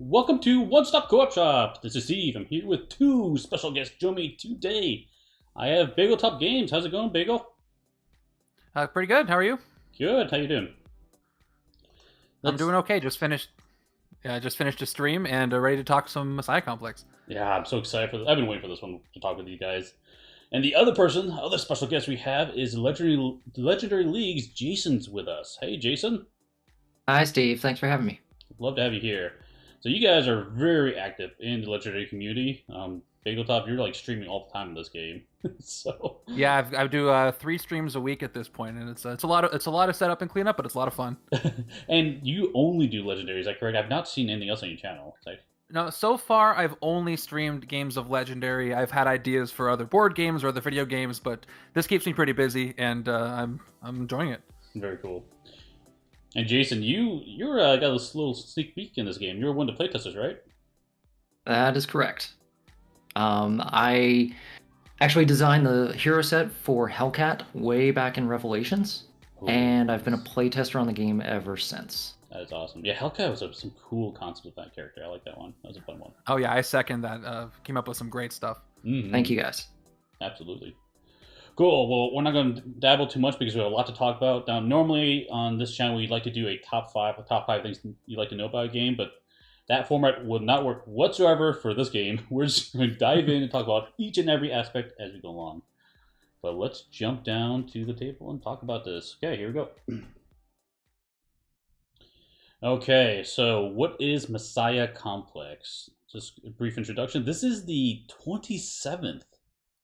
Welcome to One Stop Co-op Shop. This is Steve. I'm here with two special guests joining me today. I have Bageltop Games. How's it going, Bagel? Pretty good. How are you? Good. How you doing? I'm doing okay. Just finished a stream and ready to talk some Messiah Complex. Yeah, I'm so excited for this. I've been waiting for this one to talk with you guys. And the other special guest we have is Legendary Leagues. Jason's with us. Hey, Jason. Hi, Steve. Thanks for having me. Love to have you here. So you guys are very active in the Legendary community. Bageltop, you're like streaming all the time in this game. So yeah, I do 3 streams a week at this point, and it's a lot of setup and cleanup, but it's a lot of fun. And you only do Legendary, is that correct? I've not seen anything else on your channel. No, so far I've only streamed games of Legendary. I've had ideas for other board games or other video games, but this keeps me pretty busy, and I'm enjoying it. Very cool. And Jason, you're got a little sneak peek in this game. You're one of the playtesters, right? That is correct. I actually designed the hero set for Hellcat way back in Revelations, and I've been a playtester on the game ever since. That is awesome. Yeah, Hellcat was some cool concept with that character. I like that one. That was a fun one. Oh yeah, I second that. Came up with some great stuff. Mm-hmm. Thank you guys. Absolutely. Cool. Well, we're not going to dabble too much because we have a lot to talk about. Now, normally on this channel, we'd like to do a top five things you'd like to know about a game, but that format will not work whatsoever for this game. We're just going to dive in and talk about each and every aspect as we go along. But let's jump down to the table and talk about this. Okay, here we go. Okay, so what is Messiah Complex? Just a brief introduction. This is the 27th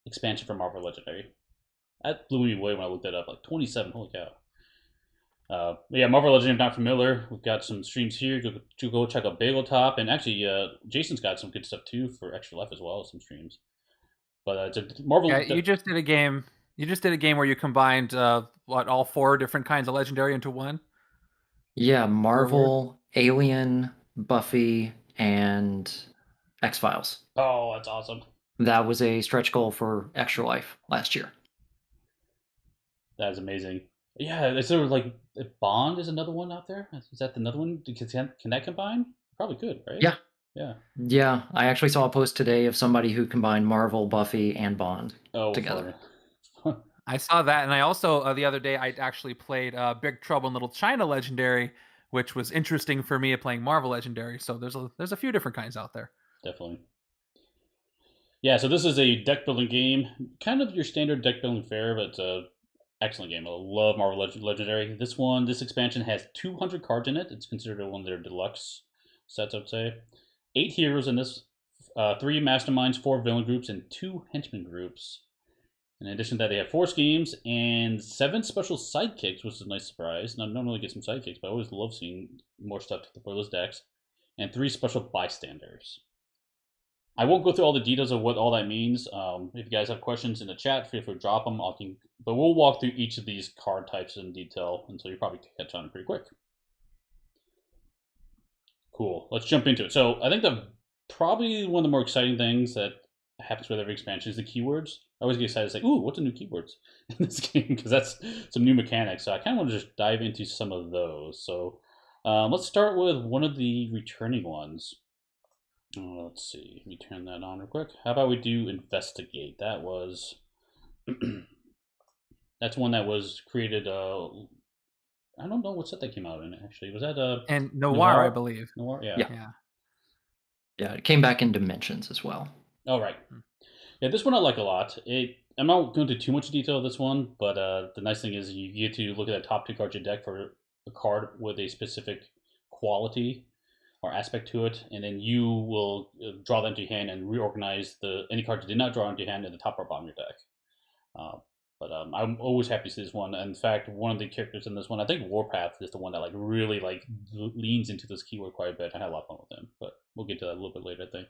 expansion for Marvel Legendary. That blew me away when I looked that up. Like 27, holy cow. Yeah, Marvel Legendary, if not familiar, we've got some streams here. Go check out Bageltop. And actually, Jason's got some good stuff too for Extra Life as well as some streams. But it's a Marvel. Yeah, you just did a game. You just did a game where you combined all 4 different kinds of Legendary into one. Yeah, Marvel, Alien, Buffy, and X-Files. Oh, that's awesome. That was a stretch goal for Extra Life last year. That is amazing. Yeah, is there like Bond is another one out there? Is that another one? Can that combine? Probably could, right? Yeah. Yeah. Yeah, I actually saw a post today of somebody who combined Marvel, Buffy, and Bond together. I saw that, and I also the other day I actually played Big Trouble in Little China Legendary, which was interesting for me at playing Marvel Legendary. So there's a few different kinds out there. Definitely. Yeah, so this is a deck building game, kind of your standard deck building fare, but it's a excellent game. I love Marvel Legendary. This expansion has 200 cards in it. It's considered one of their deluxe sets, I would say. 8 heroes in this, 3 Masterminds, 4 villain groups, and 2 Henchman groups. In addition to that, they have 4 schemes and 7 special sidekicks, which is a nice surprise. Now, I normally get some sidekicks, but I always love seeing more stuff for those decks. And 3 special bystanders. I won't go through all the details of what all that means. If you guys have questions in the chat, feel free to drop them. But we'll walk through each of these card types in detail, and so you probably catch on pretty quick. Cool. Let's jump into it. So I think probably one of the more exciting things that happens with every expansion is the keywords. I always get excited to say, ooh, what's the new keywords in this game? Because that's some new mechanics. So I kind of want to just dive into some of those. So let's start with one of the returning ones. Let's see. Let me turn that on real quick. How about we do Investigate? That was... that's one that was created... I don't know what set that came out in, actually. Was that... and Noir, I believe. Noir? Yeah. Yeah, it came back in Dimensions as well. Oh, right. Yeah, this one I like a lot. I'm not going into too much detail of this one, but the nice thing is you get to look at the top 2 cards of your deck for a card with a specific quality or aspect to it, and then you will draw them to your hand and reorganize any cards you did not draw into your hand in the top or bottom of your deck. But I'm always happy to see this one. In fact, one of the characters in this one, I think Warpath is the one that really leans into this keyword quite a bit. I had a lot of fun with him, but we'll get to that a little bit later, I think.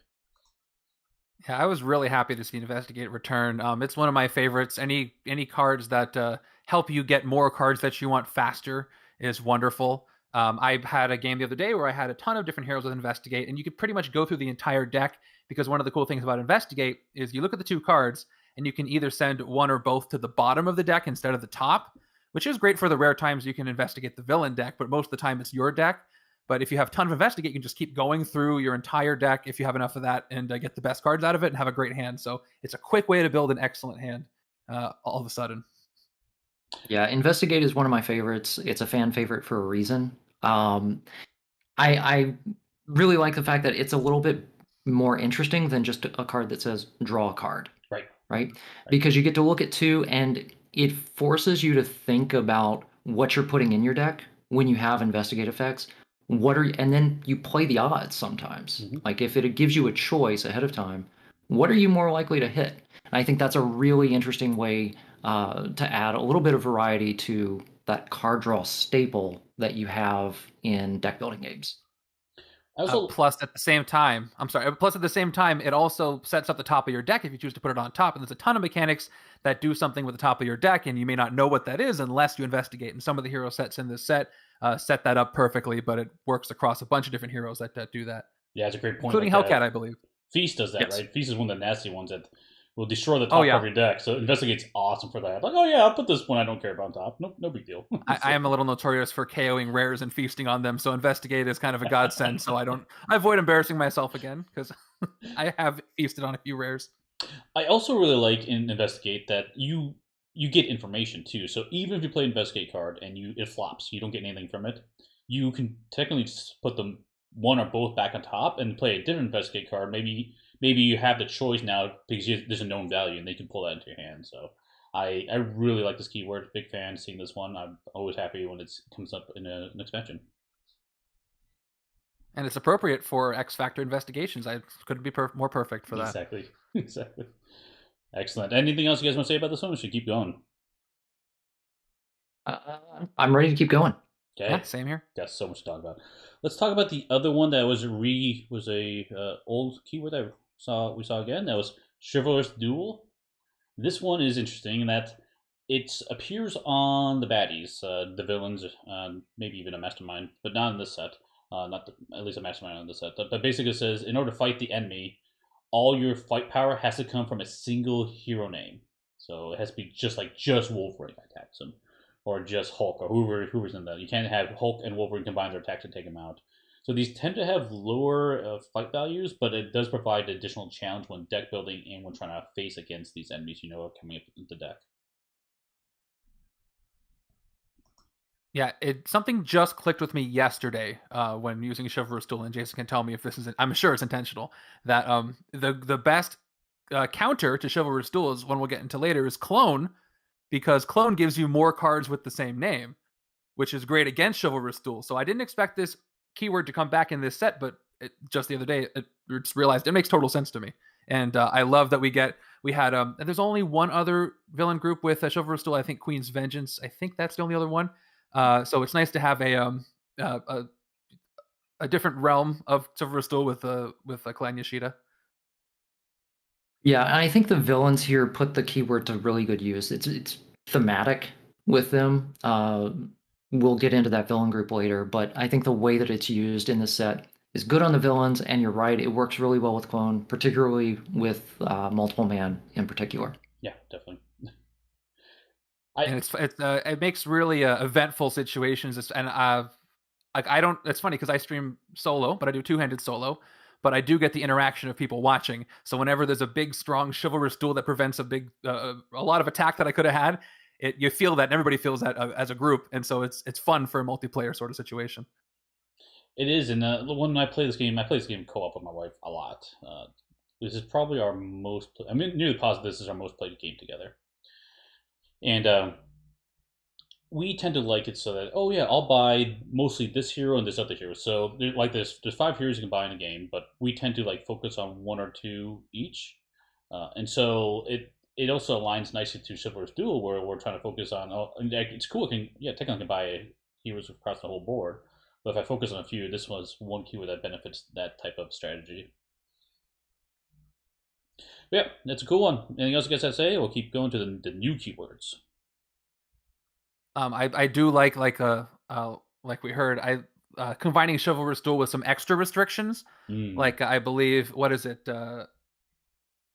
Yeah, I was really happy to see Investigate return. It's one of my favorites. Any cards that help you get more cards that you want faster is wonderful. I had a game the other day where I had a ton of different heroes with Investigate, and you could pretty much go through the entire deck, because one of the cool things about Investigate is you look at the 2 cards, and you can either send one or both to the bottom of the deck instead of the top, which is great for the rare times you can investigate the villain deck, but most of the time it's your deck. But if you have a ton of Investigate, you can just keep going through your entire deck if you have enough of that and get the best cards out of it and have a great hand. So it's a quick way to build an excellent hand all of a sudden. Yeah, Investigate is one of my favorites. It's a fan favorite for a reason. I really like the fact that it's a little bit more interesting than just a card that says draw a card. Right? Because you get to look at 2 and it forces you to think about what you're putting in your deck when you have Investigate effects. And then you play the odds sometimes. Mm-hmm. Like if it gives you a choice ahead of time, what are you more likely to hit? And I think that's a really interesting way to add a little bit of variety to that card draw staple that you have in deck building games. Plus at the same time, it also sets up the top of your deck if you choose to put it on top. And there's a ton of mechanics that do something with the top of your deck, and you may not know what that is unless you investigate. And some of the hero sets in this set set that up perfectly, but it works across a bunch of different heroes that do that. Yeah, it's a great point. Including Hellcat, I believe. Feast does that, yes. Right? Feast is one of the nasty ones that will destroy the top of your deck. So Investigate's awesome for that. Like, oh yeah, I'll put this one I don't care about on top. No big deal. I am a little notorious for KOing rares and feasting on them, so Investigate is kind of a godsend. So I avoid embarrassing myself again because I have feasted on a few rares. I also really like in Investigate that you get information too. So even if you play Investigate card and it flops, you don't get anything from it. You can technically just put them one or both back on top and play a different Investigate card. Maybe you have the choice now because there's a known value and they can pull that into your hand. So I really like this keyword. Big fan seeing this one. I'm always happy when it comes up in an expansion. And it's appropriate for X Factor investigations. I couldn't be more perfect for that. Exactly. Excellent. Anything else you guys want to say about this one? We should keep going. I'm ready to keep going. Okay. Yeah, same here. Got so much to talk about. Let's talk about the other one that was a old keyword that we saw again. That was Chivalrous Duel. This one is interesting in that it appears on the baddies, the villains, maybe even a Mastermind, but not in this set. At least a Mastermind on this set. But basically it says, in order to fight the enemy, all your fight power has to come from a single hero name. So it has to be just Wolverine attacks him, or just Hulk, or whoever's in that. You can't have Hulk and Wolverine combine their attacks and take him out. So these tend to have lower fight values, but it does provide additional challenge when deck building and when trying to face against these enemies are coming up into the deck. Yeah, something just clicked with me yesterday when using Chivalrous Duel, and Jason can tell me if this is, I'm sure it's intentional, that the best counter to Chivalrous Duel is one we'll get into later is Clone, because Clone gives you more cards with the same name, which is great against Chivalrous Duel. So I didn't expect this keyword to come back in this set, but just the other day, I just realized it makes total sense to me. And I love that we had there's only one other villain group with Chivalrous Duel, I think Queen's Vengeance. I think that's the only other one. So it's nice to have a different realm of Chivalrous Duel with Clan Yashida. Yeah, and I think the villains here put the keyword to really good use. It's thematic with them. We'll get into that villain group later, but I think the way that it's used in the set is good on the villains, and you're right, it works really well with Clone, particularly with multiple man in particular. Yeah, definitely. And it makes really eventful situations, and I don't. It's funny because I stream solo, but I do two-handed solo. But I do get the interaction of people watching. So whenever there's a big, strong Chivalrous Duel that prevents a lot of attack that I could have had, you feel that, and everybody feels that as a group, and so it's fun for a multiplayer sort of situation. It is, and when I play this game co-op with my wife a lot. This is probably our most. I'm nearly positive this is our most played game together. And we tend to like it so that, oh yeah, I'll buy mostly this hero and this other hero. So there's 5 heroes you can buy in a game, but we tend to focus on 1 or 2 each. And so it also aligns nicely to Chivalrous Duel, where we're trying to focus on, it's cool, technically I can buy heroes across the whole board, but if I focus on a few, this was one keyword that benefits that type of strategy. But yeah, that's a cool one. Anything else you guys have to say? We'll keep going to the new keywords. I do like we heard, combining Chivalrous Duel with some extra restrictions. Like I believe, what is it?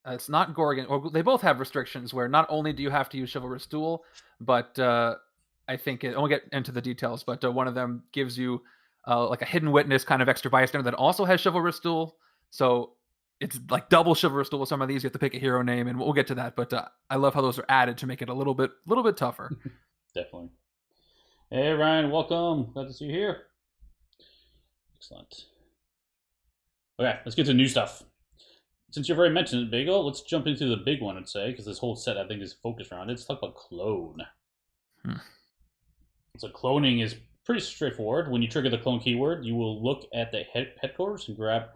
It's not Gorgon, or they both have restrictions where not only do you have to use Chivalrous Duel, but I think I won't get into the details, but one of them gives you like a hidden witness kind of extra bystander that also has Chivalrous Duel. So it's like double Chivalrous Duel with some of these. You have to pick a hero name, and we'll get to that. But I love how those are added to make it a little bit tougher. Definitely. Hey Ryan, welcome. Glad to see you here. Excellent. Okay, let's get to new stuff. Since you've already mentioned it, Bagel, let's jump into the big one, I'd say, because this whole set, I think, is focused around it. Let's talk about clone. So cloning is pretty straightforward. When you trigger the clone keyword, you will look at the headquarters and grab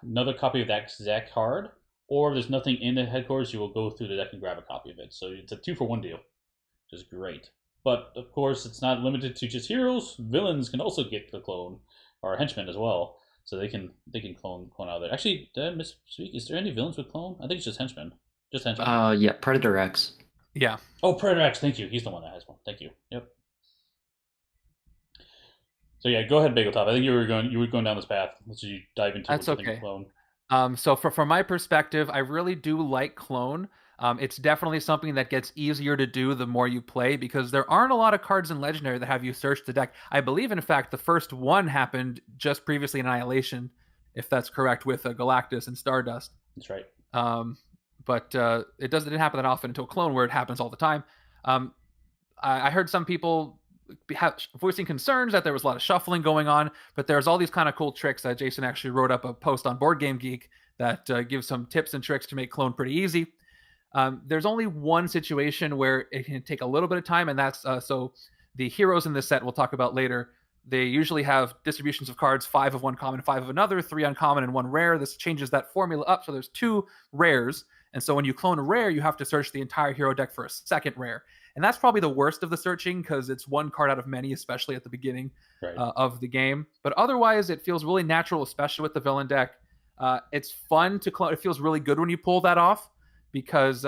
another copy of that exact card, or if there's nothing in the headquarters, you will go through the deck and grab a copy of it. So it's a 2-for-1 deal, which is great. But, of course, it's not limited to just heroes. Villains can also get the clone, or henchmen as well. So they can clone out of there. Actually, did I misspeak? Is there any villains with clone? I think it's just henchmen. Just henchmen. Yeah, Predator X. Yeah. Oh, Predator X. Thank you. He's the one that has one. Thank you. Yep. So yeah, go ahead, Bageltop. I think you were going down this path. Let's you dive into. That's okay. Clone. So from my perspective, I really do like clone. It's definitely something that gets easier to do the more you play, because there aren't a lot of cards in Legendary that have you search the deck. I believe, in fact, the first one happened just previously in Annihilation, if that's correct, with Galactus and Stardust. That's right. But it didn't happen that often until Clone, where it happens all the time. I heard some people voicing concerns that there was a lot of shuffling going on, but there's all these kind of cool tricks that Jason actually wrote up a post on Board Game Geek that gives some tips and tricks to make clone pretty easy. There's only one situation where it can take a little bit of time, and that's so the heroes in this set we'll talk about later. They usually have distributions of cards, 5 of one common, 5 of another, 3 uncommon, and 1 rare. This changes that formula up, so there's 2 rares. And so when you clone a rare, you have to search the entire hero deck for a second rare. And that's probably the worst of the searching, because it's one card out of many, especially at the beginning of the game. But otherwise, it feels really natural, especially with the villain deck. It's fun to clone. It feels really good when you pull that off, because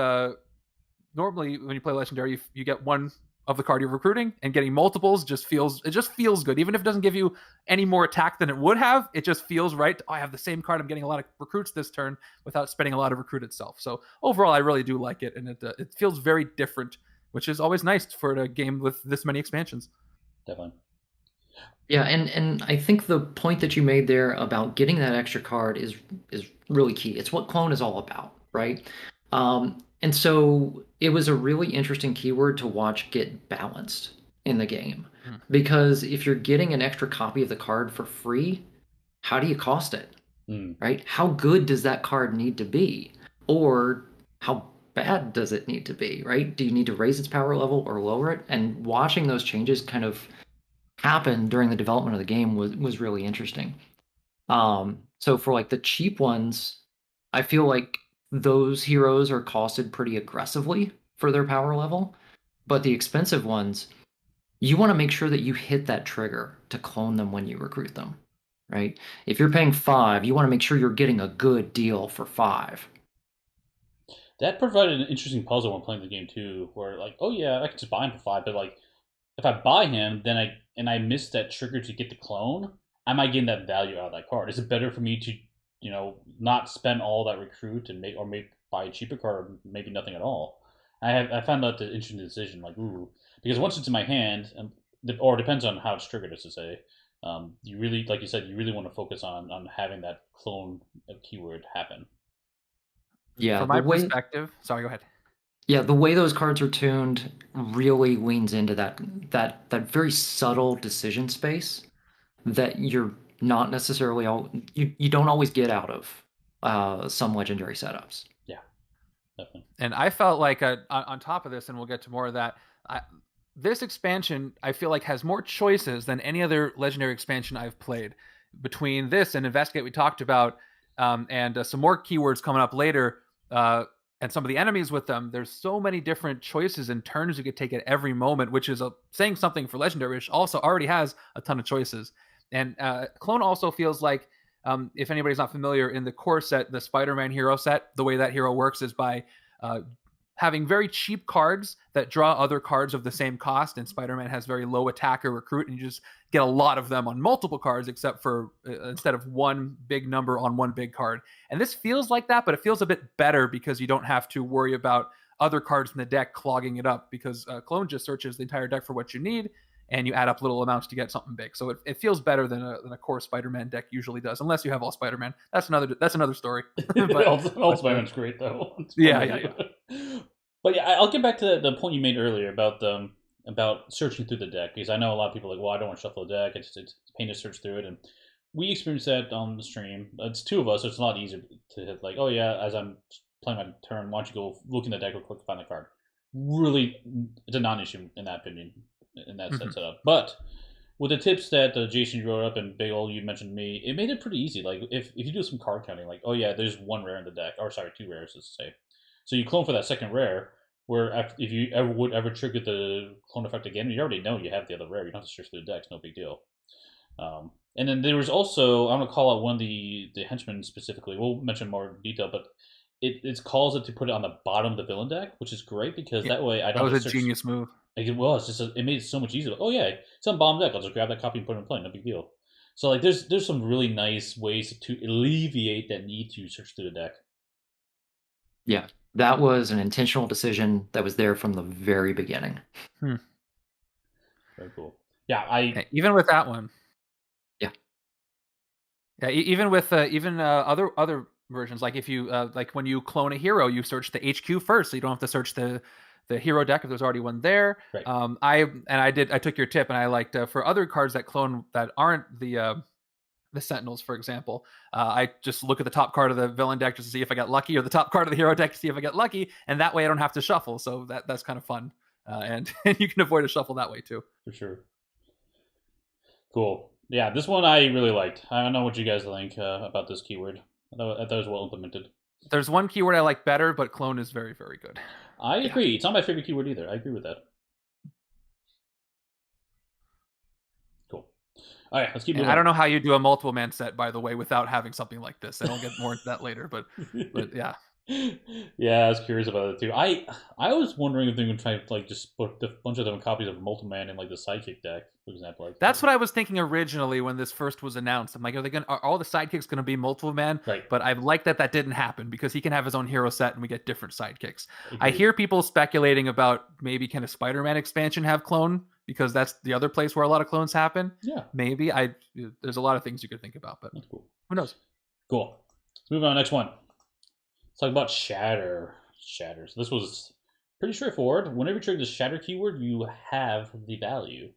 normally when you play Legendary, you get one of the card you're recruiting, and getting multiples just feels good. Even if it doesn't give you any more attack than it would have, it just feels right. Oh, I have the same card. I'm getting a lot of recruits this turn without spending a lot of recruit itself. So overall, I really do like it, and it feels very different, which is always nice for a game with this many expansions. Definitely. Yeah, and I think the point that you made there about getting that extra card is really key. It's what clone is all about, right? And so it was a really interesting keyword to watch get balanced in the game. Because if you're getting an extra copy of the card for free, how do you cost it? Right? How good does that card need to be? Or how bad does it need to be, right? Do you need to raise its power level or lower it? And watching those changes kind of happen during the development of the game was really interesting. So for like the cheap ones, I feel like those heroes are costed pretty aggressively for their power level, but the expensive ones, you want to make sure that you hit that trigger to clone them when you recruit them, right? If you're paying 5, you want to make sure you're getting a good deal for 5. That provided an interesting puzzle when playing the game too, where like, oh yeah, I can just buy him for 5, but like, if I buy him, then I miss that trigger to get the clone, am I getting that value out of that card? Is it better for me to, not spend all that recruit and maybe buy a cheaper card, or maybe nothing at all? I found that an interesting decision, like, ooh, because once it's in my hand, or it depends on how it's triggered, as to say, you really, like you said, you really want to focus on having that clone keyword happen. Yeah, from my perspective, sorry, go ahead. Yeah, the way those cards are tuned really leans into that very subtle decision space that you're not necessarily you don't always get out of some Legendary setups. Yeah, definitely. And I felt like on top of this, and we'll get to more of that, this expansion I feel like has more choices than any other Legendary expansion I've played. Between this and Investigate, we talked about, and some more keywords coming up later, and some of the enemies with them, there's so many different choices and turns you could take at every moment, which is saying something for Legendary, which also already has a ton of choices. And Clone also feels like, if anybody's not familiar, in the core set, the Spider-Man hero set, the way that hero works is by having very cheap cards that draw other cards of the same cost, and Spider-Man has very low attack or recruit, and you just get a lot of them on multiple cards, except for instead of one big number on one big card. And this feels like that, but it feels a bit better because you don't have to worry about other cards in the deck clogging it up, because Clone just searches the entire deck for what you need, and you add up little amounts to get something big. So it feels better than a core Spider-Man deck usually does, unless you have all Spider-Man. That's another story. All Spider-Man's great though. Yeah. But yeah, I'll get back to the point you made earlier about searching through the deck, because I know a lot of people are like, well, I don't want to shuffle the deck. It's pain to search through it, and we experienced that on the stream. It's two of us, so it's a lot easier to hit like, oh yeah, as I'm playing my turn, why don't you go look in the deck real quick to find the card. Really, it's a non-issue in that opinion, in that setup. But with the tips that Jason wrote up and Big Ol, you mentioned to me, it made it pretty easy. Like if you do some card counting, like, oh yeah, there's one rare in the deck, or sorry, two rares, let's say. So you clone for that second rare, where if you would ever trigger the clone effect again, you already know you have the other rare. You don't have to search through the deck. It's no big deal. And then there was also, I'm going to call out one of the henchmen specifically. We'll mention more detail, but it calls it to put it on the bottom of the villain deck, which is great because that way I don't. That was a genius move. Like, well, it made it so much easier. Oh yeah, it's on bottom deck. I'll just grab that copy and put it in play. No big deal. So like, there's some really nice ways to alleviate that need to search through the deck. Yeah, that was an intentional decision that was there from the very beginning. Very cool. Yeah, even with that one. Yeah, even with other versions, like if you like when you clone a hero, you search the HQ first, so you don't have to search the hero deck if there's already one there. Right. I took your tip, and I liked for other cards that clone that aren't the Sentinels, for example. I just look at the top card of the villain deck just to see if I got lucky, or the top card of the hero deck to see if I get lucky, and that way I don't have to shuffle. So that's kind of fun, and you can avoid a shuffle that way too. For sure. Cool. Yeah, this one I really liked. I don't know what you guys think about this keyword. I thought it was well implemented. There's one keyword I like better, but clone is very, very good. I agree. It's not my favorite keyword either. I agree with that. Cool. All right, let's keep moving. I don't know how you do a multiple man set, by the way, without having something like this. And I'll get more into that later, but yeah. Yeah, I was curious about it too. I was wondering if they would try to like just put a bunch of different copies of Multiple Man in like the Sidekick deck, for example. Like that's what I was thinking originally when this first was announced. I'm like, are all the sidekicks going to be Multiple Man? Right. But I like that didn't happen because he can have his own hero set and we get different sidekicks. I hear people speculating about maybe can a Spider-Man expansion have clone, because that's the other place where a lot of clones happen. Yeah. Maybe. There's a lot of things you could think about, but that's cool. Who knows? Cool. Let's move on to the next one. Let's talk about Shatter. So this was pretty straightforward. Whenever you trigger the Shatter keyword, you have the value.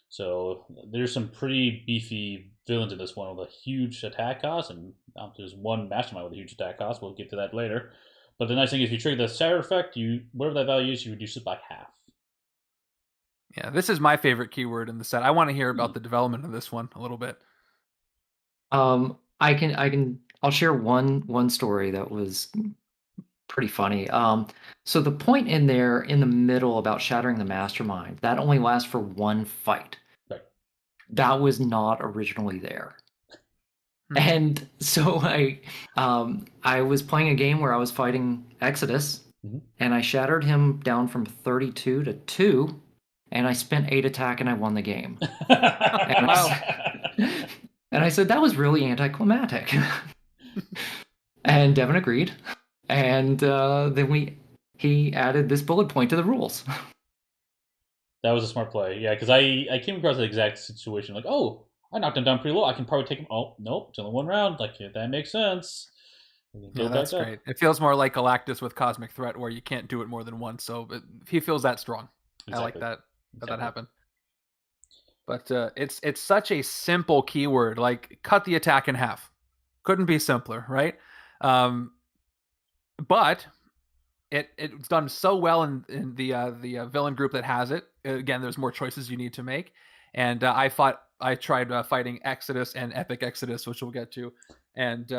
So there's some pretty beefy villains in this one with a huge attack cost, and there's one Mastermind with a huge attack cost. We'll get to that later. But the nice thing is, if you trigger the Shatter effect, whatever that value is, you reduce it by half. Yeah, this is my favorite keyword in the set. I want to hear about the development of this one a little bit. I'll share one story that was pretty funny. So the point in there in the middle about shattering the Mastermind, that only lasts for one fight. Right. That was not originally there. And so I was playing a game where I was fighting Exodus, and I shattered him down from 32 to 2, and I spent 8 attack and I won the game. And I said, that was really anticlimactic. And Devin agreed. And then he added this bullet point to the rules. That was a smart play. Yeah, because I came across the exact situation. Like, oh, I knocked him down pretty low. I can probably take him. Oh, nope, it's only one round. Like, that makes sense. Yeah, that's great. It feels more like Galactus with Cosmic Threat, where you can't do it more than once. So he feels that strong. Exactly. I like that. That happened. But it's such a simple keyword, like cut the attack in half. Couldn't be simpler, right? But it's done so well in the villain group that has it. Again, there's more choices you need to make. And I tried fighting Exodus and Epic Exodus, which we'll get to. And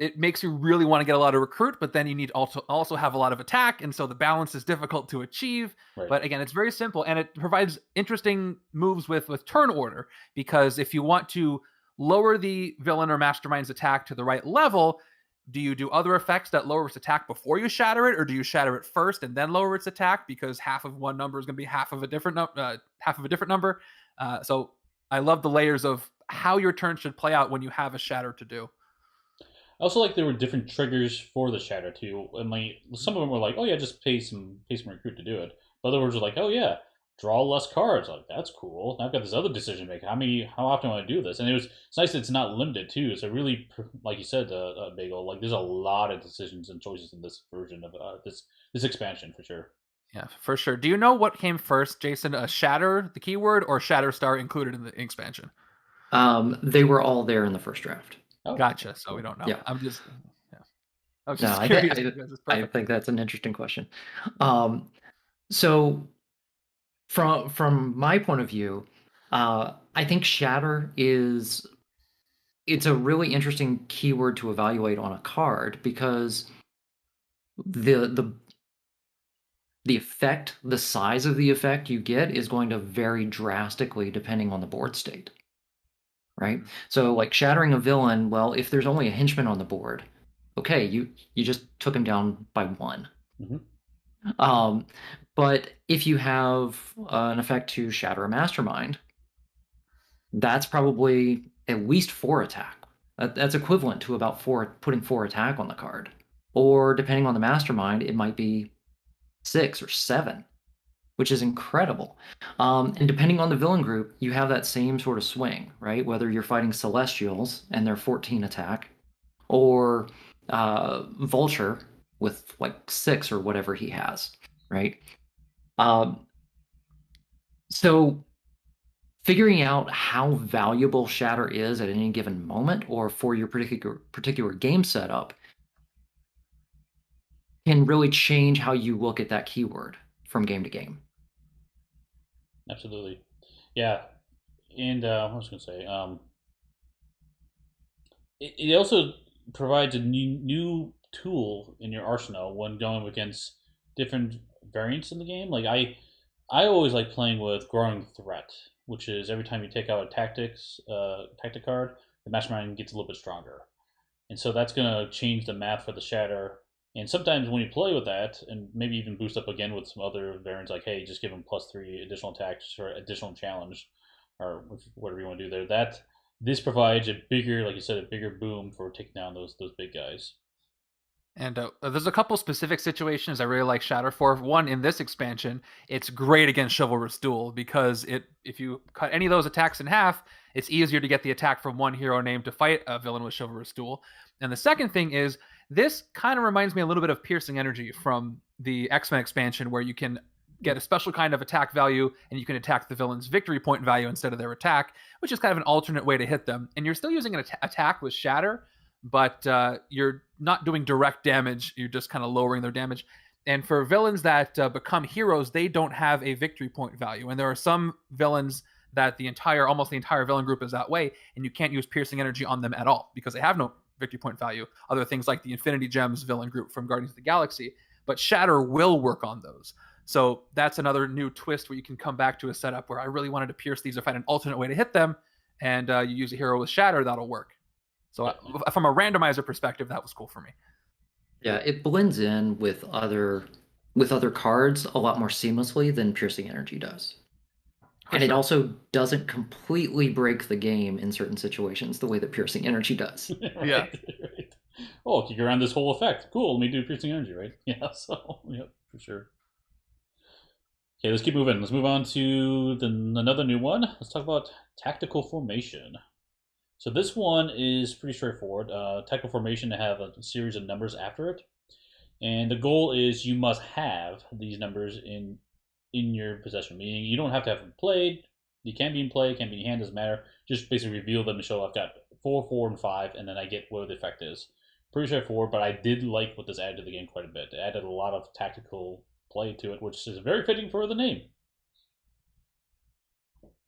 it makes you really want to get a lot of recruit, but then you need also have a lot of attack, and so the balance is difficult to achieve. Right. But again, it's very simple, and it provides interesting moves with turn order, because if you want to lower the villain or mastermind's attack to the right level, do you do other effects that lower its attack before you shatter it, or do you shatter it first and then lower its attack, because half of one number is going to be half of a different number? So I love the layers of how your turn should play out when you have a shatter to do. I also like there were different triggers for the shatter too, and like some of them were like, oh yeah, just pay some recruit to do it. But other ones were like, oh yeah, draw less cards. Like that's cool. I've got this other decision maker. How often do I do this? And it's nice that it's not limited too. So really, like you said, Bagel, like there's a lot of decisions and choices in this version of this expansion for sure. Yeah, for sure. Do you know what came first, Jason? Shatter, the keyword, or Shatterstar included in the expansion? They were all there in the first draft. Oh, Gotcha. So we don't know. Yeah. I'm just, yeah. I was No, just curious. Because it's I perfect. think that's an interesting question. So from my point of view, I think Shatter it's a really interesting keyword to evaluate on a card because the effect, the size of the effect you get is going to vary drastically depending on the board state. Right? So like shattering a villain, well, if there's only a henchman on the board, okay, you just took him down by 1. Mm-hmm. But if you have an effect to shatter a mastermind, that's probably at least 4 attack. That's equivalent to about putting 4 attack on the card. Or depending on the mastermind, it might be 6 or 7, which is incredible. And depending on the villain group, you have that same sort of swing, right? Whether you're fighting Celestials and they're 14 attack, or Vulture with like 6 or whatever he has, right? So figuring out how valuable Shatter is at any given moment or for your particular game setup can really change how you look at that keyword from game to game. Absolutely. Yeah. And what was I going to say? It also provides a new tool in your arsenal when going against different variants in the game. Like I always like playing with Growing Threat, which is every time you take out a tactic card, the Mastermind gets a little bit stronger, and so that's gonna change the math for the Shatter. And sometimes when you play with that, and maybe even boost up again with some other variants, like hey, just give them +3 additional attacks or additional challenge, or whatever you want to do there. That this provides a bigger, like you said, a bigger boom for taking down those big guys. And there's a couple specific situations I really like Shatter for. One, in this expansion, it's great against Chivalrous Duel because if you cut any of those attacks in half, it's easier to get the attack from one hero name to fight a villain with Chivalrous Duel. And the second thing is this kind of reminds me a little bit of Piercing Energy from the X-Men expansion, where you can get a special kind of attack value and you can attack the villain's victory point value instead of their attack, which is kind of an alternate way to hit them. And you're still using an attack with Shatter, but you're not doing direct damage. You're just kind of lowering their damage. And for villains that become heroes, they don't have a victory point value. And there are some villains that almost the entire villain group is that way, and you can't use Piercing Energy on them at all because they have no victory point value. Other things like the Infinity Gems villain group from Guardians of the Galaxy, but Shatter will work on those. So that's another new twist where you can come back to a setup where I really wanted to pierce these or find an alternate way to hit them, and you use a hero with Shatter, that'll work. So from a randomizer perspective, that was cool for me. Yeah, it blends in with other cards a lot more seamlessly than Piercing Energy does. And it also doesn't completely break the game in certain situations the way that Piercing Energy does. Right, yeah. Right. Oh, you get around this whole effect. Cool. Let me do Piercing Energy, right? Yeah. So, yep, for sure. Okay, let's keep moving. Let's move on to another new one. Let's talk about Tactical Formation. So this one is pretty straightforward. Tactical Formation to have a series of numbers after it, and the goal is you must have these numbers in your possession. Meaning you don't have to have them played. You can be in play, can be in your hand, doesn't matter. Just basically reveal them and show I've got 4, 4, and 5, and then I get what the effect is. Pretty straightforward, but I did like what this added to the game quite a bit. It added a lot of tactical play to it, which is very fitting for the name.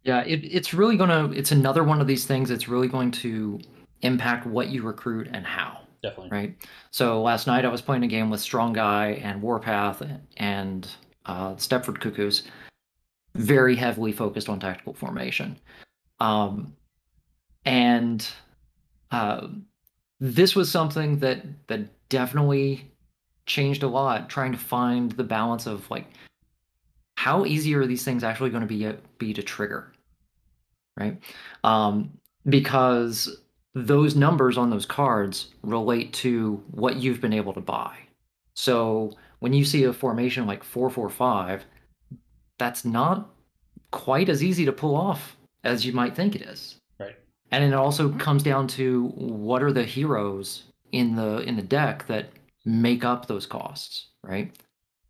Yeah, it's really it's another one of these things that's really going to impact what you recruit and how. Definitely. Right? So last night I was playing a game with Strong Guy and Warpath and Stepford Cuckoos, very heavily focused on tactical formation. And this was something that definitely changed a lot, trying to find the balance of like how easy are these things actually going to be to trigger, right? Because those numbers on those cards relate to what you've been able to buy. So when you see a formation like 445, that's not quite as easy to pull off as you might think it is. Right. And it also comes down to what are the heroes in the deck that make up those costs, right?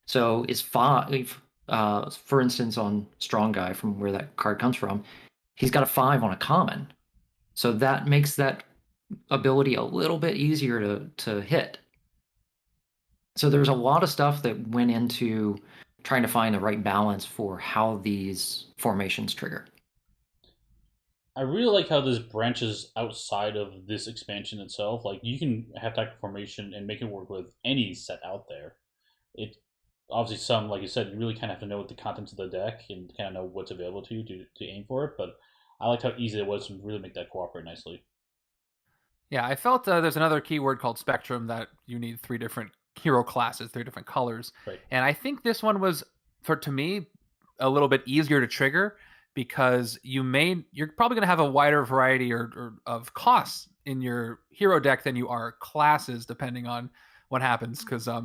So is 5, for instance, on Strong Guy, from where that card comes from, he's got a 5 on a common. So that makes that ability a little bit easier to hit. So there's a lot of stuff that went into trying to find the right balance for how these formations trigger. I really like how this branches outside of this expansion itself. Like, you can have tactical formation and make it work with any set out there. It obviously, some, like you said, you really kind of have to know what the contents of the deck and kind of know what's available to you to aim for it. But I liked how easy it was to really make that cooperate nicely. Yeah, I felt there's another keyword called Spectrum that you need 3 different hero classes, 3 different colors. Right. And I think this one was, to me, a little bit easier to trigger because you're probably going to have a wider variety or of costs in your hero deck than you are classes, depending on what happens. Because at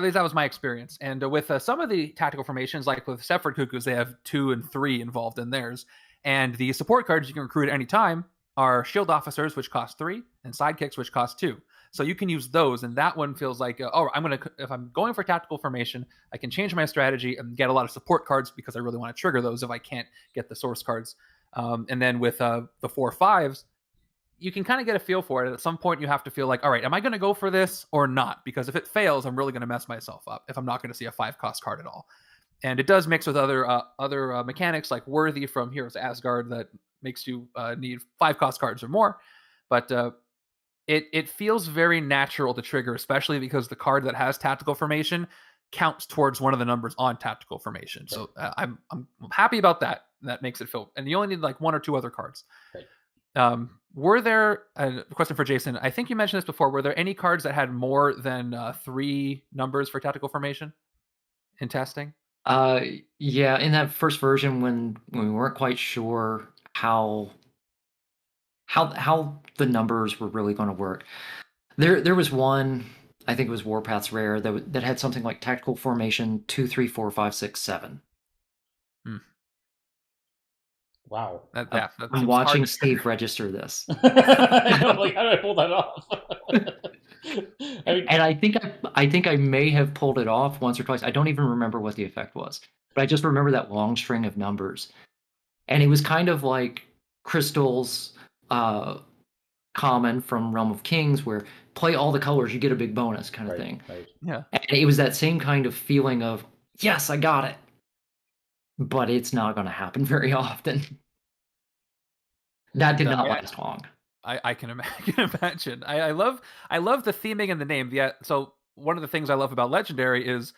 least that was my experience. And with some of the tactical formations, like with Stepford Cuckoos, they have 2 and 3 involved in theirs. And the support cards you can recruit at any time are Shield Officers, which cost 3, and Sidekicks, which cost 2. So you can use those, and that one feels like, if I'm going for tactical formation, I can change my strategy and get a lot of support cards because I really want to trigger those if I can't get the source cards. And then with the 4/5s, you can kind of get a feel for it. At some point, you have to feel like, all right, am I going to go for this or not? Because if it fails, I'm really going to mess myself up if I'm not going to see a 5-cost card at all. And it does mix with other mechanics like Worthy from Heroes of Asgard that makes you need 5-cost cards or more. But it feels very natural to trigger, especially because the card that has tactical formation counts towards one of the numbers on tactical formation. So I'm happy about that. That makes it feel, and you only need like 1 or 2 other cards. Right. Were there a question for Jason? I think you mentioned this before. Were there any cards that had more than 3 numbers for tactical formation in testing? Yeah, in that first version when we weren't quite sure how the numbers were really going to work. There was one, I think it was Warpath's Rare, that had something like tactical formation 2, 3, 4, 5, 6, 7. Wow. I'm watching Steve register this. I know, like, how do I pull that off? And I think I may have pulled it off once or twice. I don't even remember what the effect was, but I just remember that long string of numbers, and it was kind of like Crystal's common from Realm of Kings, where play all the colors, you get a big bonus kind of thing. Right. Yeah, and it was that same kind of feeling of, yes, I got it, but it's not going to happen very often. That did not last long. I can imagine. I love the theming and the name. Yeah. So one of the things I love about Legendary is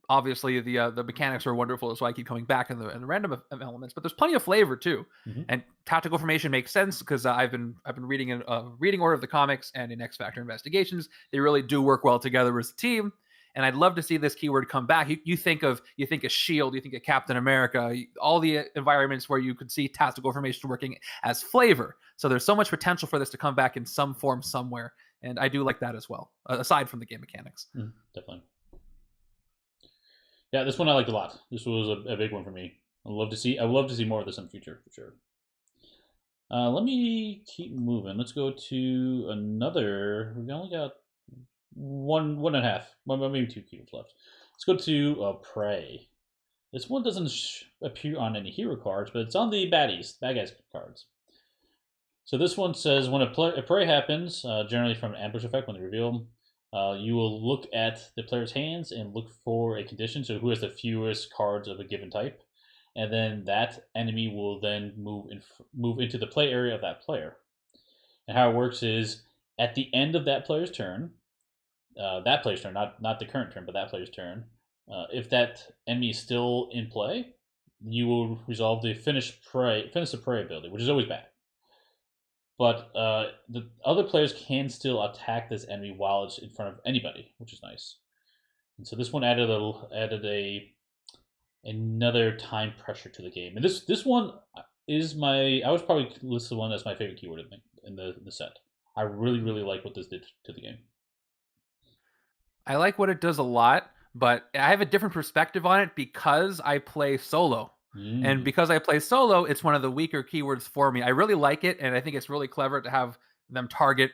obviously the mechanics are wonderful. That's why I keep coming back in the random elements. But there's plenty of flavor too. Mm-hmm. And tactical formation makes sense because I've been reading in reading order of the comics and in X Factor Investigations. They really do work well together as a team. And I'd love to see this keyword come back. You think of S.H.I.E.L.D., you think of Captain America, all the environments where you could see tactical formation working as flavor. So there's so much potential for this to come back in some form somewhere. And I do like that as well, aside from the game mechanics. Definitely. Yeah, this one I liked a lot. This was a big one for me. I'd love to see more of this in the future, for sure. Let me keep moving. Let's go to another. We only got one and a half, maybe 2 keywords left. Let's go to Prey. This one doesn't appear on any hero cards, but it's on the bad guys cards. So this one says when a Prey happens, generally from an ambush effect when they reveal, you will look at the player's hands and look for a condition, so who has the fewest cards of a given type, and then that enemy will then move into the play area of that player. And how it works is at the end of that player's turn, not the current turn, but that player's turn, if that enemy is still in play, you will resolve the finish the prey ability, which is always bad. But the other players can still attack this enemy while it's in front of anybody, which is nice. And so this one added another time pressure to the game. And this one is I was probably listed one as my favorite keyword in the set. I really, really like what this did to the game. I like what it does a lot, but I have a different perspective on it because I play solo And because I play solo, it's one of the weaker keywords for me. I really like it, and I think it's really clever to have them target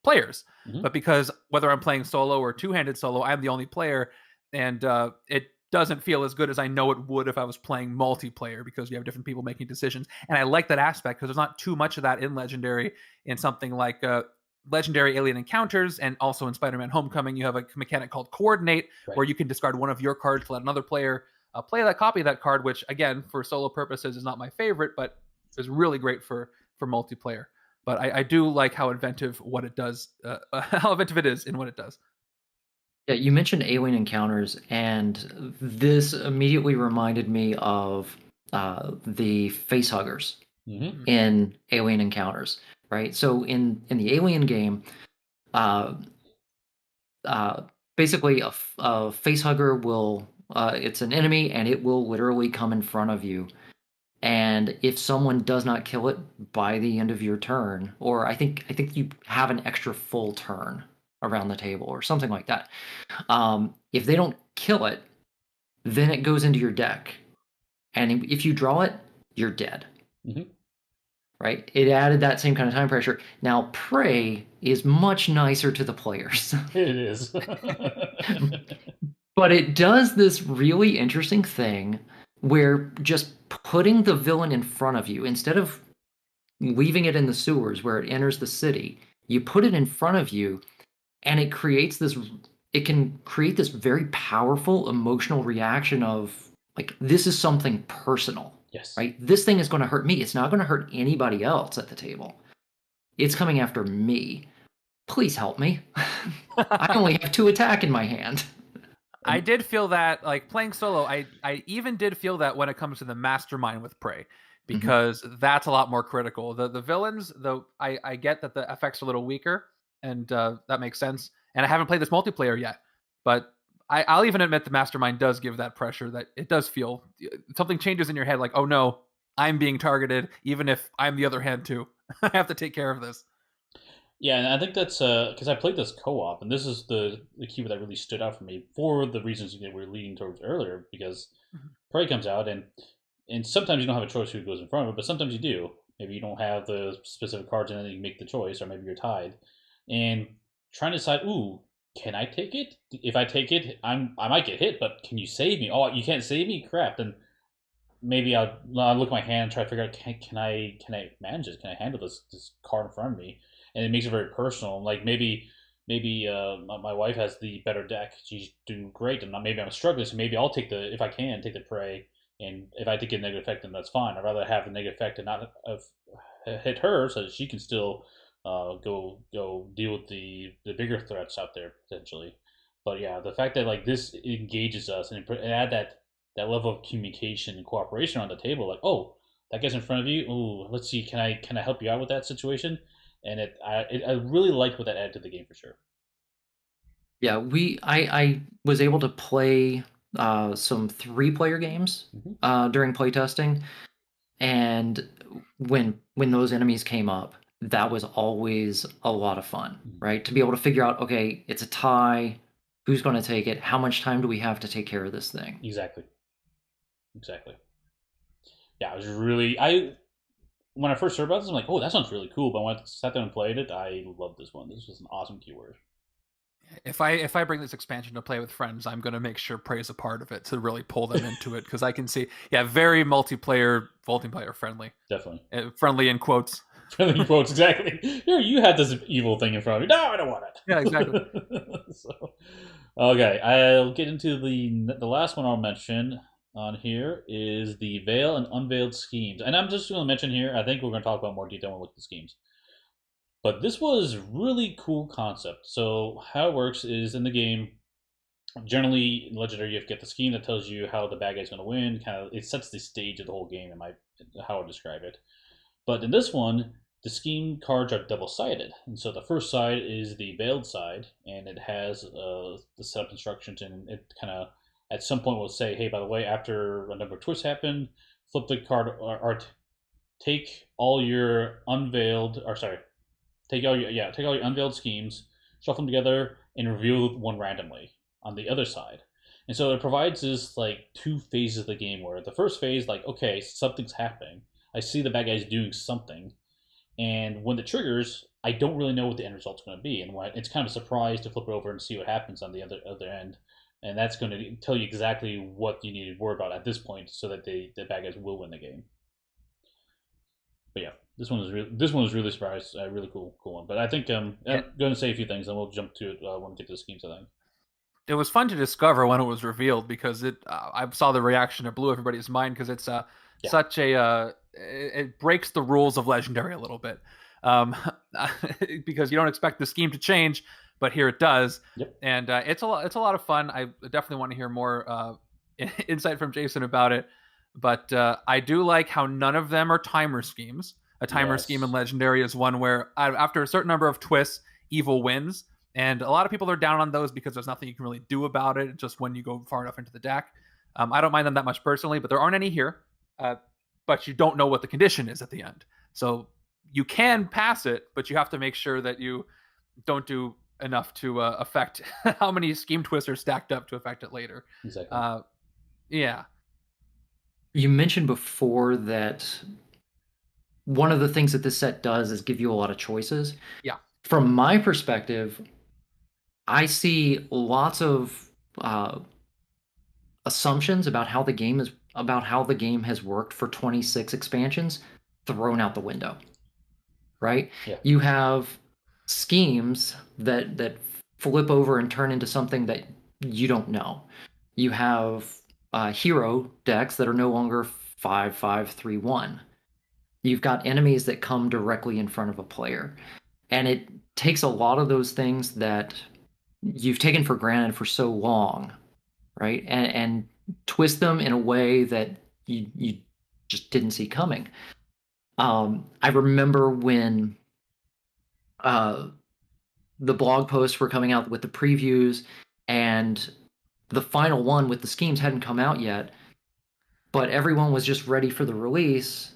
players. But because whether I'm playing solo or two-handed solo, I'm the only player, and it doesn't feel as good as I know it would if I was playing multiplayer, because you have different people making decisions. And I like that aspect because there's not too much of that in Legendary. In something like Legendary Alien Encounters, and also in Spider-Man Homecoming, you have a mechanic called Coordinate, where you can discard one of your cards to let another player play that copy of that card, which again, for solo purposes, is not my favorite, but is really great for multiplayer. But I do like how inventive what it does, how inventive it is in what it does. Yeah, you mentioned Alien Encounters, and this immediately reminded me of the facehuggers in Alien Encounters, right? So in the Alien game, basically a facehugger will it's an enemy, and it will literally come in front of you. And if someone does not kill it by the end of your turn, or I think you have an extra full turn around the table or something like that. If they don't kill it, then it goes into your deck. And if you draw it, you're dead. Right? It added that same kind of time pressure. Now, Prey is much nicer to the players. It is. But it does this really interesting thing where just putting the villain in front of you, instead of leaving it in the sewers where it enters the city, you put it in front of you, and it creates this, it can create this very powerful emotional reaction of, like, this is something personal. Yes. Right? This thing is going to hurt me. It's not going to hurt anybody else at the table. It's coming after me. Please help me. I only have 2 attack in my hand. I did feel that, like, playing solo, I even did feel that when it comes to the Mastermind with Prey, because that's a lot more critical. The villains, though, I get that the effects are a little weaker, and that makes sense. And I haven't played this multiplayer yet, but I'll even admit the Mastermind does give that pressure, that it does feel something changes in your head, like, oh no, I'm being targeted, even if I'm the other hand too. I have to take care of this. Yeah, and I think that's because I played this co-op, and this is the keyword that really stood out for me for the reasons we were leading towards earlier. Because Prey comes out, and sometimes you don't have a choice who goes in front of it, but sometimes you do. Maybe you don't have the specific cards, and then you make the choice, or maybe you're tied, and trying to decide, ooh, can I take it? If I take it, I might get hit, but can you save me? Oh, you can't save me? Crap! Then maybe I'll look at my hand and try to figure out, can I manage this? Can I handle this card in front of me? And it makes it very personal. Like maybe my wife has the better deck. She's doing great, and maybe I'm struggling. So maybe I'll take if I can take the Prey, and if I take a negative effect, then that's fine. I'd rather have the negative effect and not have hit her, so that she can still go deal with the bigger threats out there potentially. But yeah, the fact that like this engages us and add that level of communication and cooperation on the table, like, oh, that guy's in front of you. Oh, let's see, can I help you out with that situation? And I really liked what that added to the game for sure. Yeah, I was able to play some 3-player games during playtesting, and when those enemies came up, that was always a lot of fun, right? To be able to figure out, okay, it's a tie, who's going to take it? How much time do we have to take care of this thing? Exactly. Yeah, I was really when I first heard about this, I'm like, oh, that sounds really cool. But when I sat down and played it, I loved this one. This was an awesome keyword. If I bring this expansion to play with friends, I'm going to make sure Prey is a part of it to really pull them into it, because I can see, very multiplayer friendly. Definitely. Friendly in quotes. Friendly in quotes, exactly. Here, you had this evil thing in front of me. No, I don't want it. Yeah, exactly. Okay, I'll get into the last one I'll mention on here is the Veil and Unveiled schemes. And I'm just going to mention here, I think we're going to talk about more detail when we look at the schemes. But this was really cool concept. So how it works is in the game, generally in Legendary, you have to get the scheme that tells you how the bad guy's going to win. It sets the stage of the whole game, how I describe it. But in this one, the scheme cards are double-sided. And so the first side is the Veiled side, and it has the setup instructions, and it kind of at some point will say, hey, by the way, after a number of twists happen, flip the card or take all your take all your unveiled schemes, shuffle them together, and reveal one randomly on the other side. And so it provides this like two phases of the game where the first phase, like, okay, something's happening. I see the bad guys doing something, and when it triggers, I don't really know what the end result's going to be, and it's kind of a surprise to flip it over and see what happens on the other end, and that's going to tell you exactly what you need to worry about at this point, so that the bad guys will win the game. But yeah, this one was really surprised, really cool one. But I think I'm going to say a few things, and we'll jump to it when we get to the schemes. I think it was fun to discover when it was revealed, because I saw the reaction. It blew everybody's mind, because it's such a it breaks the rules of Legendary a little bit, because you don't expect the scheme to change, but here it does. Yep. And it's a lot of fun. I definitely want to hear more insight from Jason about it. But I do like how none of them are timer schemes. A timer scheme in Legendary is one where after a certain number of twists, evil wins. And a lot of people are down on those because there's nothing you can really do about it, just when you go far enough into the deck. I don't mind them that much personally, but there aren't any here. But you don't know what the condition is at the end. So you can pass it, but you have to make sure that you don't do enough to affect how many scheme twists are stacked up to affect it later. Exactly. Yeah. You mentioned before that one of the things that this set does is give you a lot of choices. Yeah. From my perspective, I see lots of assumptions about how the game has worked for 26 expansions thrown out the window. Right? Yeah. You have schemes that flip over and turn into something that you don't know. You have hero decks that are no longer 5-5-3-1. You've got enemies that come directly in front of a player. And it takes a lot of those things that you've taken for granted for so long, right? And twist them in a way that you just didn't see coming. I remember when the blog posts were coming out with the previews, and the final one with the schemes hadn't come out yet, but everyone was just ready for the release.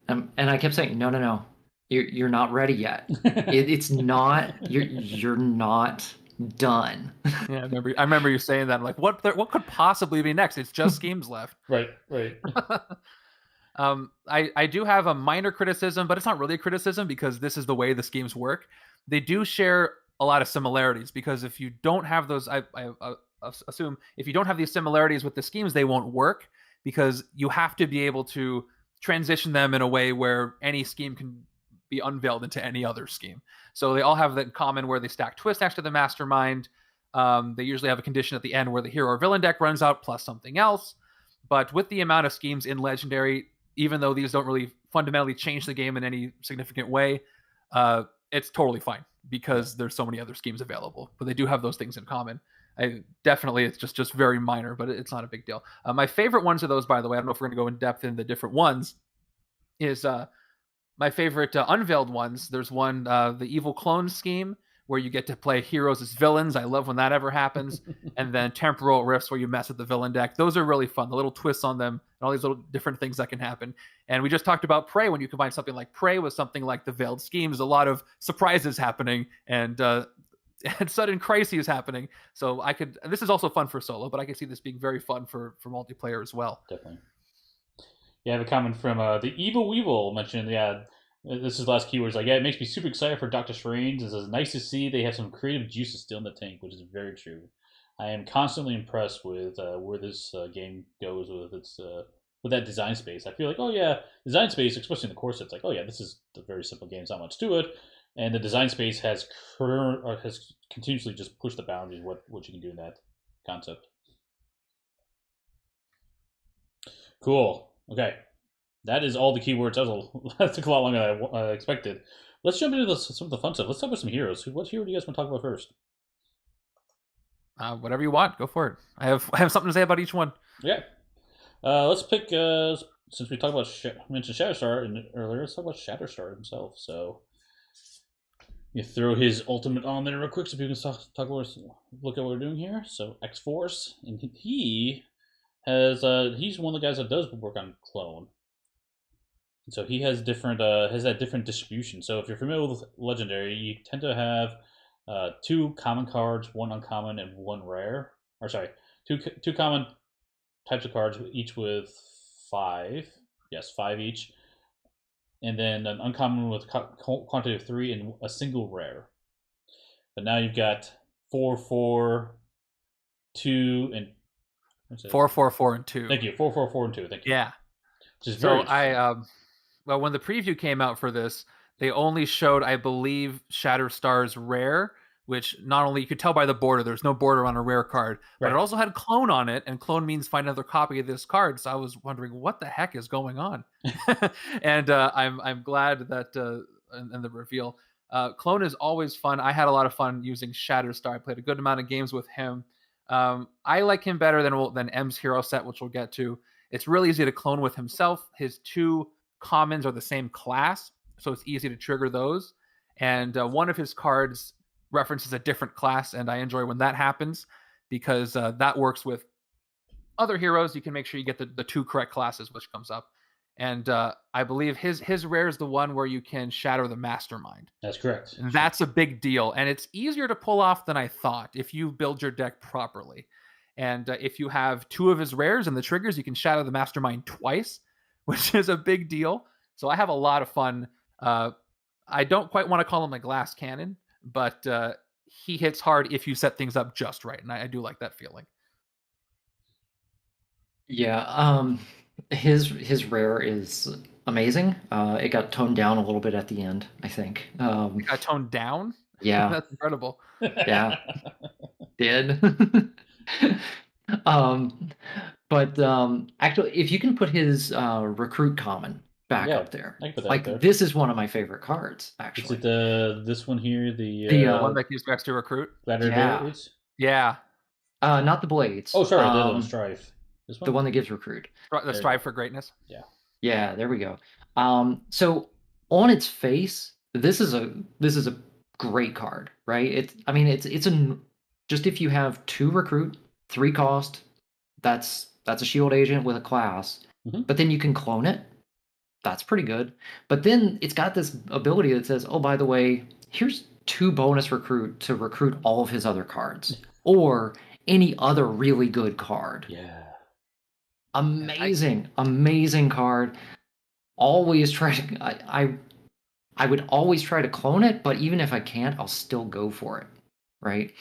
And I kept saying, no, you're not ready yet. It's not. You're not done. Yeah, I remember you saying that. I'm like, what could possibly be next? It's just schemes left. Right. I do have a minor criticism, but it's not really a criticism, because this is the way the schemes work. They do share a lot of similarities, because if you don't have those, I assume if you don't have these similarities with the schemes, they won't work, because you have to be able to transition them in a way where any scheme can be unveiled into any other scheme. So they all have that in common, where they stack twist next to the Mastermind. They usually have a condition at the end where the hero or villain deck runs out plus something else. But with the amount of schemes in Legendary, even though these don't really fundamentally change the game in any significant way, it's totally fine, because there's so many other schemes available. But they do have those things in common. It's just very minor, but it's not a big deal. My favorite ones of those, by the way, I don't know if we're going to go in depth in the different ones, is my favorite Unveiled ones. There's one, the Evil Clone scheme, where you get to play heroes as villains. I love when that ever happens. And then Temporal Rifts, where you mess with the villain deck. Those are really fun. The little twists on them and all these little different things that can happen. And we just talked about Prey. When you combine something like Prey with something like the Veiled Schemes, a lot of surprises happening and sudden crises happening. So this is also fun for solo, but I can see this being very fun for multiplayer as well. Definitely. Yeah, I have a comment from the Evil Weevil mentioned, this is the last keyword. It's like, it makes me super excited for Doctor Strange. It's nice to see they have some creative juices still in the tank, which is very true. I am constantly impressed with where this game goes with that design space. I feel like, design space, especially in the core sets, this is a very simple game. There's not much to it. And the design space has continuously just pushed the boundaries of what you can do in that concept. Cool. Okay. That is all the keywords. That took a lot longer than I expected. Let's jump into some of the fun stuff. Let's talk about some heroes. What hero do you guys want to talk about first? Whatever you want. Go for it. I have something to say about each one. Yeah. Let's pick, since we talked about, mentioned Shatterstar earlier, let's talk about Shatterstar himself. So, you throw his ultimate on there real quick so people can look at what we're doing here. So, X-Force, and he has, he's one of the guys that does work on clone. So he has that different distribution. So if you're familiar with Legendary, you tend to have 2 common cards, 1 uncommon, and 1 rare. Or sorry, two common types of cards, each with 5. Yes, 5 each. And then an uncommon with quantity of 3 and a single rare. But now you've got 4, 4, 2, and 4, 4, 4, and 2. Thank you. 4, 4, 4, and 2. Thank you. Yeah. Which is very well, when the preview came out for this, they only showed, I believe, Shatterstar's rare, which not only you could tell by the border, there's no border on a rare card, but it also had clone on it, and clone means find another copy of this card. So I was wondering what the heck is going on, and I'm glad that in the reveal, clone is always fun. I had a lot of fun using Shatterstar. I played a good amount of games with him. I like him better than M's hero set, which we'll get to. It's really easy to clone with himself. His 2 commons are the same class, so it's easy to trigger those. And one of his cards references a different class, and I enjoy when that happens because that works with other heroes. You can make sure you get the 2 correct classes, which comes up. And I believe his rare is the one where you can shatter the Mastermind. That's correct. And that's a big deal, and it's easier to pull off than I thought if you build your deck properly. And if you have 2 of his rares and the triggers, you can shatter the Mastermind twice, which is a big deal. So I have a lot of fun. I don't quite want to call him a glass cannon, but he hits hard if you set things up just right, and I do like that feeling. Yeah, his rare is amazing. It got toned down a little bit at the end, I think. It got toned down? Yeah. That's incredible. Yeah. Did. But actually, if you can put his recruit common back up there, like there. This is one of my favorite cards. Actually, is it this one here? The one that gives extra recruit. Yeah. Not the blades. Oh, sorry, the other Strive. This one? The one that gives recruit. The Strive for Greatness. Yeah. Yeah. There we go. So on its face, this is a great card, right? It's just if you have 2 recruit, 3 cost, that's a shield agent with a class. Mm-hmm. But then you can clone it. That's pretty good. But then it's got this ability that says, oh, by the way, here's 2 bonus recruit to recruit all of his other cards or any other really good card. Yeah. Amazing card. Always try to I would always try to clone it, but even if I can't, I'll still go for it, right?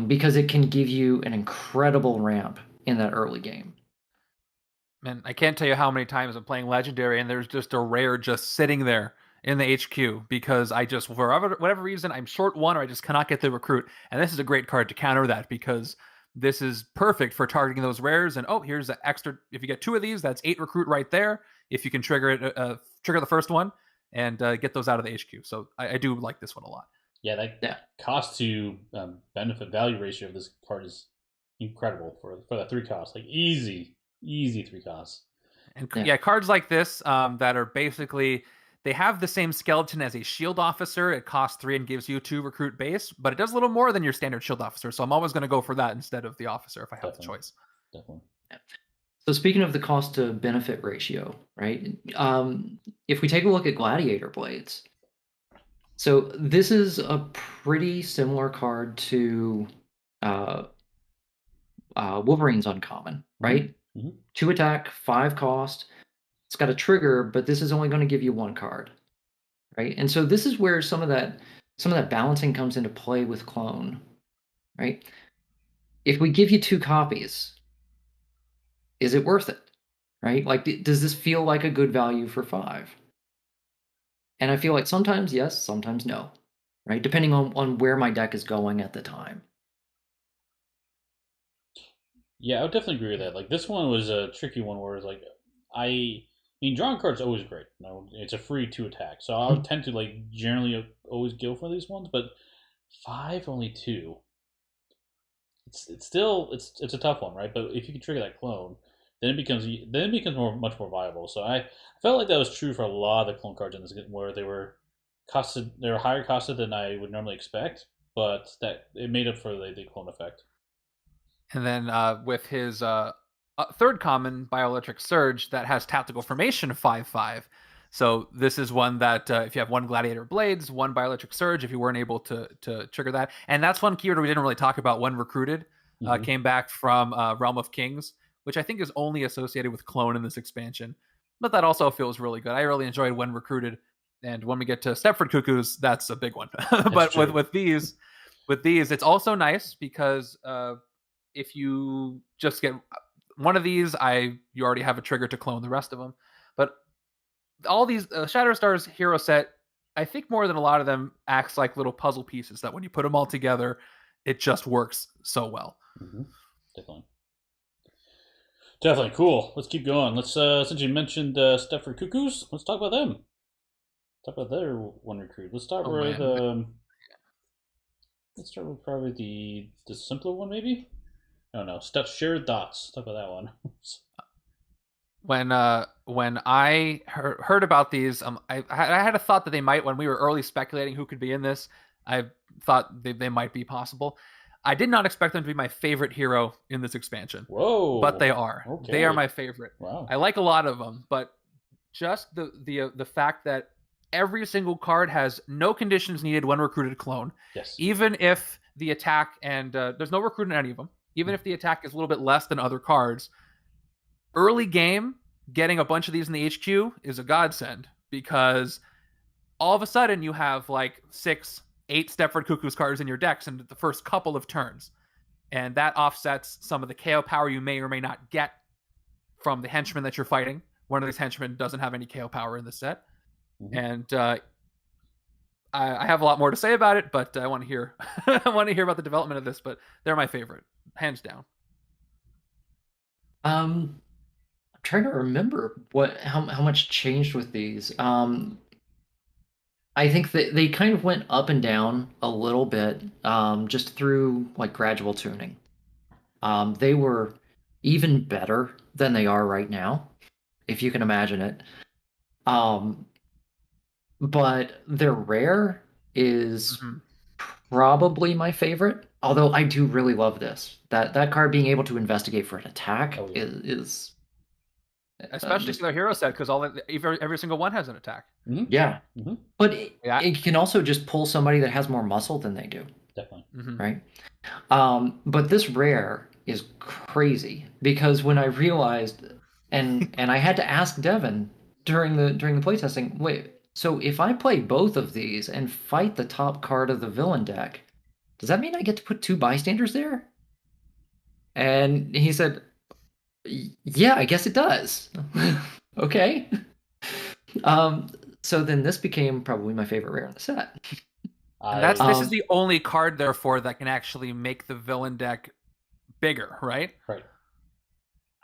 Because it can give you an incredible ramp in that early game. Man, I can't tell you how many times I'm playing Legendary and there's just a rare just sitting there in the HQ because I just, for whatever reason, I'm short 1 or I just cannot get the recruit. And this is a great card to counter that because this is perfect for targeting those rares. And here's the extra. If you get 2 of these, that's 8 recruit right there. If you can trigger it, trigger the first one and get those out of the HQ. So I do like this one a lot. Yeah, that cost to benefit value ratio of this card is incredible for that 3 cost. Like easy 3 costs. And cards like this that are basically, they have the same skeleton as a shield officer. It costs 3 and gives you 2 recruit base, but it does a little more than your standard shield officer. So I'm always going to go for that instead of the officer if I have the choice. Definitely. Yeah. So speaking of the cost to benefit ratio, right? If we take a look at Gladiator Blades, so this is a pretty similar card to Wolverine's Uncommon, right? Mm-hmm. 2 attack, 5 cost. It's got a trigger, but this is only going to give you 1 card, right? And so this is where some of that balancing comes into play with clone, right? If we give you 2 copies, is it worth it, right? Like, does this feel like a good value for 5? And I feel like sometimes yes, sometimes no, right? Depending on where my deck is going at the time. Yeah, I would definitely agree with that. Like, this one was a tricky one where it's like, I mean, drawing cards always great. It's a free 2 attack, so I would tend to generally always go for these ones. But 5 only 2. It's still a tough one, right? But if you can trigger that clone, then it becomes much more viable. So I felt like that was true for a lot of the clone cards in this game, where they were higher costed than I would normally expect, but that it made up for the clone effect. And then with his 3rd common, Bioelectric Surge, that has tactical formation 5/5. So this is one that if you have 1 Gladiator Blades, 1 Bioelectric Surge, if you weren't able to trigger that. And that's one keyword we didn't really talk about when recruited. came back from Realm of Kings, which I think is only associated with clone in this expansion. But that also feels really good. I really enjoyed when recruited. And when we get to Stepford Cuckoos, that's a big one. But with these, it's also nice because if you just get one of these, you already have a trigger to clone the rest of them. But all these Shatterstar's hero set, I think more than a lot of them, acts like little puzzle pieces that when you put them all together, it just works so well. Definitely cool. Let's keep going. Let's since you mentioned Stepford Cuckoos, let's talk about them. Talk about their one recruit. Let's start with probably the simpler one, maybe. I don't know. Shared thoughts. Talk about that one. When I heard about these, I had a thought that they might, when we were early speculating who could be in this, I thought they might be possible. I did not expect them to be my favorite hero in this expansion. Whoa! But they are. Okay. They are my favorite. Wow. I like a lot of them, but just the fact that every single card has no conditions needed when recruited clone. Yes. Even if the attack and there's no recruit in any of them. Even if the attack is a little bit less than other cards, early game getting a bunch of these in the HQ is a godsend because all of a sudden you have like 6, 8 Stepford Cuckoos cards in your decks in the first couple of turns. And that offsets some of the KO power you may or may not get from the henchman that you're fighting. One of these henchmen doesn't have any KO power in the set. And I have a lot more to say about it, but I want to hear about the development of this, but they're my favorite, hands down. I'm trying to remember how much changed with these. I think that they kind of went up and down a little bit, just through like gradual tuning. They were even better than they are right now, if you can imagine it. But their rare is probably my favorite. Although I do really love this. That card being able to investigate for an attack is especially for their hero set, because every single one has an attack. Yeah. But it can also just pull somebody that has more muscle than they do. Definitely. Right? But this rare is crazy because when I realized, and I had to ask Devin during the playtesting, wait, so if I play both of these and fight the top card of the villain deck, does that mean I get to put 2 bystanders there? And he said, yeah, I guess it does. Okay. So then this became probably my favorite rare in the set. And this is the only card, therefore, that can actually make the villain deck bigger, right? Right.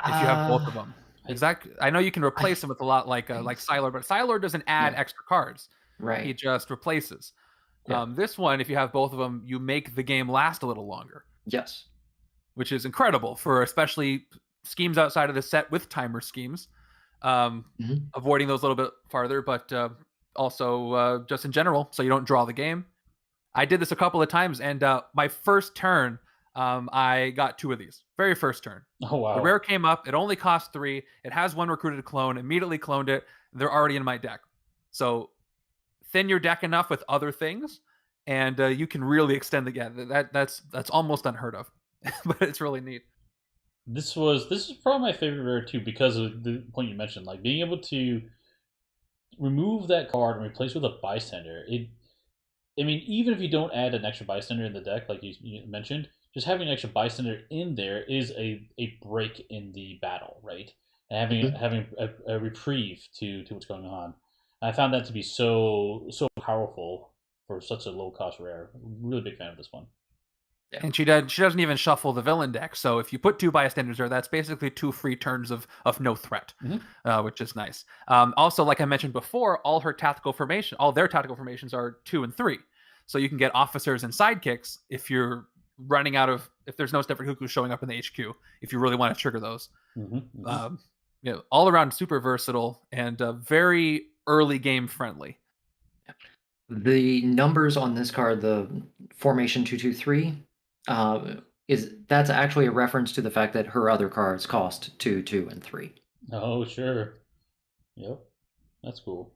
If you have both of them. Exactly. I know you can replace them with a lot like Sylord, but Sylord doesn't add extra cards. Right. He just replaces. Yeah. This one, if you have both of them, you make the game last a little longer. Yes. Which is incredible for especially schemes outside of the set with timer schemes. Avoiding those a little bit farther, but also just in general, so you don't draw the game. I did this a couple of times, and my first turn, I got 2 of these. Very first turn. Oh, wow. The rare came up. It only cost 3. It has 1 recruited clone. Immediately cloned it. They're already in my deck. So thin your deck enough with other things, and you can really extend the game. That's almost unheard of, but it's really neat. This is probably my favorite rare too because of the point you mentioned, like being able to remove that card and replace it with a bystander. Even if you don't add an extra bystander in the deck, like you mentioned, just having an extra bystander in there is a break in the battle, right? And having a reprieve to what's going on. I found that to be so powerful for such a low cost rare. Really big fan of this one. Yeah. And she doesn't even shuffle the villain deck. So if you put 2 bystanders there, that's basically 2 free turns of no threat, which is nice. Also, like I mentioned before, all their tactical formations are 2 and 3. So you can get officers and sidekicks if you're running out of, if there's no Stepford Cuckoos showing up in the HQ, if you really want to trigger those. All around super versatile and very early game friendly. The numbers on this card, the formation 2/2/3, that's actually a reference to the fact that her other cards cost 2, 2, and 3. Oh, sure. Yep, that's cool.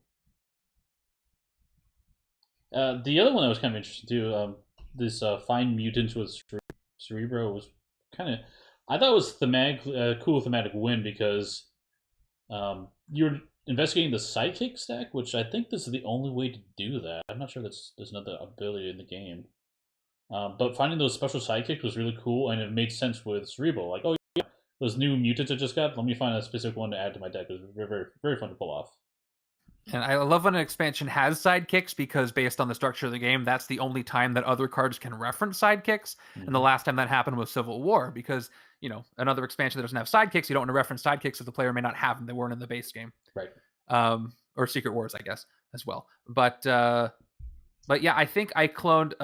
The other one that was kind of interesting too, this Find Mutants with Cerebro was kind of, I thought it was thematic, cool thematic win because you're investigating the Sidekick stack, which I think this is the only way to do that. I'm not sure there's another ability in the game. But finding those special sidekicks was really cool, and it made sense with Cerebral. Like, oh yeah, those new mutants I just got. Let me find a specific one to add to my deck. It was very, very, very fun to pull off. And I love when an expansion has sidekicks because based on the structure of the game, that's the only time that other cards can reference sidekicks. Mm-hmm. And the last time that happened was Civil War because, another expansion that doesn't have sidekicks, you don't want to reference sidekicks if the player may not have them. They weren't in the base game. Right. Or Secret Wars, I guess, as well. But yeah, I think I cloned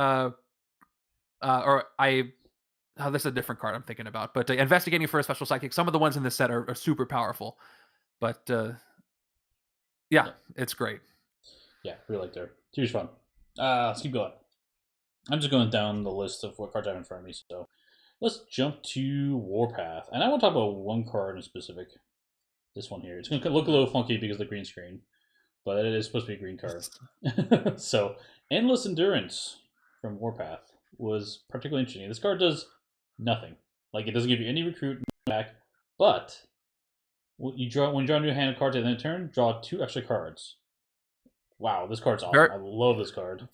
this is a different card I'm thinking about. But investigating for a special sidekick, some of the ones in this set are super powerful. But yeah, it's great. Yeah, really liked her. Huge fun. Let's keep going. I'm just going down the list of what cards I have in front of me. So let's jump to Warpath. And I want to talk about one card in specific. This one here. It's going to look a little funky because of the green screen. But it is supposed to be a green card. So, Endless Endurance from Warpath was particularly interesting. This card does nothing. Like, it doesn't give you any recruit back. When you draw a new hand of cards at the end of turn, draw 2 extra cards. Wow, this card's awesome. I love this card.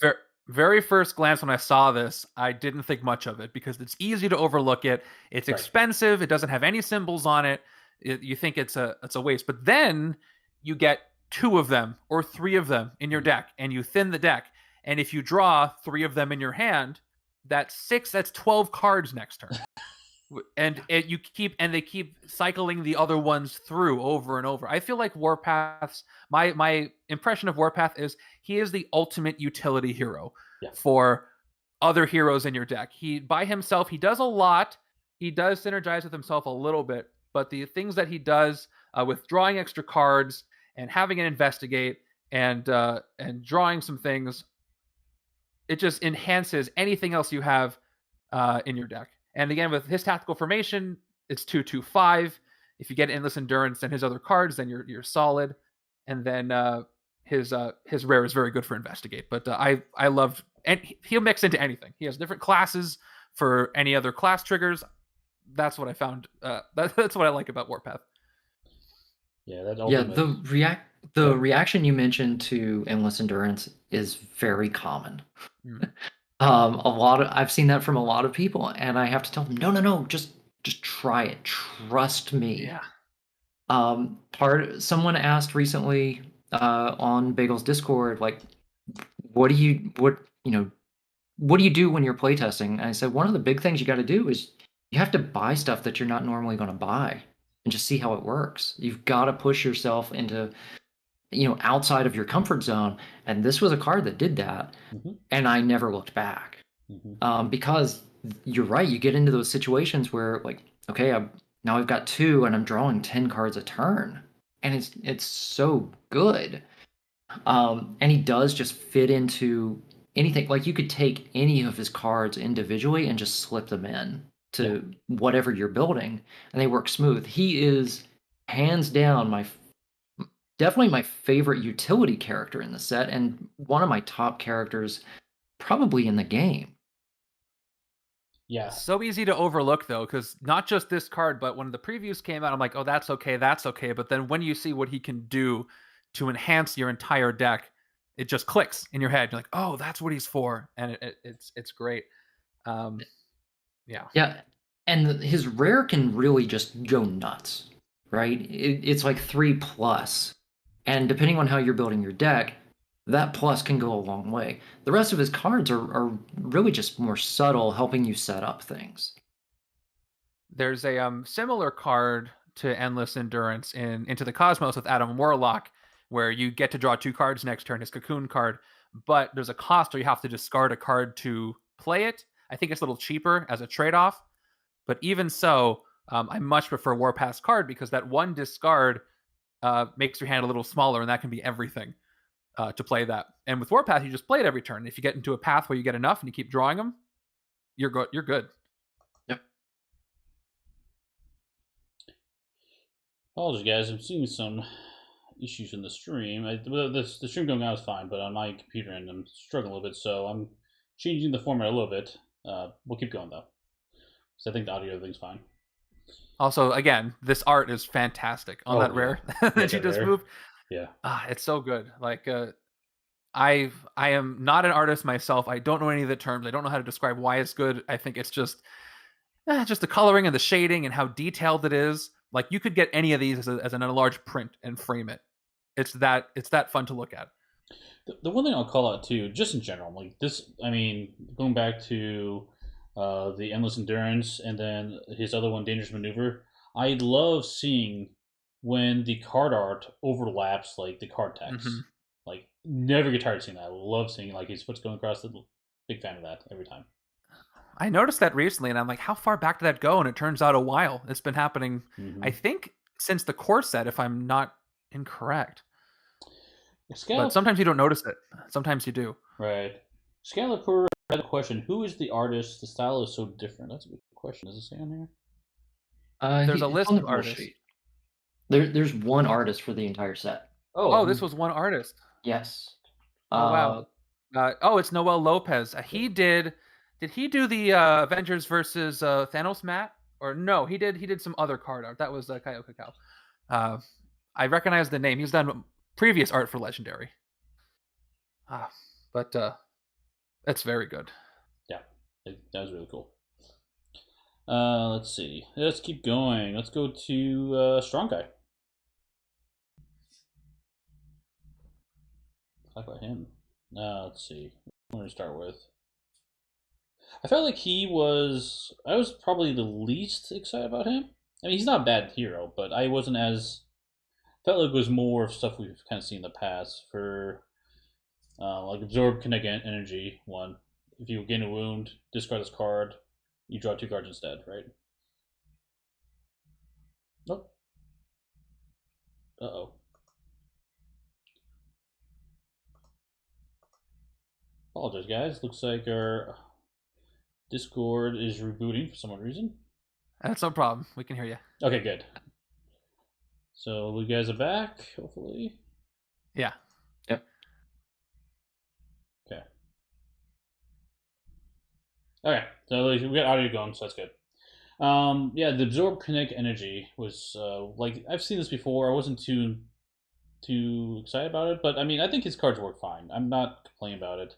Very first glance when I saw this, I didn't think much of it because it's easy to overlook it. It's expensive. It doesn't have any symbols on it. You think it's a waste. But then you get 2 of them or 3 of them in your deck, and you thin the deck. And if you draw 3 of them in your hand, that's 12 cards next turn. And they keep cycling the other ones through over and over. I feel like Warpath's my impression of Warpath is he is the ultimate utility hero for other heroes in your deck. He by himself, he does a lot. He does synergize with himself a little bit, but the things that he does with drawing extra cards and having an investigate and drawing some things, it just enhances anything else you have in your deck. And again, with his tactical formation, it's 2/2/5. If you get Endless Endurance and his other cards, then you're solid. And then his rare is very good for investigate. But I loved, and he'll mix into anything. He has different classes for any other class triggers. That's what I found. That's what I like about Warpath. Yeah, that the reaction you mentioned to Endless Endurance is very common. I've seen that from a lot of people, and I have to tell them, no, just try it. Trust me. Yeah. Someone asked recently on Bagel's Discord, like, what do you do when you're playtesting? And I said, one of the big things you got to do is you have to buy stuff that you're not normally going to buy and just see how it works. You've got to push yourself into outside of your comfort zone. And this was a card that did that. Mm-hmm. And I never looked back. Mm-hmm. Because you're right. You get into those situations where, like, okay, now I've got 2 and I'm drawing 10 cards a turn. And it's so good. And he does just fit into anything. Like, you could take any of his cards individually and just slip them in to whatever you're building. And they work smooth. He is hands down definitely my favorite utility character in the set, and one of my top characters probably in the game. Yeah. So easy to overlook, though, because not just this card, but when the previews came out, I'm like, oh, that's okay. But then when you see what he can do to enhance your entire deck, it just clicks in your head. You're like, oh, that's what he's for. And it's great. Yeah. And his rare can really just go nuts, right? It's like 3+. And depending on how you're building your deck, that plus can go a long way. The rest of his cards are really just more subtle, helping you set up things. There's a similar card to Endless Endurance in Into the Cosmos with Adam Warlock, where you get to draw 2 cards next turn, his Cocoon card, but there's a cost where you have to discard a card to play it. I think it's a little cheaper as a trade-off, but even so, I much prefer Warpath's card because that one discard makes your hand a little smaller, and that can be everything to play that. And with Warpath, you just play it every turn. If you get into a path where you get enough and you keep drawing them, you're good. Yep. Apologies, guys. I'm seeing some issues in the stream. The stream going out is fine, but on my computer end, I'm struggling a little bit, so I'm changing the format a little bit. We'll keep going, though. So I think the audio thing's fine. Also, again, this art is fantastic on that rare that you just moved. Yeah. It's so good. Like, I am not an artist myself. I don't know any of the terms. I don't know how to describe why it's good. I think it's just the coloring and the shading and how detailed it is. Like, you could get any of these as a large print and frame it. It's that fun to look at. The one thing I'll call out too, just in general, like this, I mean, going back to the Endless Endurance and then his other one, Dangerous Maneuver, I love seeing when the card art overlaps like the card text. Mhm. Like, never get tired of seeing that. I love seeing like his foot's going across. Big fan of that every time. I noticed that recently, and I'm like, how far back did that go? And it turns out a while. It's been happening, I think, since the core set, if I'm not incorrect. But sometimes you don't notice it. Sometimes you do. Right. Scalipur had a question. Who is the artist? The style is so different. That's a good question. Does it say on here? There's a list of artists. There's one artist for the entire set. Oh, this was one artist. Yes. Oh, wow. It's Noel Lopez. Did he do the Avengers versus Thanos mat? Or no, he did some other card art. That was Kaio Cacao. I recognize the name. He's done previous art for Legendary. But that's very good. Yeah, that was really cool. Let's see. Let's keep going. Let's go to Strong Guy. Talk about him. Let's see. What do we start with? I felt like I was probably the least excited about him. I mean, he's not a bad hero, but I wasn't felt like it was more of stuff we've kind of seen in the past for like Absorb Kinetic Energy one. If you gain a wound, discard this card, you draw 2 cards instead, right? Nope. Uh-oh. Apologize, guys. Looks like our Discord is rebooting for some reason. That's no problem. We can hear you. Okay, good. So you guys are back, hopefully. Yeah. Yep. Okay. Okay. So we got audio going, so that's good. Yeah, the Absorb Kinetic Energy was like I've seen this before. I wasn't too excited about it, but I mean I think his cards work fine. I'm not complaining about it.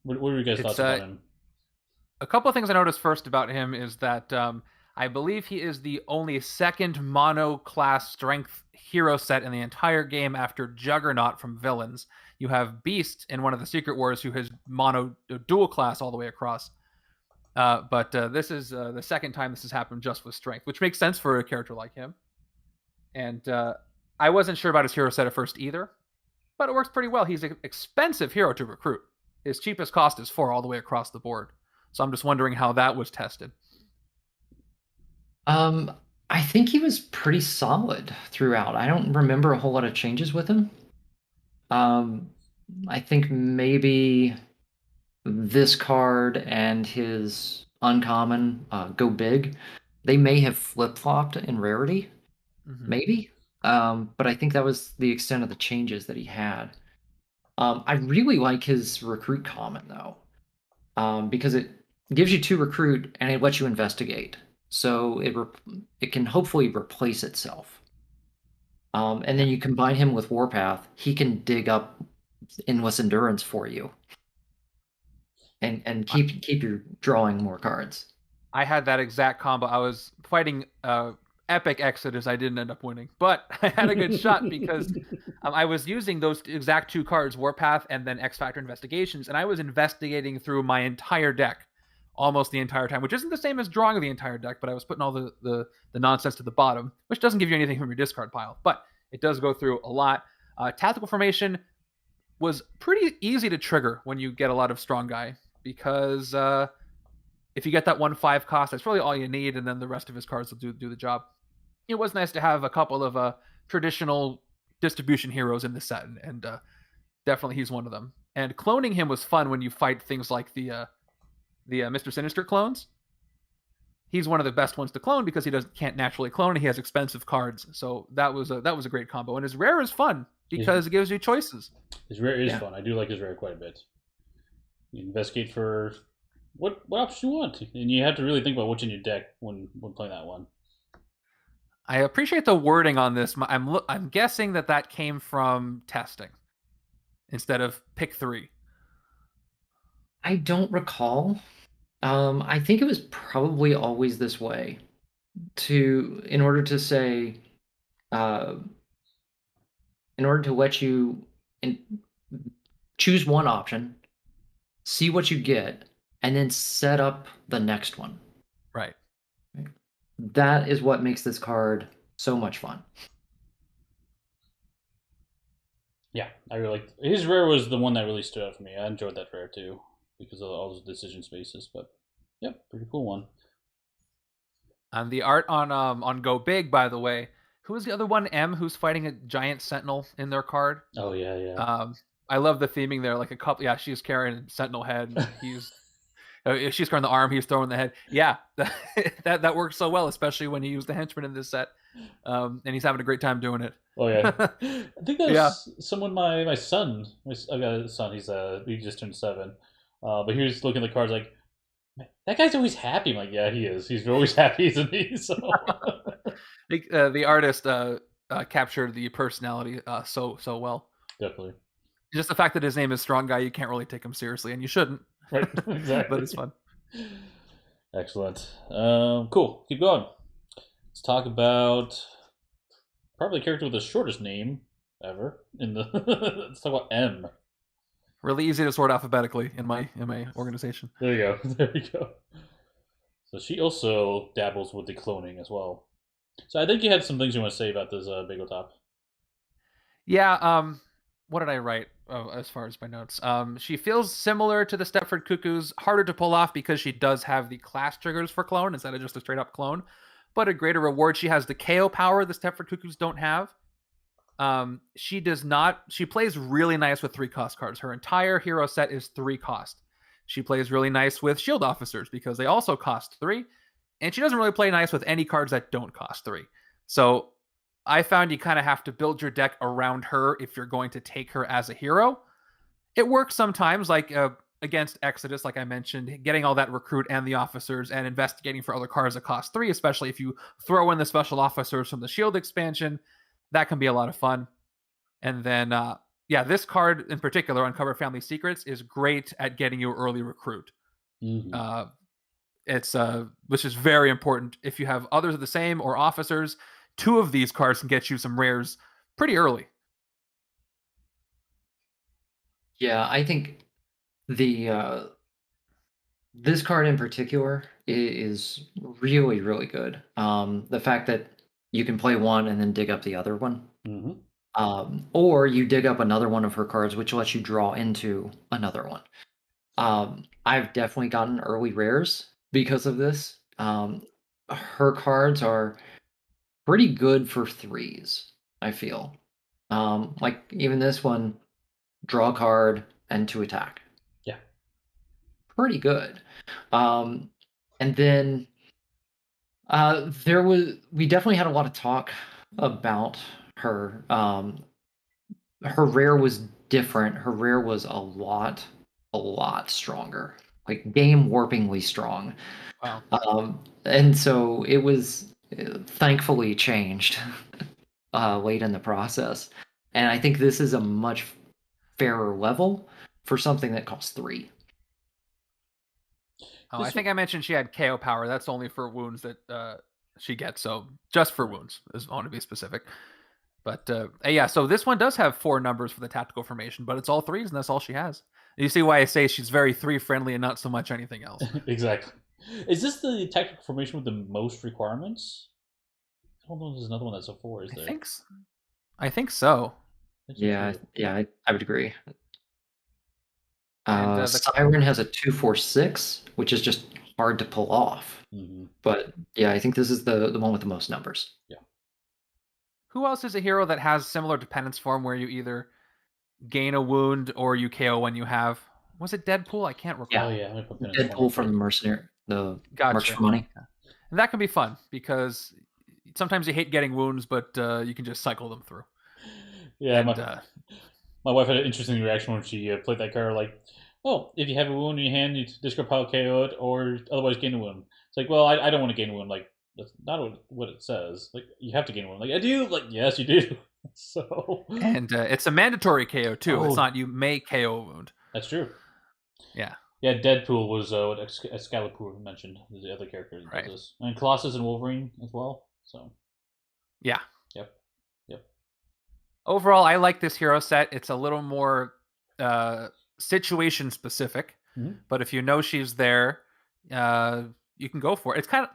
What are you guys' thoughts about him? A couple of things I noticed first about him is that I believe he is the only second mono class strength hero set in the entire game after Juggernaut from Villains. You have Beast in one of the Secret Wars who has mono dual class all the way across. But this is the second time this has happened just with strength, which makes sense for a character like him. And I wasn't sure about his hero set at first either, but it works pretty well. He's an expensive hero to recruit. His cheapest cost is 4 all the way across the board. So I'm just wondering how that was tested. I think he was pretty solid throughout. I don't remember a whole lot of changes with him. I think maybe this card and his uncommon, Go Big, they may have flip-flopped in rarity. Maybe. But I think that was the extent of the changes that he had. I really like his recruit common though, because it gives you 2 recruit and it lets you investigate, so it can hopefully replace itself. And then you combine him with Warpath, he can dig up Endless Endurance for you, and keep you drawing more cards. I had that exact combo. I was fighting epic Exodus. I didn't end up winning, but I had a good shot because I was using those exact 2 cards, Warpath and then X Factor Investigations, and I was investigating through my entire deck almost the entire time, which isn't the same as drawing the entire deck, but I was putting all the nonsense to the bottom, which doesn't give you anything from your discard pile, but it does go through a lot. Tactical Formation was pretty easy to trigger when you get a lot of Strong Guy, because if you get that 1/5 cost, that's really all you need, and then the rest of his cards will do the job. It was nice to have a couple of traditional distribution heroes in the set, and definitely he's one of them. And cloning him was fun when you fight things like the Mr. Sinister clones. He's one of the best ones to clone because he can't naturally clone, and he has expensive cards. So that was a great combo. And his rare is fun because it gives you choices. His rare is fun. I do like his rare quite a bit. You investigate for what option you want, and you have to really think about what's in your deck when playing that one. I appreciate the wording on this. I'm guessing that came from testing instead of pick 3. I don't recall. I think it was probably always this way. In order to say, uh, in order to let you choose one option, see what you get, and then set up the next one. Right. That is what makes this card so much fun. Yeah, I really liked his rare was the one that really stood out for me. I enjoyed that rare too because of all those decision spaces. But yep, pretty cool one. And the art on Go Big, by the way, who was the other one? M, who's fighting a giant sentinel in their card. Oh yeah. I love the theming there. Like a couple, yeah, she's carrying a sentinel head. She's carrying the arm. He's throwing the head. Yeah, that works so well, especially when he used the henchman in this set, and he's having a great time doing it. Oh yeah, I think that's someone. My son. I got a son. He just turned 7, but he was looking at the cards like, that guy's always happy. I'm like, yeah, he is. He's always happy, isn't he? So the artist captured the personality so well. Definitely. Just the fact that his name is Strong Guy, you can't really take him seriously, and you shouldn't. Right, exactly. But it's fun. Excellent. Cool. Keep going. Let's talk about probably the character with the shortest name ever. Let's talk about M. Really easy to sort alphabetically in my organization. There you go. There you go. So she also dabbles with the cloning as well. So I think you had some things you want to say about this Bageltop. Yeah. What did I write as far as my notes? She feels similar to the Stepford Cuckoos, harder to pull off because she does have the class triggers for clone instead of just a straight up clone, but a greater reward. She has the KO power the Stepford Cuckoos don't have. She does not. She plays really nice with 3-cost cards. Her entire hero set is 3 cost. She plays really nice with shield officers because they also cost 3, and she doesn't really play nice with any cards that don't cost 3. So I found you kind of have to build your deck around her if you're going to take her as a hero. It works sometimes, like against Exodus, like I mentioned, getting all that recruit and the officers and investigating for other cards that cost 3, especially if you throw in the special officers from the shield expansion. That can be a lot of fun. And then, this card in particular, Uncover Family Secrets, is great at getting you early recruit. Mm-hmm. Which is very important. If you have others of the same or officers, 2 of these cards can get you some rares pretty early. Yeah, I think this card in particular is really, really good. The fact that you can play one and then dig up the other one. Mm-hmm. Or you dig up another one of her cards, which lets you draw into another one. I've definitely gotten early rares because of this. Her cards are pretty good for 3s, I feel. Like even this one, draw a card and to attack. Yeah. Pretty good. And then we definitely had a lot of talk about her. Her rare was different. Her rare was a lot stronger, like game warpingly strong. Wow. And so it was thankfully changed late in the process. And I think this is a much fairer level for something that costs 3. I think I mentioned she had KO power. That's only for wounds that she gets. So just for wounds, I want to be specific. But so this one does have 4 numbers for the tactical formation, but it's all 3s, and that's all she has. And you see why I say she's very 3 friendly and not so much anything else. Exactly. Is this the tactical formation with the most requirements? I don't know if there's another one that's a 4, is there? I think so. Yeah, I would agree. Siryn has a 2/4/6, which is just hard to pull off. Mm-hmm. But yeah, I think this is the one with the most numbers. Yeah. Who else is a hero that has similar dependence form where you either gain a wound or you KO when you have? Was it Deadpool? I can't recall. Yeah. Deadpool from the Mercenary, the March for Money. And that can be fun because sometimes you hate getting wounds, but you can just cycle them through. Yeah, my wife had an interesting reaction when she played that card. Like, oh, if you have a wound in your hand, you discard pile KO it, or otherwise gain a wound. It's like, well, I don't want to gain a wound. Like, that's not what it says. Like, you have to gain a wound. Like, I do. Like, yes, you do. So. And it's a mandatory KO too. Oh. It's not you may KO a wound. That's true. Yeah. Yeah, Deadpool was what Excalibur mentioned. The other character that Right. does this. And Colossus and Wolverine as well. So. Yeah. Yep. Overall, I like this hero set. It's a little more situation specific, but if you know she's there, you can go for it. It's kind of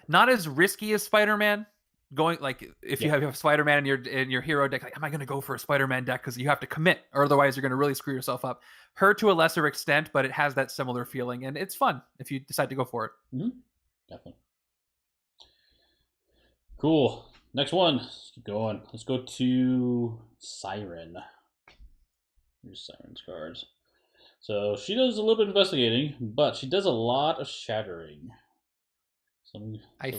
not as risky as Spider-Man. Going like if you have Spider-Man in your hero deck, like, am I going to go for a Spider-Man deck? Because you have to commit, or otherwise you're going to really screw yourself up. Her to a lesser extent, but it has that similar feeling, and it's fun if you decide to go for it. Definitely. Cool. Next one. Let's keep going. Let's go to Siryn. Here's Siryn's cards. So she does a little bit of investigating, but she does a lot of shattering. I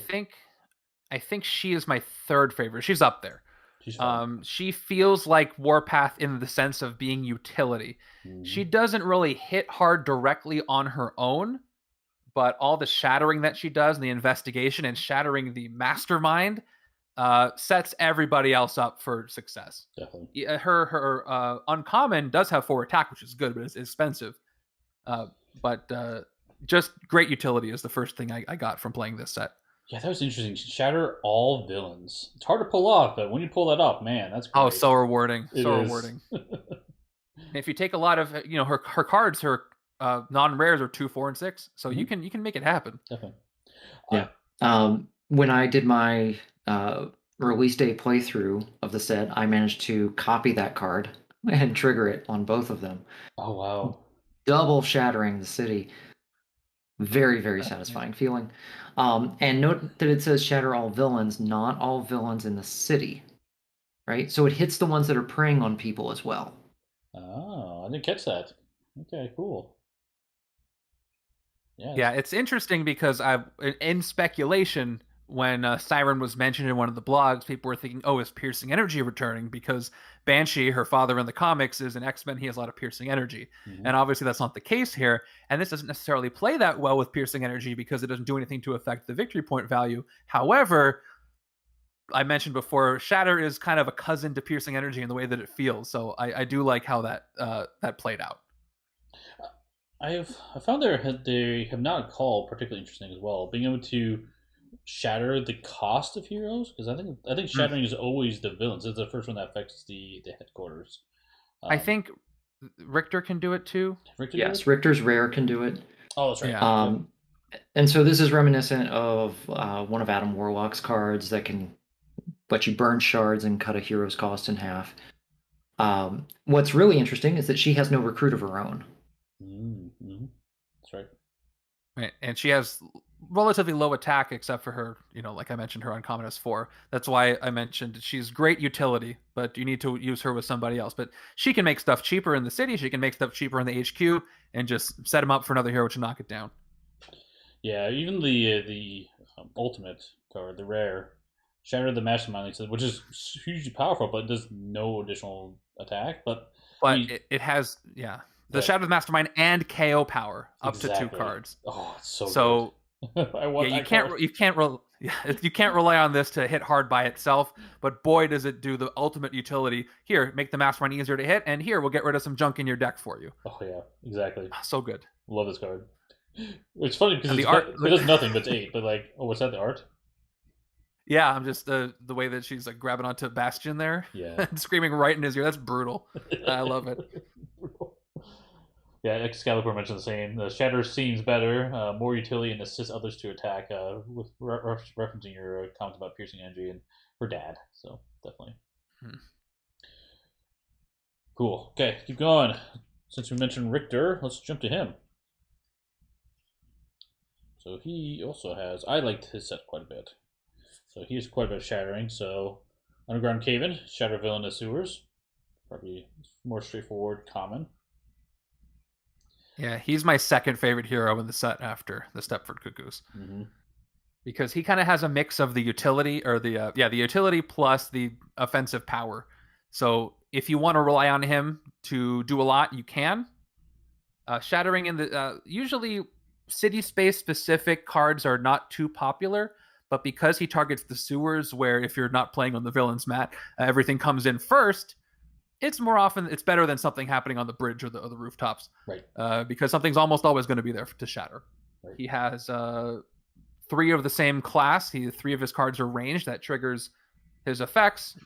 think she is my third favorite. She's up there. She's fun. She feels like Warpath in the sense of being utility. She doesn't really hit hard directly on her own, but all the shattering that she does and the investigation and shattering the Mastermind sets everybody else up for success. Definitely. Her uncommon does have 4 attack, which is good, but it's expensive. But just great utility is the first thing I got from playing this set. Yeah, that was interesting. Shatter all villains. It's hard to pull off, but when you pull that off, man, that's great. Oh, so rewarding. Rewarding. If you take a lot of, her cards, her non-rares are 2, 4, and 6, so you can make it happen. Definitely. Yeah. When I did my release day playthrough of the set, I managed to copy that card and trigger it on both of them. Oh, wow. Double shattering the city. Very, very satisfying feeling. And note that it says shatter all villains, not all villains in the city. Right? So it hits the ones that are preying on people as well. Oh, I didn't catch that. Okay, cool. Yeah, it's interesting because in speculation, when Siryn was mentioned in one of the blogs, people were thinking, oh, is piercing energy returning? Because Banshee, her father in the comics, is an X-Men. He has a lot of piercing energy. And obviously that's not the case here. And this doesn't necessarily play that well with piercing energy because it doesn't do anything to affect the victory point value. However, I mentioned before, Shatter is kind of a cousin to piercing energy in the way that it feels. So I do like how that played out. I found they have not called particularly interesting as well. Being able to shatter the cost of heroes, because I think shattering is always the villains. It's the first one that affects the headquarters. I think Rictor can do it too. Yes, Rictor's rare can do it. Oh, that's right. Yeah. And so this is reminiscent of one of Adam Warlock's cards that can let you burn shards and cut a hero's cost in half. What's really interesting is that she has no recruit of her own. That's right. Right, and she has relatively low attack except for her, like I mentioned, her uncommon is 4. That's why I mentioned she's great utility, but you need to use her with somebody else. But she can make stuff cheaper in the city, she can make stuff cheaper in the HQ, and just set them up for another hero to knock it down. Yeah, even the ultimate card, the rare, Shatter the Mastermind, which is hugely powerful, but does no additional attack. But it has, the Shatter the Mastermind and KO power up to 2 cards. Oh, it's so good. I want you can't rely on this to hit hard by itself, but boy does it do the ultimate utility. Here, make the Mastermind easier to hit, and here we'll get rid of some junk in your deck for you. Oh yeah, exactly. So good. Love this card. It's funny because it does nothing but 8, but what's that, the art? Yeah, I'm just the way that she's grabbing onto Bastion there, and screaming right in his ear. That's brutal. I love it. Yeah, Excalibur mentioned the same. The Shatter seems better, more utility, and assists others to attack. With referencing your comment about piercing energy and her dad, so definitely. Cool. Okay, keep going. Since we mentioned Rictor, let's jump to him. So he also has. I liked his set quite a bit. So he has quite a bit of shattering. So Underground Cave-In, Shatter Villain of Sewers, probably more straightforward, common. Yeah, he's my second favorite hero in the set after the Stepford Cuckoos. Because he kind of has a mix of the utility, or the utility plus the offensive power. So if you want to rely on him to do a lot, you can. Shattering in the usually city space specific cards are not too popular, but because he targets the sewers, where if you're not playing on the villain's mat, everything comes in first. It's better than something happening on the bridge or the rooftops, Right. Because something's almost always going to be there to shatter. Right. He has 3 of the same class. 3 of his cards are ranged. That triggers his effects.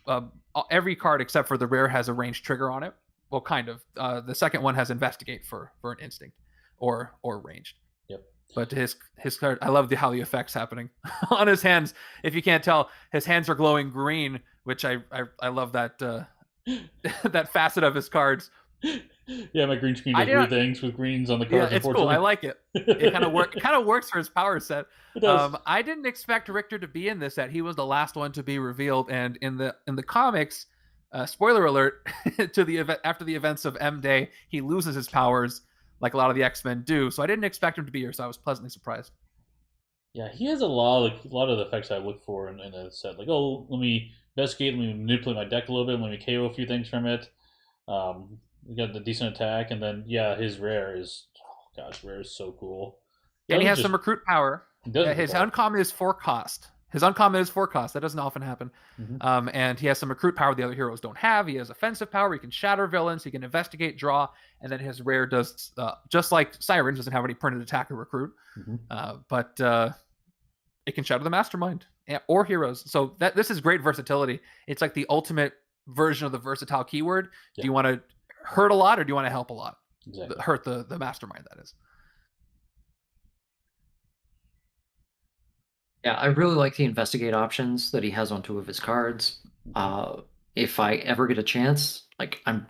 Every card except for the rare has a ranged trigger on it. Well, kind of. The second one has investigate for an instinct or ranged. Yep. But his card, I love how the effects happening on his hands. If you can't tell, his hands are glowing green, which I love that that facet of his cards. Yeah, my green screen does weird things with greens on the cards. Yeah, it's cool. I like it. It kind of works for his power set. It does. I didn't expect Rictor to be in this set. He was the last one to be revealed, and in the comics, spoiler alert, after the events of M Day, he loses his powers like a lot of the X-Men do. So I didn't expect him to be here. So I was pleasantly surprised. Yeah, he has a lot of the effects I look for in a set. Like, oh, let me investigate, let me manipulate my deck a little bit, let me KO a few things from it. We got the decent attack, and then his rare is rare is so cool. And he has some recruit power. His uncommon is 4 cost. That doesn't often happen. Mm-hmm. And he has some recruit power the other heroes don't have. He has offensive power. He can shatter villains. He can investigate, draw, and then his rare does just like Siryn doesn't have any printed attack or recruit, but it can shatter the Mastermind or heroes. So this is great versatility. It's like the ultimate version of the versatile keyword. Yeah. Do you want to hurt a lot or do you want to help a lot? Exactly. Hurt the Mastermind, that is. Yeah, I really like the investigate options that he has on 2 of his cards. If I ever get a chance, like I'm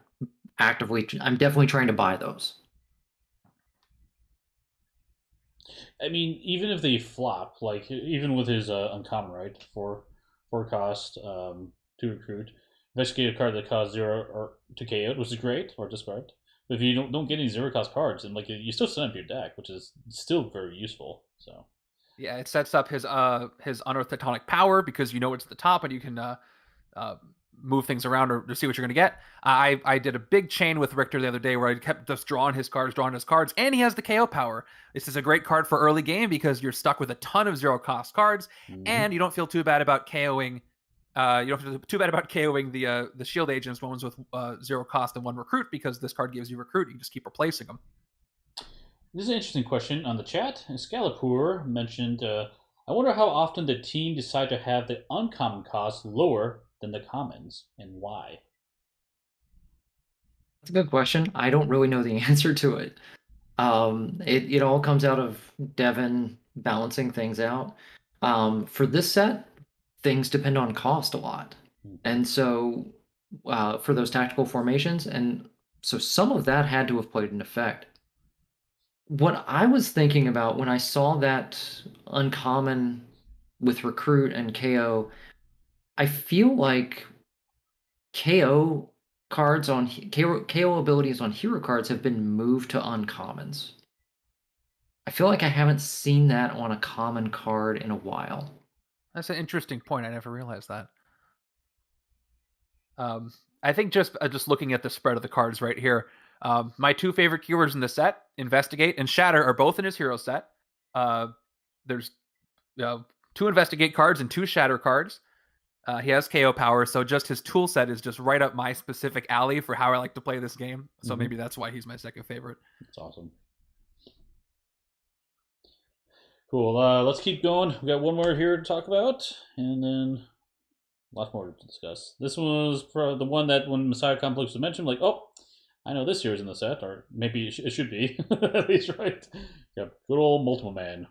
definitely trying to buy those. I mean, even if they flop, like even with his uncommon, right, 4 cost to recruit, investigate a card that costs 0 or to KO, which is great, or discard. But if you don't get any 0 cost cards, then like you still set up your deck, which is still very useful. So. Yeah, it sets up his unearthed tectonic power because you know it's at the top and you can move things around or see what you're going to get. I did a big chain with Rictor the other day where I kept just drawing his cards, and he has the KO power. This is a great card for early game because you're stuck with a ton of 0 cost cards, and you don't feel too bad about KOing. You don't feel too bad about KOing the shield agents, ones with 0 cost and 1 recruit, because this card gives you recruit. You can just keep replacing them. This is an interesting question on the chat. Scalapur mentioned, I wonder how often the team decide to have the uncommon cost lower than the commons, and why? That's a good question. I don't really know the answer to it. It all comes out of Devin balancing things out. For this set, things depend on cost a lot. And so for those tactical formations, and so some of that had to have played an effect. What I was thinking about when I saw that uncommon with recruit and KO, I feel like KO cards on KO abilities on hero cards have been moved to uncommons. I feel like I haven't seen that on a common card in a while. That's an interesting point. I never realized that. I think just looking at the spread of the cards right here, my 2 favorite keywords in the set, Investigate and Shatter, are both in his hero set. There's 2 Investigate cards and 2 Shatter cards. He has KO power, so just his tool set is just right up my specific alley for how I like to play this game. So maybe that's why he's my second favorite. That's awesome. Cool. Let's keep going. We got one more here to talk about, and then lots more to discuss. This one was the one that when Messiah Complex was mentioned, like, oh, I know this here's in the set, or maybe it should be at least, right? Yep, good old Multiple Man.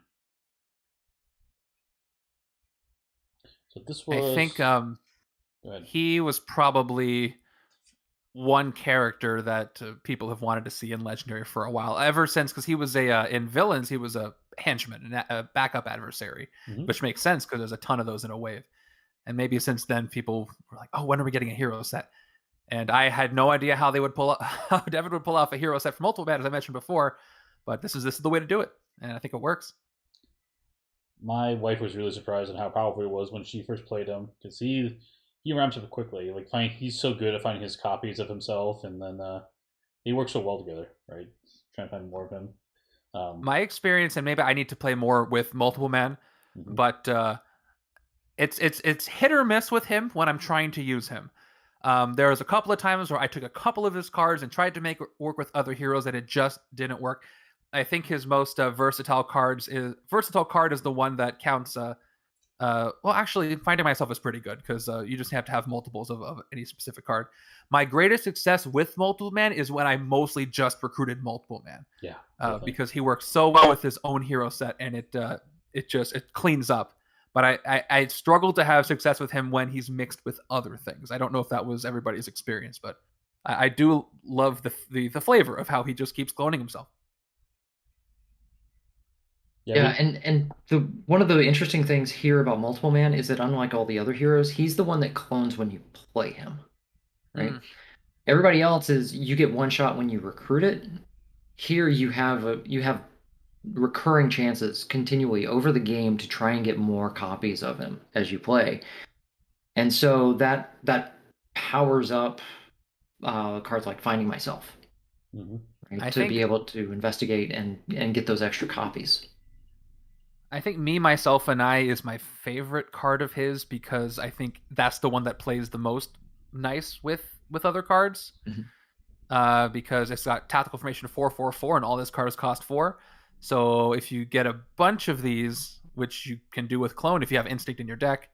So this was. I think he was probably one character that people have wanted to see in Legendary for a while, ever since, because he was in Villains, he was a henchman, a backup adversary, which makes sense because there's a ton of those in a wave. And maybe since then people were like, oh, when are we getting a hero set? And I had no idea how they would how Devin would pull off a hero set for Multiple Man, as I mentioned before, but this is the way to do it, and I think it works. My wife was really surprised at how powerful he was when she first played him, because he ramps up quickly. Like he's so good at finding his copies of himself, and then He works so well together, right? Trying to find more of him. My experience, and maybe I need to play more with multiple men, but it's hit or miss with him when I'm trying to use him. There was a couple of times where I took a couple of his cards and tried to make it work with other heroes, and it just didn't work. I think his most versatile card is the one that counts. Well, actually, Finding Myself is pretty good because you just have to have multiples of any specific card. My greatest success with multiple man is when I mostly just recruited multiple man. Yeah, because he works so well with his own hero set, and it cleans up. But I struggled to have success with him when he's mixed with other things. I don't know if that was everybody's experience, but I do love the flavor of how he just keeps cloning himself. Yeah, and one of the interesting things here about multiple man is that unlike all the other heroes, he's the one that clones when you play him, right? Everybody else is you get one shot when you recruit it. Here you have recurring chances continually over the game to try and get more copies of him as you play, and so that powers up cards like Finding Myself, right? To be able to investigate and get those extra copies. I think Me, Myself, and I is my favorite card of his because I think that's the one that plays the most nice with other cards. Because it's got tactical formation 4/4/4, and all his cards cost 4. So if you get a bunch of these, which you can do with Clone, if you have Instinct in your deck,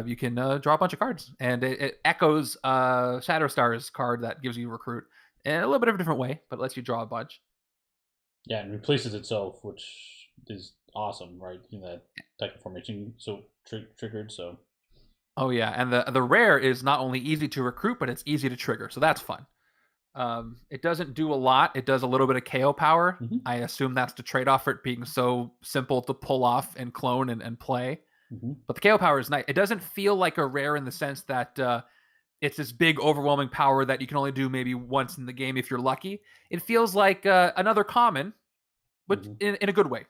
you can draw a bunch of cards, and it echoes Shatterstar's card that gives you Recruit in a little bit of a different way, but lets you draw a bunch. Yeah, and replaces itself, which is awesome, right? In that type of formation, so triggered. So, oh yeah, and the rare is not only easy to recruit, but it's easy to trigger, so that's fun. It doesn't do a lot. It does a little bit of KO power. I assume that's the trade-off for it being so simple to pull off and clone and play. But the KO power is nice. It doesn't feel like a rare in the sense that it's this big, overwhelming power that you can only do maybe once in the game if you're lucky. It feels like another common, but in a good way.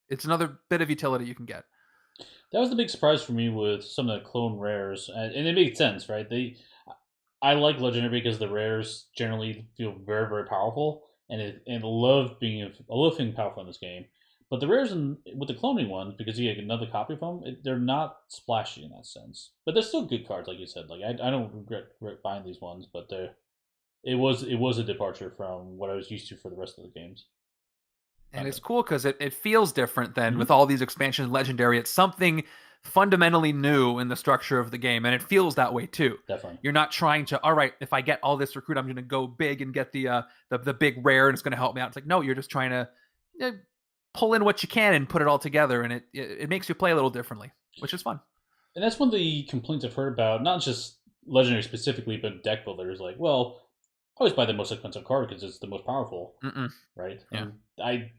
It's another bit of utility you can get. That was the big surprise for me with some of the clone rares, and it made sense, right? I like Legendary because the rares generally feel very, very powerful, and I love being powerful in this game. But the rares with the cloning ones, because you get another copy of them, they're not splashy in that sense. But they're still good cards, like you said. Like I don't regret buying these ones, but it was a departure from what I was used to for the rest of the games. And it's cool because it feels different than with all these expansions Legendary. It's something fundamentally new in the structure of the game, and it feels that way too. Definitely. You're not trying to, all right, if I get all this recruit, I'm going to go big and get the big rare, and it's going to help me out. It's like, no, you're just trying to pull in what you can and put it all together, and it makes you play a little differently, which is fun. And that's one of the complaints I've heard about, not just Legendary specifically, but deck builders. Like, well, I always buy the most expensive card because it's the most powerful, right? Yeah. And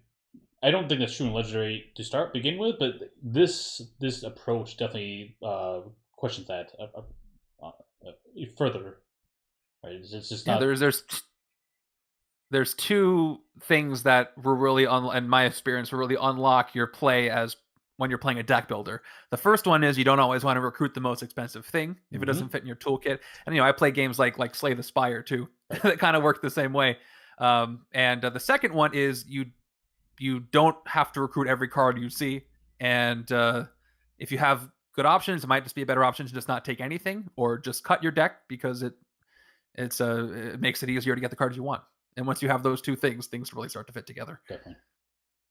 I don't think that's true in Legendary to begin with, but this approach definitely questions that further. Right? It's just not. There's two things that were really, in my experience, will really unlock your play as when you're playing a deck builder. The first one is you don't always want to recruit the most expensive thing if it doesn't fit in your toolkit. And I play games like Slay the Spire too that kind of work the same way. And the second one is you don't have to recruit every card you see, and if you have good options, it might just be a better option to just not take anything or just cut your deck because it makes it easier to get the cards you want. And once you have those two things really start to fit together. Definitely.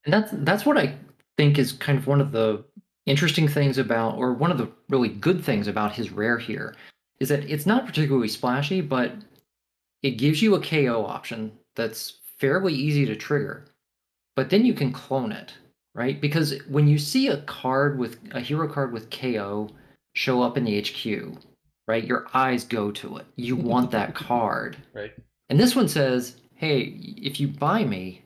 And that's what I think is kind of one of the interesting things about, or one of the really good things about his rare here, is that it's not particularly splashy, but it gives you a KO option that's fairly easy to trigger. But then you can clone it, right? Because when you see a hero card with KO show up in the HQ, right, your eyes go to it. You want that card. Right. And this one says, hey, if you buy me,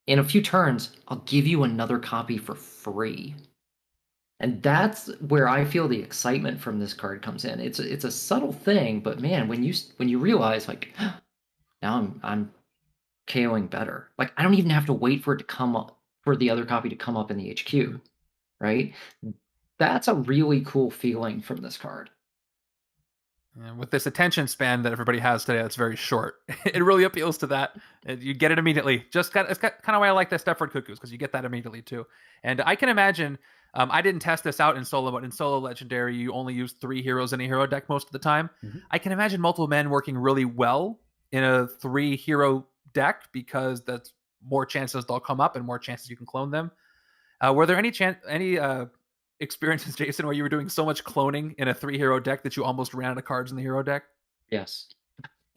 in a few turns, I'll give you another copy for free. And that's where I feel the excitement from this card comes in. It's a subtle thing, but man, when you realize like, now I'm KOing better. Like I don't even have to wait for it to come up, for the other copy to come up in the HQ, right? That's a really cool feeling from this card. And with this attention span that everybody has today, that's very short. It really appeals to that. You get it immediately. It's kind of why I like the Stepford Cuckoos, because you get that immediately too. And I can imagine, I didn't test this out in solo, but in solo legendary, you only use 3 heroes in a hero deck most of the time. Mm-hmm. I can imagine multiple men working really well in a 3 hero deck, because that's more chances they'll come up and more chances you can clone them. Were there any experiences, Jason, where you were doing so much cloning in a 3 hero deck that you almost ran out of cards in the hero deck? Yes.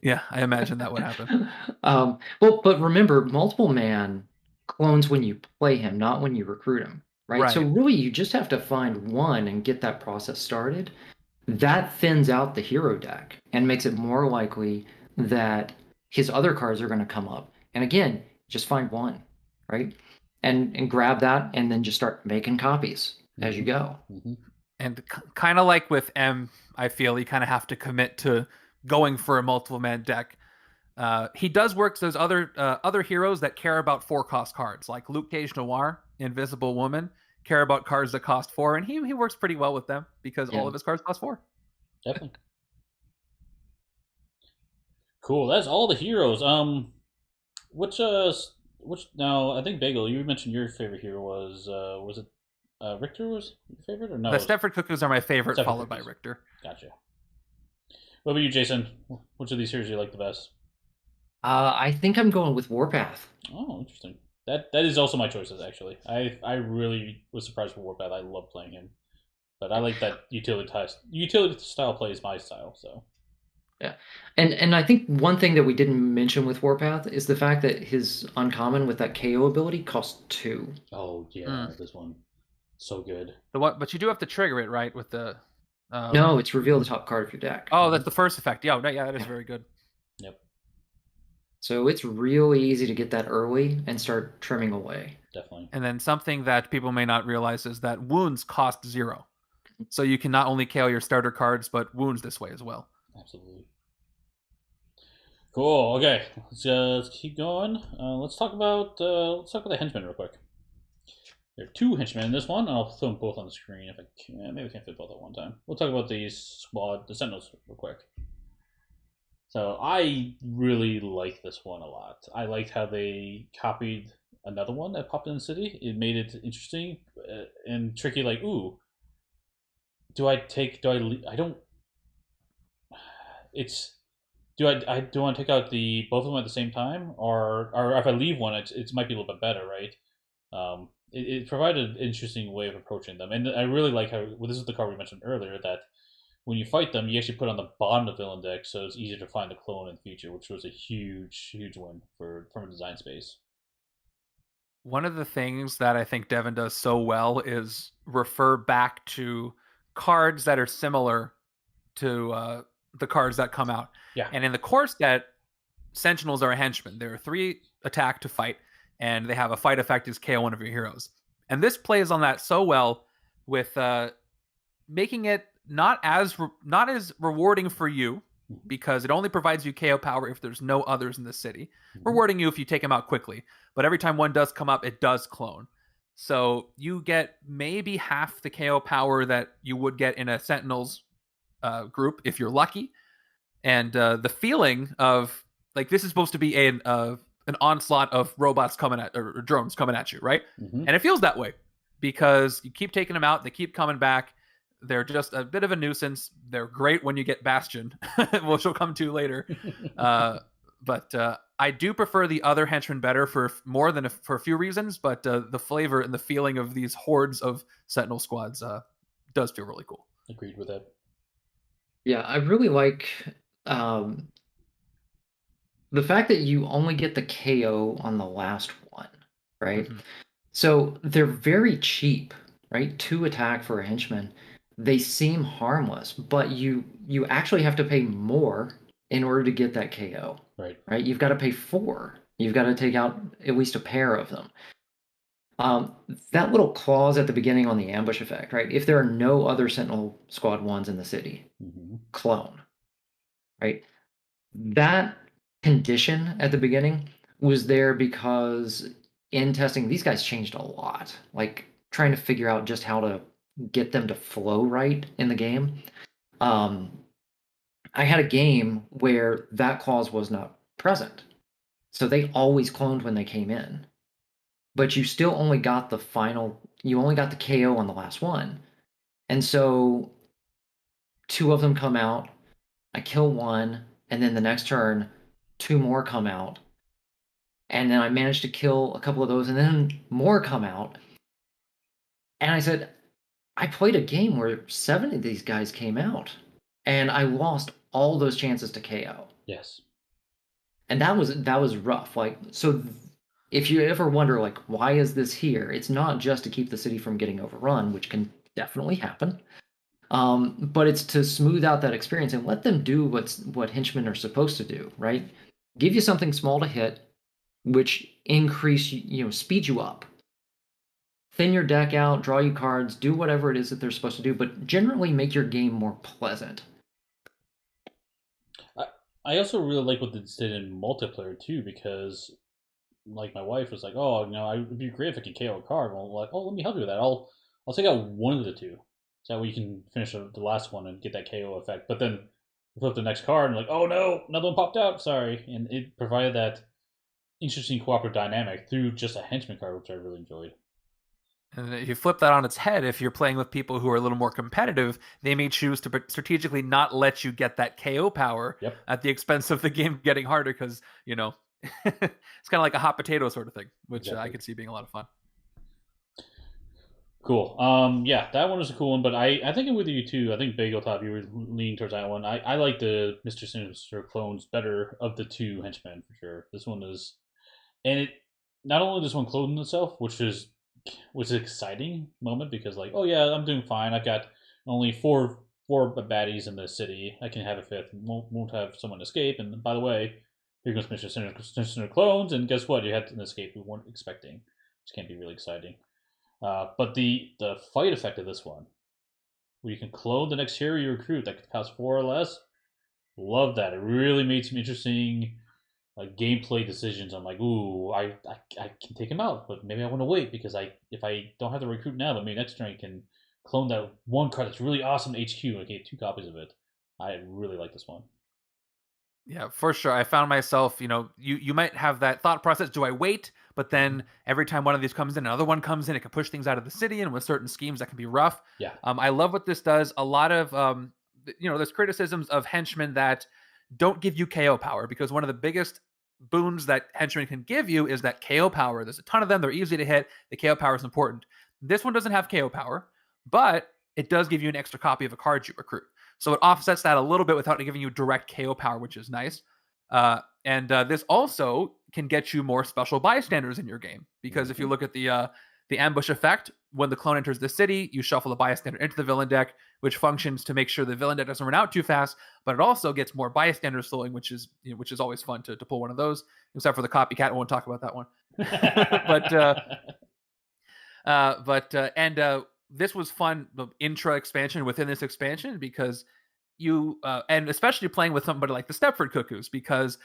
Yeah, I imagine that would happen. Well, but remember, multiple man clones when you play him, not when you recruit him, right? So Right. really, you just have to find one and get that process started. That thins out the hero deck and makes it more likely that his other cards are going to come up. And again, just find one, right? And grab that, and then just start making copies as you go. Mm-hmm. And kind of like with M, I feel you kind of have to commit to going for a multiple man deck. He does work. So there's other heroes that care about 4-cost cards, like Luke Cage Noir, Invisible Woman, care about cards that cost 4, and he works pretty well with them because all of his cards cost 4. Definitely. Cool. That's all the heroes. Which now I think Bagel, you mentioned your favorite hero was it Rictor was your favorite or no? The Stepford Cuckoos are my favorite, Stepford followed Cuckoos. by Rictor. Gotcha. What about you, Jason? Which of these heroes do you like the best? I think I'm going with Warpath. Oh, interesting. That is also my choices actually. I really was surprised with Warpath. I love playing him, but I like that utility style play is my style. So Yeah, and I think one thing that we didn't mention with Warpath is the fact that his uncommon with that KO ability costs 2. oh yeah, this one so good. But you do have to trigger it, right? With the No, it's reveal the top card of your deck. Oh, that's the first effect. Yeah, that is very good. Yep. So it's really easy to get that early and start trimming away. Definitely. And then something that people may not realize is that wounds cost 0. So you can not only KO your starter cards, but wounds this way as well. Absolutely. Cool. Okay, let's keep going. Let's talk about the henchmen real quick. There are 2 henchmen in this one. I'll throw them both on the screen if I can. Maybe I can't fit both at one time. We'll talk about the Sentinels real quick. So I really like this one a lot. I liked how they copied another one that popped in the city. It made it interesting and tricky. Like, ooh, do I don't. It's do I want to take out the both of them at the same time, or if I leave one, it might be a little bit better, right? It provided an interesting way of approaching them, and I really like how this is the card we mentioned earlier that when you fight them, you actually put on the bottom of the villain deck, so it's easier to find the clone in the future, which was a huge win from a design space. One of the things that I think Devin does so well is refer back to cards that are similar to the cards that come out. Yeah. And in the core set, Sentinels are a henchman. There are 3 attack to fight, and they have a fight effect is KO one of your heroes. And this plays on that so well with making it not as rewarding for you, because it only provides you KO power if there's no others in the city. Rewarding you if you take them out quickly. But every time one does come up, it does clone. So you get maybe half the KO power that you would get in a Sentinels group if you're lucky. And the feeling of, like, this is supposed to be an onslaught of robots coming at, or drones coming at you, right? And it feels that way because you keep taking them out, they keep coming back. They're just a bit of a nuisance. They're great when you get Bastion, which we'll come to later. But I do prefer the other henchmen better for a few reasons. But the flavor and the feeling of these hordes of Sentinel squads does feel really cool. Agreed with that. Yeah, I really like the fact that you only get the KO on the last one, right? So they're very cheap, right? 2 attack for a henchman. They seem harmless, but you actually have to pay more in order to get that KO. Right. Right? You've got to pay 4. You've got to take out at least a pair of them. That little clause at the beginning on the ambush effect, right? If there are no other Sentinel Squad 1s in the city, clone, right? That condition at the beginning was there because in testing, these guys changed a lot. Like trying to figure out just how to get them to flow right in the game. I had a game where that clause was not present. So they always cloned when they came in. But you still only got the you only got the KO on the last one. And so 2 of them come out, I kill one, and then the next turn, 2 more come out. And then I managed to kill a couple of those, and then more come out. And I said, I played a game where 7 of these guys came out, and I lost all those chances to KO. Yes. And that was rough. Like, so if you ever wonder, like, why is this here? It's not just to keep the city from getting overrun, which can definitely happen. But it's to smooth out that experience and let them do what henchmen are supposed to do, right? Give you something small to hit, which speed you up. Thin your deck out, draw you cards, do whatever it is that they're supposed to do, but generally make your game more pleasant. I also really like what they did in multiplayer too, because like my wife was like, "Oh, it'd be great if I could KO a card." Well, like, "Oh, let me help you with that. I'll take out one of the two, so that way you can finish the last one and get that KO effect." But then you flip the next card and like, "Oh no, another one popped out. Sorry," and it provided that interesting cooperative dynamic through just a henchman card, which I really enjoyed. And if you flip that on its head, if you're playing with people who are a little more competitive, they may choose to strategically not let you get that KO power at the expense of the game getting harder because, it's kind of like a hot potato sort of thing, which I could see being a lot of fun. Cool. Yeah, that one was a cool one, but I think I'm with you too. I think Bageltop, you were leaning towards that one. I like the Mr. Sinister clones better of the 2 henchmen for sure. This one is, and it not only does one clone itself, which was an exciting moment because like, oh yeah, I'm doing fine. I've got only four baddies in the city. I can have a 5th. Won't have someone escape. And by the way, here goes Mr. Sinister clones, and guess what? You had an escape we weren't expecting, which can be really exciting. But the fight effect of this one, where you can clone the next hero you recruit that could cost 4 or less, love that. It really made some interesting gameplay decisions. I'm like, ooh, I can take him out, but maybe I want to wait because if I don't have to recruit now, but maybe next turn I can clone that one card that's really awesome HQ and get 2 copies of it. I really like this one. Yeah, for sure. I found myself, you might have that thought process, do I wait? But then every time one of these comes in, another one comes in, it can push things out of the city, and with certain schemes that can be rough. Yeah. I love what this does. A lot of, there's criticisms of henchmen that don't give you KO power because one of the biggest boons that henchmen can give you is that KO power. There's a ton of them. They're easy to hit. The KO power is important. This one doesn't have KO power, but it does give you an extra copy of a card you recruit. So it offsets that a little bit without giving you direct KO power, which is nice. And this also can get you more special bystanders in your game because if you look at the ambush effect, when the clone enters the city, you shuffle the bystander into the villain deck, which functions to make sure the villain deck doesn't run out too fast. But it also gets more bystander slowing, which is always fun to pull one of those. Except for the copycat, I won't talk about that one. But this was fun, the intra expansion within this expansion, because you and especially playing with somebody like the Stepford Cuckoos, because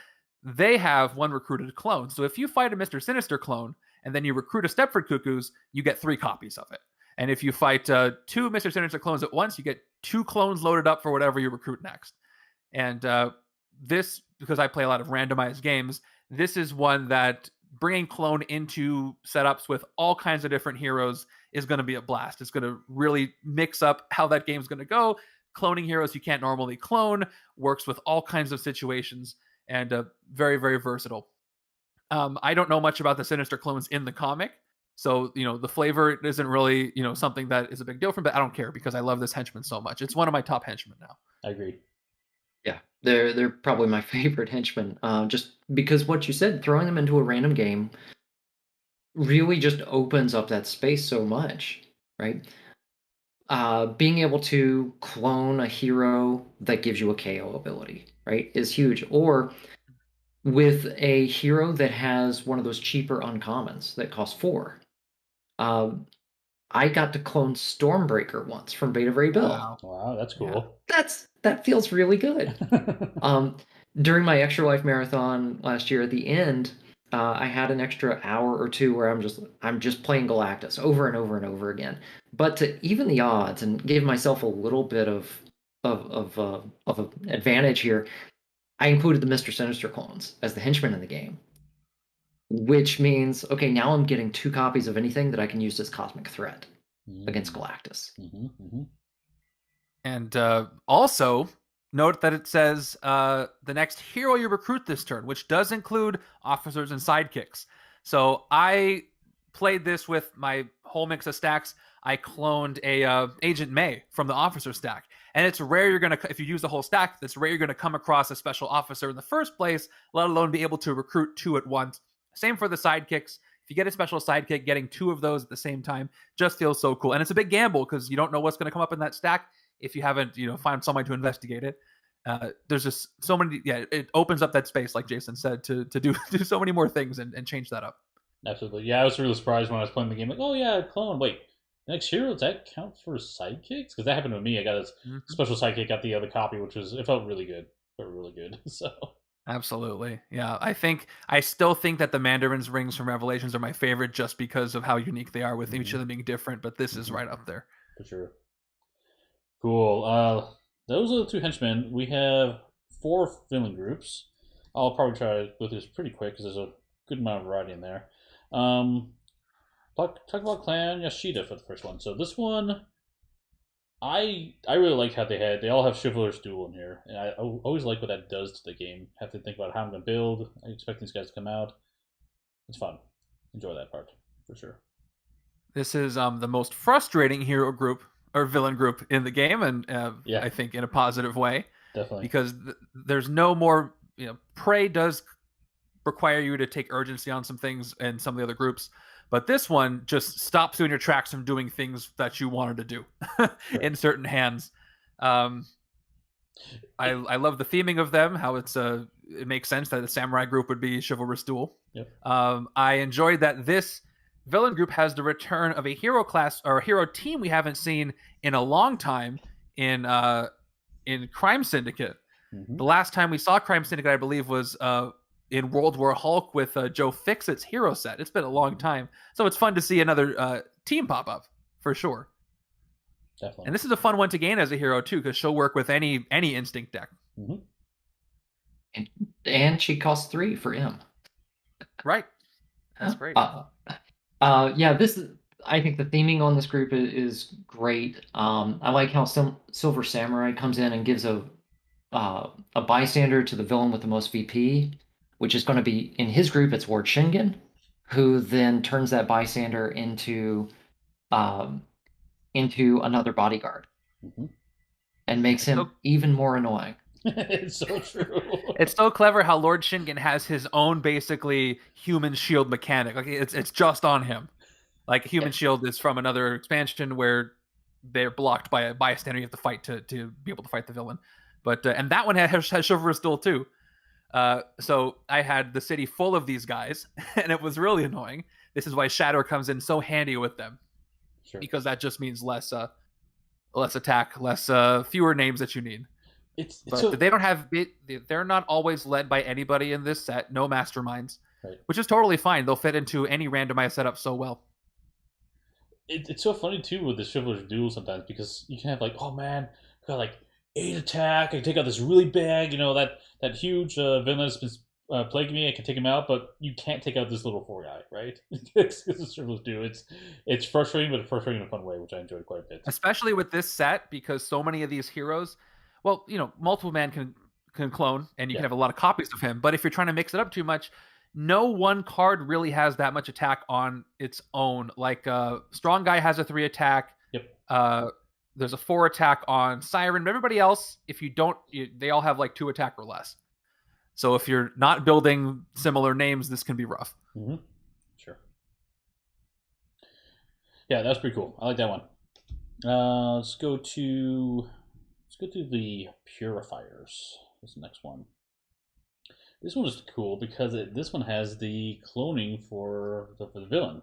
they have one recruited clone. So if you fight a Mr. Sinister clone and then you recruit a Stepford Cuckoos, you get 3 copies of it. And if you fight 2 Mr. Sinister clones at once, you get 2 clones loaded up for whatever you recruit next. And this, because I play a lot of randomized games, this is one that bringing clone into setups with all kinds of different heroes is going to be a blast. It's going to really mix up how that game's going to go. Cloning heroes you can't normally clone works with all kinds of situations, and very, very versatile. I don't know much about the Sinister clones in the comic, so the flavor isn't really something that is a big deal for me, but I don't care because I love this henchman so much. It's one of my top henchmen now. I agree. Yeah, they're probably my favorite henchmen. Just because what you said, throwing them into a random game really just opens up that space so much, right? Being able to clone a hero that gives you a KO ability, right, is huge. Or with a hero that has one of those cheaper uncommons that cost 4. I got to clone Stormbreaker once from Beta Ray Bill. Wow, that's cool. Yeah. That feels really good. During my Extra Life Marathon last year, at the end, I had an extra hour or 2 where I'm just playing Galactus over and over and over again. But to even the odds and give myself a little bit of of an advantage here, I included the Mr. Sinister clones as the henchmen in the game, which means, okay, now I'm getting 2 copies of anything that I can use as cosmic threat against Galactus. And also, note that it says the next hero you recruit this turn, which does include officers and sidekicks. So I played this with my whole mix of stacks. I cloned a Agent May from the officer stack. And it's rare you're going to, if you use the whole stack, it's rare you're going to come across a special officer in the first place, let alone be able to recruit 2 at once. Same for the sidekicks. If you get a special sidekick, getting 2 of those at the same time just feels so cool. And it's a big gamble because you don't know what's going to come up in that stack if you haven't, find someone to investigate it. There's just so many, it opens up that space, like Jason said, to do so many more things and change that up. Absolutely. Yeah, I was really surprised when I was playing the game. Like, oh yeah, clone. Wait, next hero, does that count for sidekicks? Because that happened to me. I got a special sidekick, got the other copy, it felt really good. Felt really good. So. Absolutely. Yeah. I still think that the Mandarin's rings from Revelations are my favorite just because of how unique they are with each of them being different, but this is right up there. For sure. Cool. Those are the 2 henchmen. We have 4 villain groups. I'll probably try to go through this pretty quick because there's a good amount of variety in there. Talk about Clan Yashida for the first one. So this one, I really like how they all have Chivalrous Duel in here, and I always like what that does to the game. Have to think about how I'm going to build. I expect these guys to come out. It's fun. Enjoy that part for sure. This is the most frustrating hero group or villain group in the game, and I think in a positive way. Definitely, because there's no more. Prey does require you to take urgency on some things and some of the other groups, but this one just stops you in your tracks from doing things that you wanted to do in certain hands. I love the theming of them, how it makes sense that the samurai group would be Chivalrous Duel. Yep. I enjoyed that this villain group has the return of a hero class or a hero team we haven't seen in a long time in Crime Syndicate. The last time we saw Crime Syndicate, I believe, was in World War Hulk with Joe Fixit's hero set. It's been a long time. So it's fun to see another team pop up, for sure. Definitely. And this is a fun one to gain as a hero, too, because she'll work with any instinct deck. And she costs 3 for M. Right. That's great. I think the theming on this group is great. I like how Silver Samurai comes in and gives a bystander to the villain with the most VP, which is going to be, in his group, it's Ward Shingen, who then turns that bystander into another bodyguard and makes him even more annoying. It's so true. It's so clever how Lord Shingen has his own basically human shield mechanic. Like it's just on him. Like human shield is from another expansion where they're blocked by a bystander you have to fight to be able to fight the villain. But and that one has Chivalrous Duel too. So I had the city full of these guys, and it was really annoying. This is why Shatter comes in so handy with them, because that just means less attack, fewer names that you need. They don't have. They're not always led by anybody in this set. No masterminds, which is totally fine. They'll fit into any randomized setup so well. It's so funny too with the Chivalrous Duel sometimes, because you can have like, oh man, I got like 8 attack. I can take out this really big, that huge villain that's been plaguing me. I can take him out, but you can't take out this little 4 guy, right? It's Chivalrous Duel. It's frustrating, but frustrating in a fun way, which I enjoyed quite a bit. Especially with this set, because so many of these heroes, well, multiple man can clone, and you can have a lot of copies of him. But if you're trying to mix it up too much, no one card really has that much attack on its own. Like Strong Guy has a 3 attack. Yep. There's a 4 attack on Siryn, but everybody else, if you don't, they all have like 2 attack or less. So if you're not building similar names, this can be rough. Sure. Yeah, that's pretty cool. I like that one. Let's go to the Purifiers. What's the next one? This one is cool because this one has the cloning for the villain.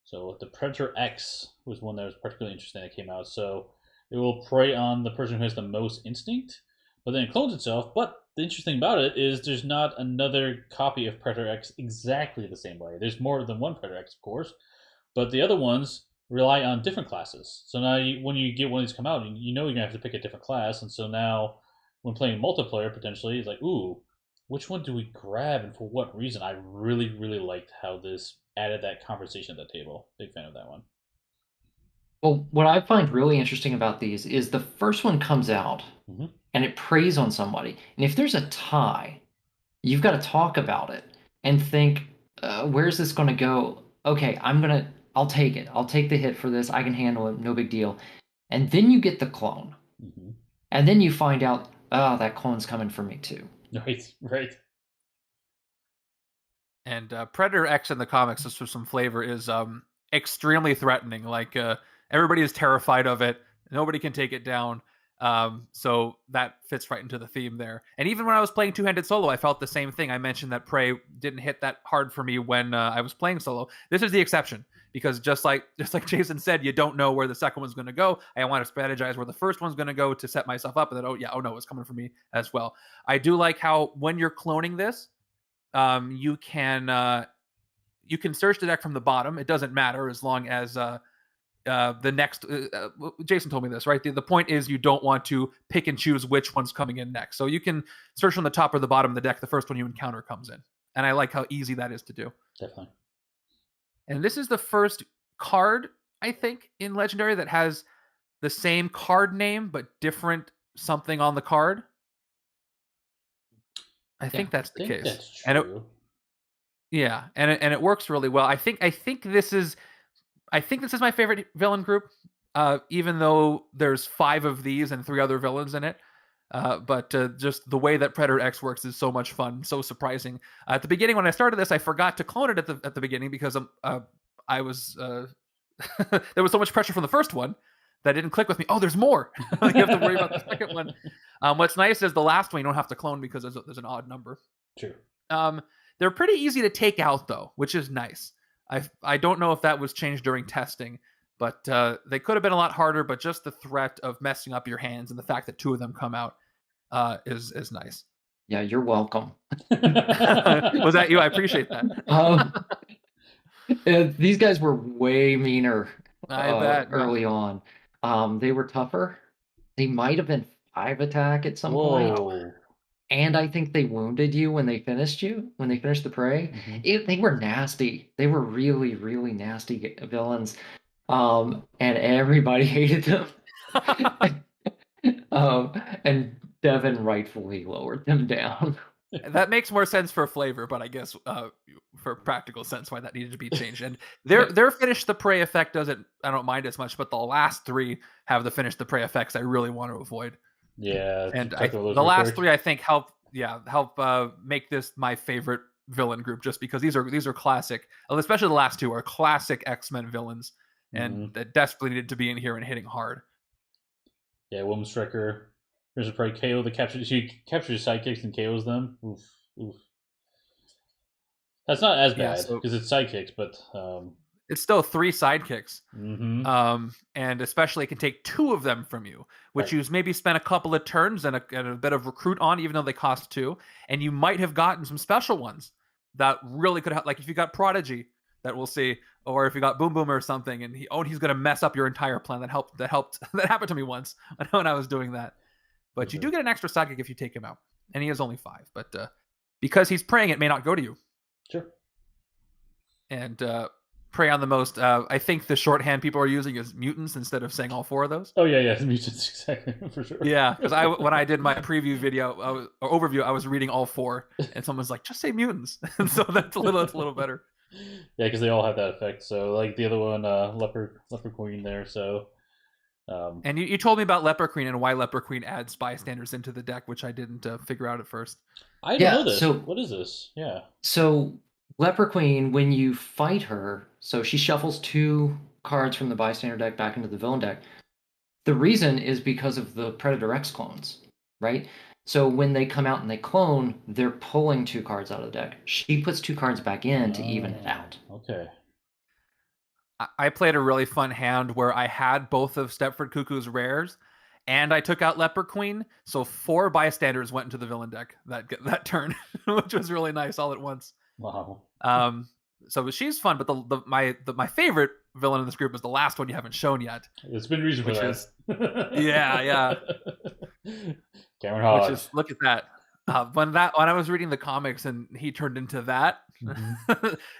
So the Predator X was one that was particularly interesting that came out. So it will prey on the person who has the most instinct, but then it clones itself. But the interesting about it is there's not another copy of Predator X exactly the same way. There's more than one Predator X, of course, but the other ones rely on different classes. So now when you get one of these come out, you know you're gonna have to pick a different class, and so now when playing multiplayer, potentially it's like, ooh, which one do we grab and for what reason? I really, really liked how this added that conversation at the table. Big fan of that one. Well, what I find really interesting about these is the first one comes out and it preys on somebody. And if there's a tie, you've got to talk about it and think, where's this going to go? Okay, I'll take it. I'll take the hit for this. I can handle it. No big deal. And then you get the clone. And then you find out, oh, that clone's coming for me too. Right. And Predator X in the comics, just for some flavor, is extremely threatening. Like everybody is terrified of it. Nobody can take it down. So that fits right into the theme there. And even when I was playing two-handed solo, I felt the same thing. I mentioned that Prey didn't hit that hard for me when I was playing solo. This is the exception, because just like Jason said, you don't know where the second one's going to go. I want to strategize where the first one's going to go to set myself up, and then oh no, it's coming for me as well. I do like how when you're cloning this, you can search the deck from the bottom. It doesn't matter as long as the next Jason told me this, right? The point is you don't want to pick and choose which one's coming in next. So you can search from the top or the bottom of the deck. The first one you encounter comes in, and I like how easy that is to do. Definitely. And this is the first card, I think, in Legendary that has the same card name but different something on the card. I think that's the case. That's true. And it works really well. I think this is my favorite villain group, even though there's 5 of these and 3 other villains in it. But just the way that Predator X works is so much fun, so surprising. At the beginning, when I started this, I forgot to clone it at the beginning because I was there was so much pressure from the first one that didn't click with me. Oh, there's more. You have to worry about the second one. What's nice is the last one you don't have to clone because there's an odd number. True. They're pretty easy to take out though, which is nice. I don't know if that was changed during testing, but they could have been a lot harder. But just the threat of messing up your hands and the fact that 2 of them come out is nice. Yeah, you're welcome. Was that you? I appreciate that. These guys were way meaner. I bet early on. They were tougher. They might have been 5 attack at some point. And I think they wounded you when they finished the prey. They were nasty. They were really, really nasty villains. And everybody hated them. And Devin rightfully lowered them down. That makes more sense for flavor, but I guess for practical sense why that needed to be changed. And their finish the prey effect I don't mind as much, but the last 3 have the finish the prey effects I really want to avoid. Yeah, and the last 3 I think help make this my favorite villain group, just because these are classic, especially the last 2 are classic X-Men villains, and that desperately needed to be in here and hitting hard. Yeah, Woman Striker. There's a probably KO she captures sidekicks and KOs them. Oof. That's not as bad because it's sidekicks, but it's still 3 sidekicks. And especially it can take 2 of them from you, which you maybe spent a couple of turns and a bit of recruit on, even though they cost 2. And you might have gotten some special ones that really could have, like if you got Prodigy, that we'll see, or if you got Boom Boom or something, and he's going to mess up your entire plan. That helped. That happened to me once when I was doing that. But you do get an extra sidekick if you take him out, and he is only 5. But because he's praying, it may not go to you. Sure. And prey on the most. I think the shorthand people are using is mutants instead of saying all 4 of those. Oh yeah, mutants exactly for sure. Yeah, because when I did my preview video or overview, I was reading all 4, and someone's like, "Just say mutants," and so that's a little better. Yeah, because they all have that effect. So like the other one, Leopard Queen there. So. And you told me about Leper Queen and why Leper Queen adds bystanders into the deck, which I didn't figure out at first. I don't know this. So, what is this? Yeah. So Leper Queen, when you fight her, so she shuffles 2 cards from the bystander deck back into the villain deck. The reason is because of the Predator X clones, right? So when they come out and they clone, they're pulling 2 cards out of the deck. She puts 2 cards back in to even it out. Okay. I played a really fun hand where I had both of Stepford Cuckoo's rares, and I took out Leper Queen, so 4 bystanders went into the villain deck that turn, which was really nice all at once. Wow. So she's fun, but my favorite villain in this group is the last one you haven't shown yet. There's been reason for that. Yeah. Cameron Hodge. Which is, look at that. When I was reading the comics and he turned into that,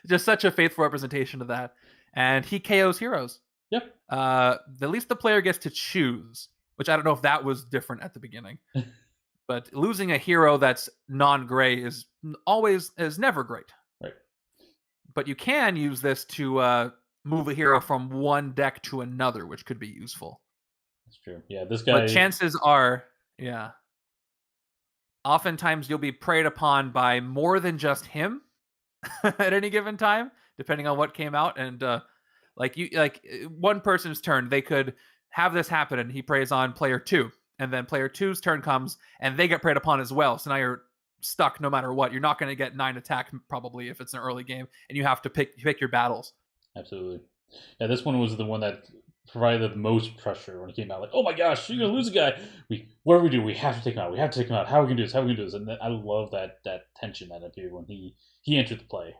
just such a faithful representation of that. And he KOs heroes. Yep. At least the player gets to choose, which I don't know if that was different at the beginning. But losing a hero that's non-gray is never great. Right. But you can use this to move a hero from one deck to another, which could be useful. That's true. Yeah, this guy. But chances are, oftentimes you'll be preyed upon by more than just him at any given time, depending on what came out. And one person's turn, they could have this happen, and he preys on player 2, and then player 2's turn comes, and they get preyed upon as well. So now you're stuck no matter what. You're not going to get 9 attack probably if it's an early game, and you have to pick your battles. Absolutely. Yeah, this one was the one that provided the most pressure when it came out. Like, oh my gosh, you're gonna lose a guy. What do we do? We have to take him out. We have to take him out. How are we gonna do this? How are we gonna do this? And I love that tension that appeared when he entered the play.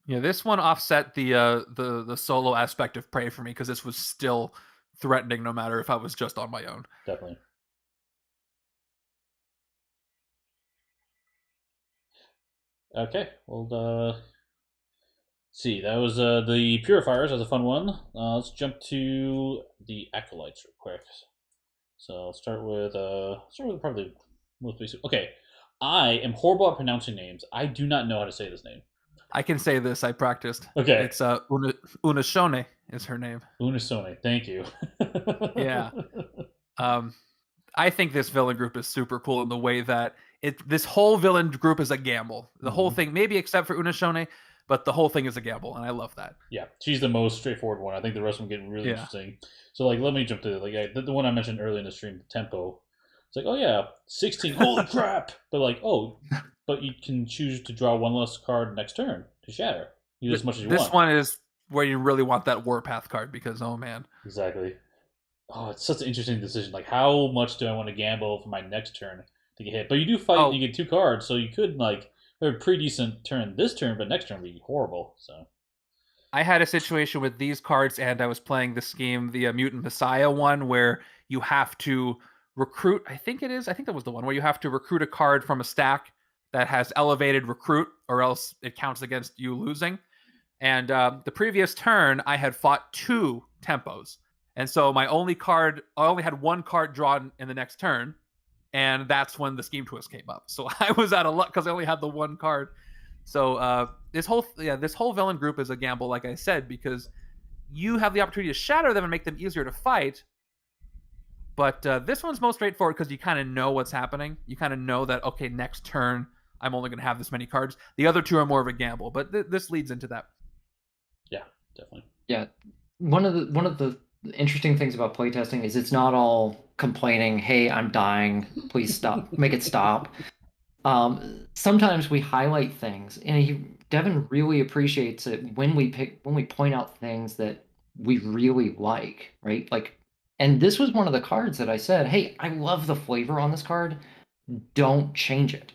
Yeah, this one offset the solo aspect of prey for me, because this was still threatening no matter if I was just on my own. Definitely. Okay, well, see, that was the Purifiers. That's a fun one. Let's jump to the Acolytes real quick. So I'll start with probably the most basic. Okay, I am horrible at pronouncing names. I do not know how to say this name. I can say this. I practiced. Okay. It's Unashone is her name. Unashone. Thank you. Yeah. I think this villain group is super cool in the way that this whole villain group is a gamble. The whole thing, maybe except for Unashone, but the whole thing is a gamble, and I love that. Yeah, she's the most straightforward one. I think the rest of them get really interesting. So, let me jump to the one I mentioned earlier in the stream, Tempo. It's like, oh yeah, 16. Holy crap! But but you can choose to draw one less card next turn to shatter. You do as much as you want. This one is where you really want that Warpath card, because oh man. Exactly. Oh, it's such an interesting decision. Like, how much do I want to gamble for my next turn to get hit? But you do fight and you get 2 cards, so you could have a pretty decent turn this turn, but next turn would be horrible. So I had a situation with these cards, and I was playing the scheme, the Mutant Messiah one, where you have to recruit. I think that was the one where you have to recruit a card from a stack that has elevated recruit, or else it counts against you losing. And the previous turn, I had fought 2 tempos. And so I only had 1 card drawn in the next turn. And that's when the scheme twist came up. So I was out of luck because I only had the 1 card. So this whole villain group is a gamble, like I said, because you have the opportunity to shatter them and make them easier to fight. But this one's most straightforward because you kind of know what's happening. You kind of know that, okay, next turn, I'm only going to have this many cards. The other 2 are more of a gamble, but this leads into that. Yeah, definitely. Yeah, one of the interesting things about playtesting is it's not all complaining, hey, I'm dying, please stop, make it stop. Sometimes we highlight things, and Devin really appreciates it when we point out things that we really like, right? And this was one of the cards that I said, hey, I love the flavor on this card, don't change it.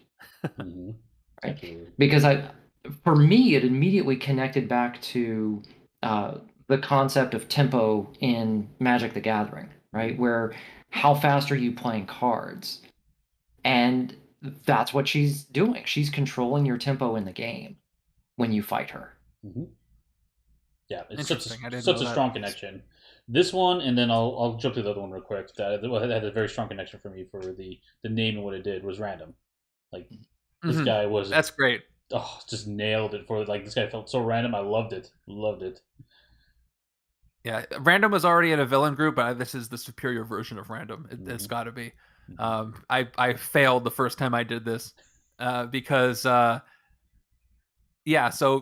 Right? Absolutely. Because for me, it immediately connected back to the concept of tempo in Magic the Gathering, right? Where how fast are you playing cards? And that's what she's doing. She's controlling your tempo in the game when you fight her. Mm-hmm. Yeah, it's such a strong connection. This one, and then I'll jump to the other one real quick. That had a very strong connection for me for the name and what it did was random. This guy was... That's great. Oh, just nailed it for this guy felt so random. I loved it. Yeah, random was already in a villain group, but this is the superior version of random. It's got to be. I failed the first time I did this because so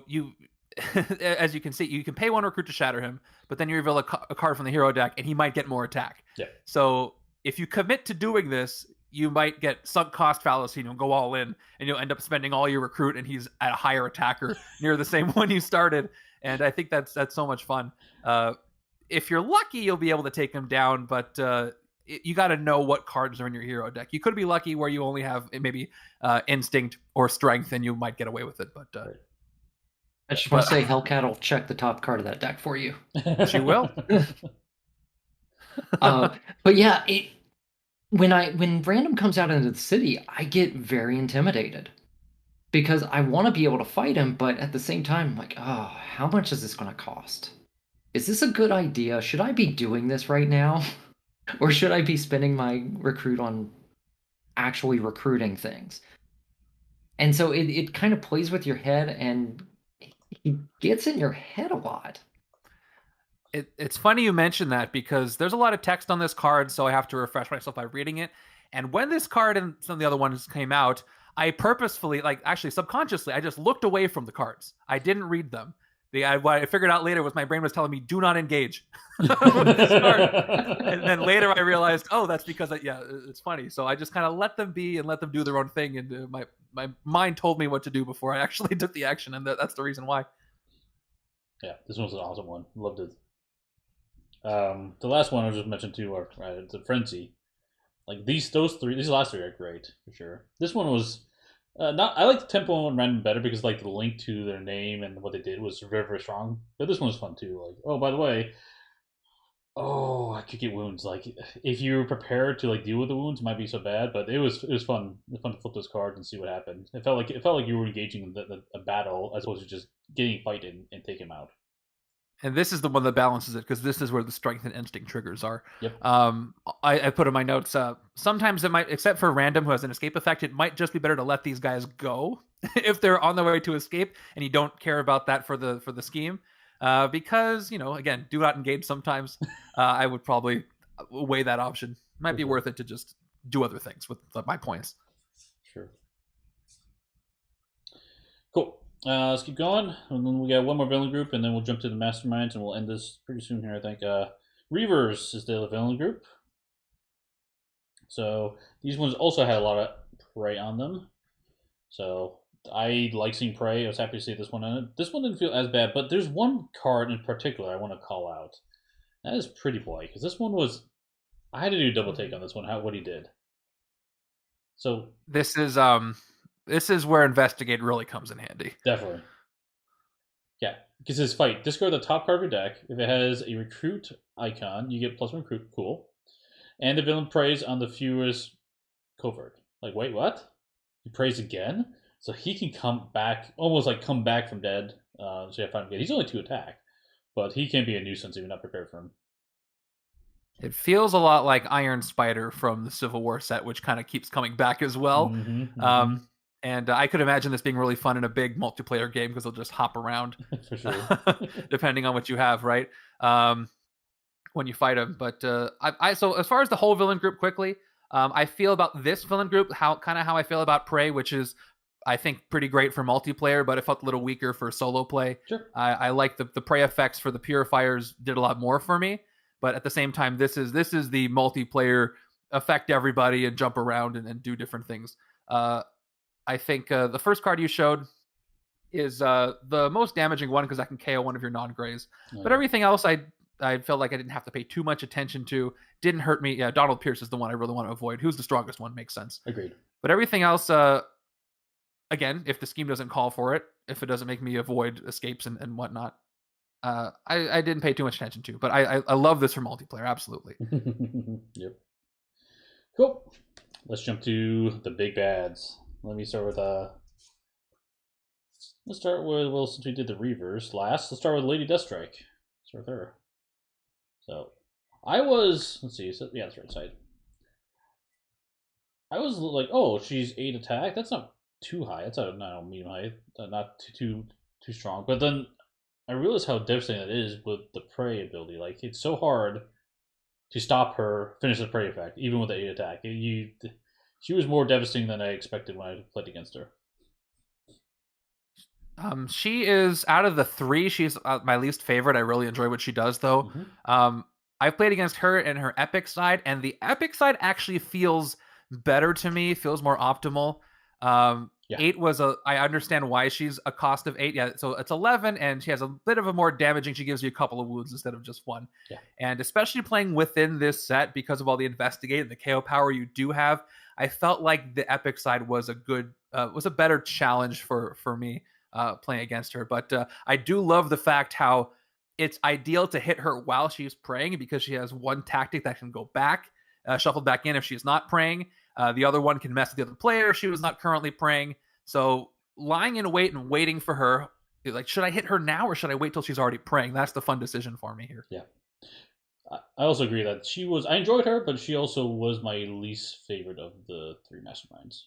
you as you can see, you can pay 1 recruit to shatter him, but then you reveal a card from the hero deck, and he might get more attack. Yeah. So if you commit to doing this, you might get sunk cost fallacy, and you'll go all in, and you'll end up spending all your recruit, and he's at a higher attacker near the same one you started. And I think that's so much fun. If you're lucky, you'll be able to take him down, but you got to know what cards are in your hero deck. You could be lucky where you only have maybe instinct or strength, and you might get away with it. But I just want to say Hellcat will check the top card of that deck for you. She will. But yeah, when random comes out into the city, I get very intimidated because I want to be able to fight him, but at the same time, I'm like, oh, how much is this going to cost? Is this a good idea? Should I be doing this right now? Or should I be spending my recruit on actually recruiting things? And so it kind of plays with your head, and he gets in your head a lot. It's funny you mentioned that because there's a lot of text on this card, so I have to refresh myself by reading it. And when this card and some of the other ones came out, I purposefully, like actually subconsciously, I just looked away from the cards. I didn't read them. What I figured out later was my brain was telling me, do not engage with this card. And then later I realized, oh, that's because, it's funny. So I just kind of let them be and let them do their own thing. And my mind told me what to do before I actually took the action. And that's the reason why. Yeah, this one's an awesome one. Loved it. The last one I just mentioned too are it's a Frenzy. Like these last three are great for sure. This one was not. I like the tempo and random better because like the link to their name and what they did was very, very strong. But this one was fun too. Like, oh, by the way, I could get wounds. Like if you're prepared to like deal with the wounds, it might be so bad. But it was fun. It was fun to flip those cards and see what happened. It felt like you were engaging in a battle as opposed to just getting fight and take him out. And this is the one that balances it because this is where the strength and instinct triggers are. Yep. I put in my notes, sometimes it might, except for random who has an escape effect, it might just be better to let these guys go if they're on their way to escape and you don't care about that for the scheme. Because, again, do not engage sometimes. I would probably weigh that option. Might be worth it to just do other things with my points. Sure. Cool. Let's keep going. And then we got one more villain group, and then we'll jump to the Masterminds, and we'll end this pretty soon here, I think. Reavers is the villain group. So these ones also had a lot of prey on them. So I like seeing prey. I was happy to see this one on it. This one didn't feel as bad, but there's one card in particular I want to call out. That is Pretty Boy, because this one was... I had to do a double take on this one, what he did. So... This is where Investigate really comes in handy. Definitely. Yeah, because his fight. Discard the top card of your deck. If it has a recruit icon, you get +1 recruit. Cool. And the villain preys on the fewest covert. Like, wait, what? He preys again? So he can come back, almost like come back from dead. So you have to find him. He's only 2 attack. But he can be a nuisance if you're not prepared for him. It feels a lot like Iron Spider from the Civil War set, which kind of keeps coming back as well. And I could imagine this being really fun in a big multiplayer game because they'll just hop around for sure, depending on what you have, right? When you fight them. But so as far as the whole villain group, quickly, I feel about this villain group how I feel about Prey, which is I think pretty great for multiplayer, but it felt a little weaker for solo play. Sure. I like the Prey effects for the Purifiers did a lot more for me, but at the same time, this is the multiplayer affect everybody and jump around and do different things. I think the first card you showed is the most damaging one because I can KO one of your non-grays. But everything else I felt like I didn't have to pay too much attention to. Didn't hurt me. Yeah, Donald Pierce is the one I really want to avoid. Who's the strongest one? Makes sense. Agreed. But everything else, again, if the scheme doesn't call for it, if it doesn't make me avoid escapes and whatnot, I didn't pay too much attention to. But I love this for multiplayer, absolutely. Yep. Cool. Let's jump to the big bads. Let me start with let's start with, well, since we did the Reavers last, let's start with Lady Deathstrike. Start with her. So I was, let's see, so, yeah, that's right side. I was like, oh, she's 8 attack. That's not too high. That's not medium high. Not too strong. But then I realized how devastating that is with the prey ability. Like, it's so hard to stop her finish the prey effect, even with the 8 attack. She was more devastating than I expected when I played against her. She is, out of the 3, she's my least favorite. I really enjoy what she does, though. I've played against her and her epic side, and the epic side actually feels better to me, feels more optimal. 8 was I understand why she's a cost of 8. Yeah, so it's 11, and she has a bit of a more damaging. She gives you a couple of wounds instead of just 1. Yeah. And especially playing within this set, because of all the investigate and the KO power you do have, I felt like the epic side was a better challenge for me. playing against her. But I do love the fact how it's ideal to hit her while she's praying, because she has one tactic that can go back, shuffle back in if she's not praying. The other one can mess with the other player if she was not currently praying. So lying in wait and waiting for her, like, should I hit her now or should I wait till she's already praying? That's the fun decision for me here. Yeah. I also agree that I enjoyed her, but she also was my least favorite of the 3 masterminds.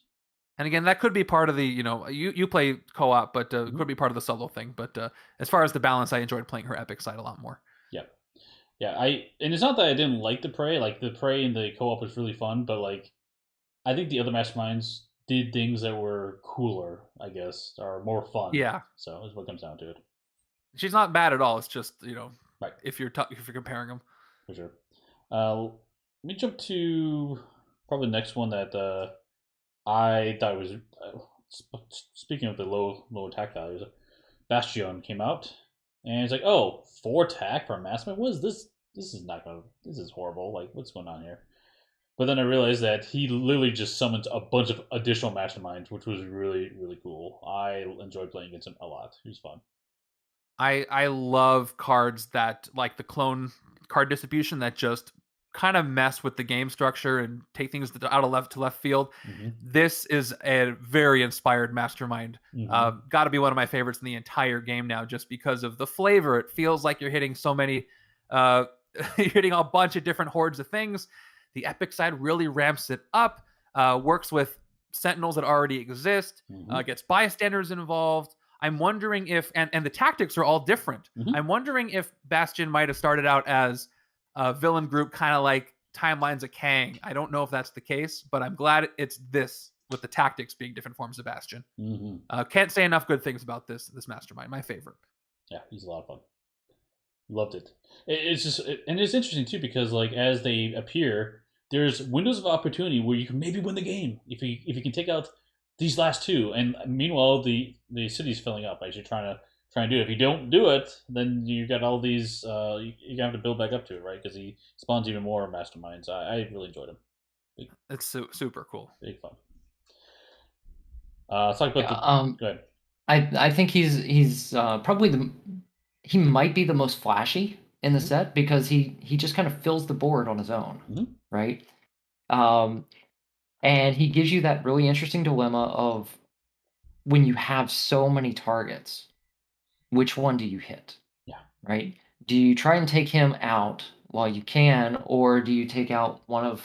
And again, that could be part of the, you play co-op, but it could be part of the solo thing. But as far as the balance, I enjoyed playing her epic side a lot more. Yeah. Yeah, and it's not that I didn't like the prey. Like, the prey in the co-op was really fun, but, like, I think the other masterminds did things that were cooler, I guess, or more fun. Yeah. So that's what comes down to it. She's not bad at all. It's just, right. if you're comparing them. For sure. Let me jump to probably the next one that I thought was, speaking of the low attack values, Bastion came out, and it's like, oh, 4 attack for a mastermind? What is this? This is horrible. Like, what's going on here? But then I realized that he literally just summoned a bunch of additional masterminds, which was really, really cool. I enjoyed playing against him a lot. He was fun. I love cards that, like the clone card distribution, that just kind of mess with the game structure and take things out of left to left field. Mm-hmm. This is a very inspired mastermind. Mm-hmm. Got to be one of my favorites in the entire game now, just because of the flavor. It feels like you're hitting so many, you're hitting a bunch of different hordes of things. The epic side really ramps it up, works with sentinels that already exist, gets bystanders involved. I'm wondering if, and the tactics are all different. Mm-hmm. I'm wondering if Bastion might have started out as a villain group, kind of like Timelines of Kang. I don't know if that's the case, but I'm glad it's this, with the tactics being different forms of Bastion. Mm-hmm. Can't say enough good things about this mastermind. My favorite. Yeah, he's a lot of fun. Loved it. It's just, and it's interesting too, because like as they appear, there's windows of opportunity where you can maybe win the game if you can take out these last 2, and meanwhile the city's filling up as you're trying to do it. If you don't do it, then you got all these you have to build back up to it, right? Because he spawns even more masterminds. I really enjoyed him. It's super cool. Big fun. Let's talk about go ahead. I think he's probably he might be the most flashy in the set, because he just kind of fills the board on his own, right? And he gives you that really interesting dilemma of, when you have so many targets, which one do you hit? Yeah. Right? Do you try and take him out while you can, or do you take out one of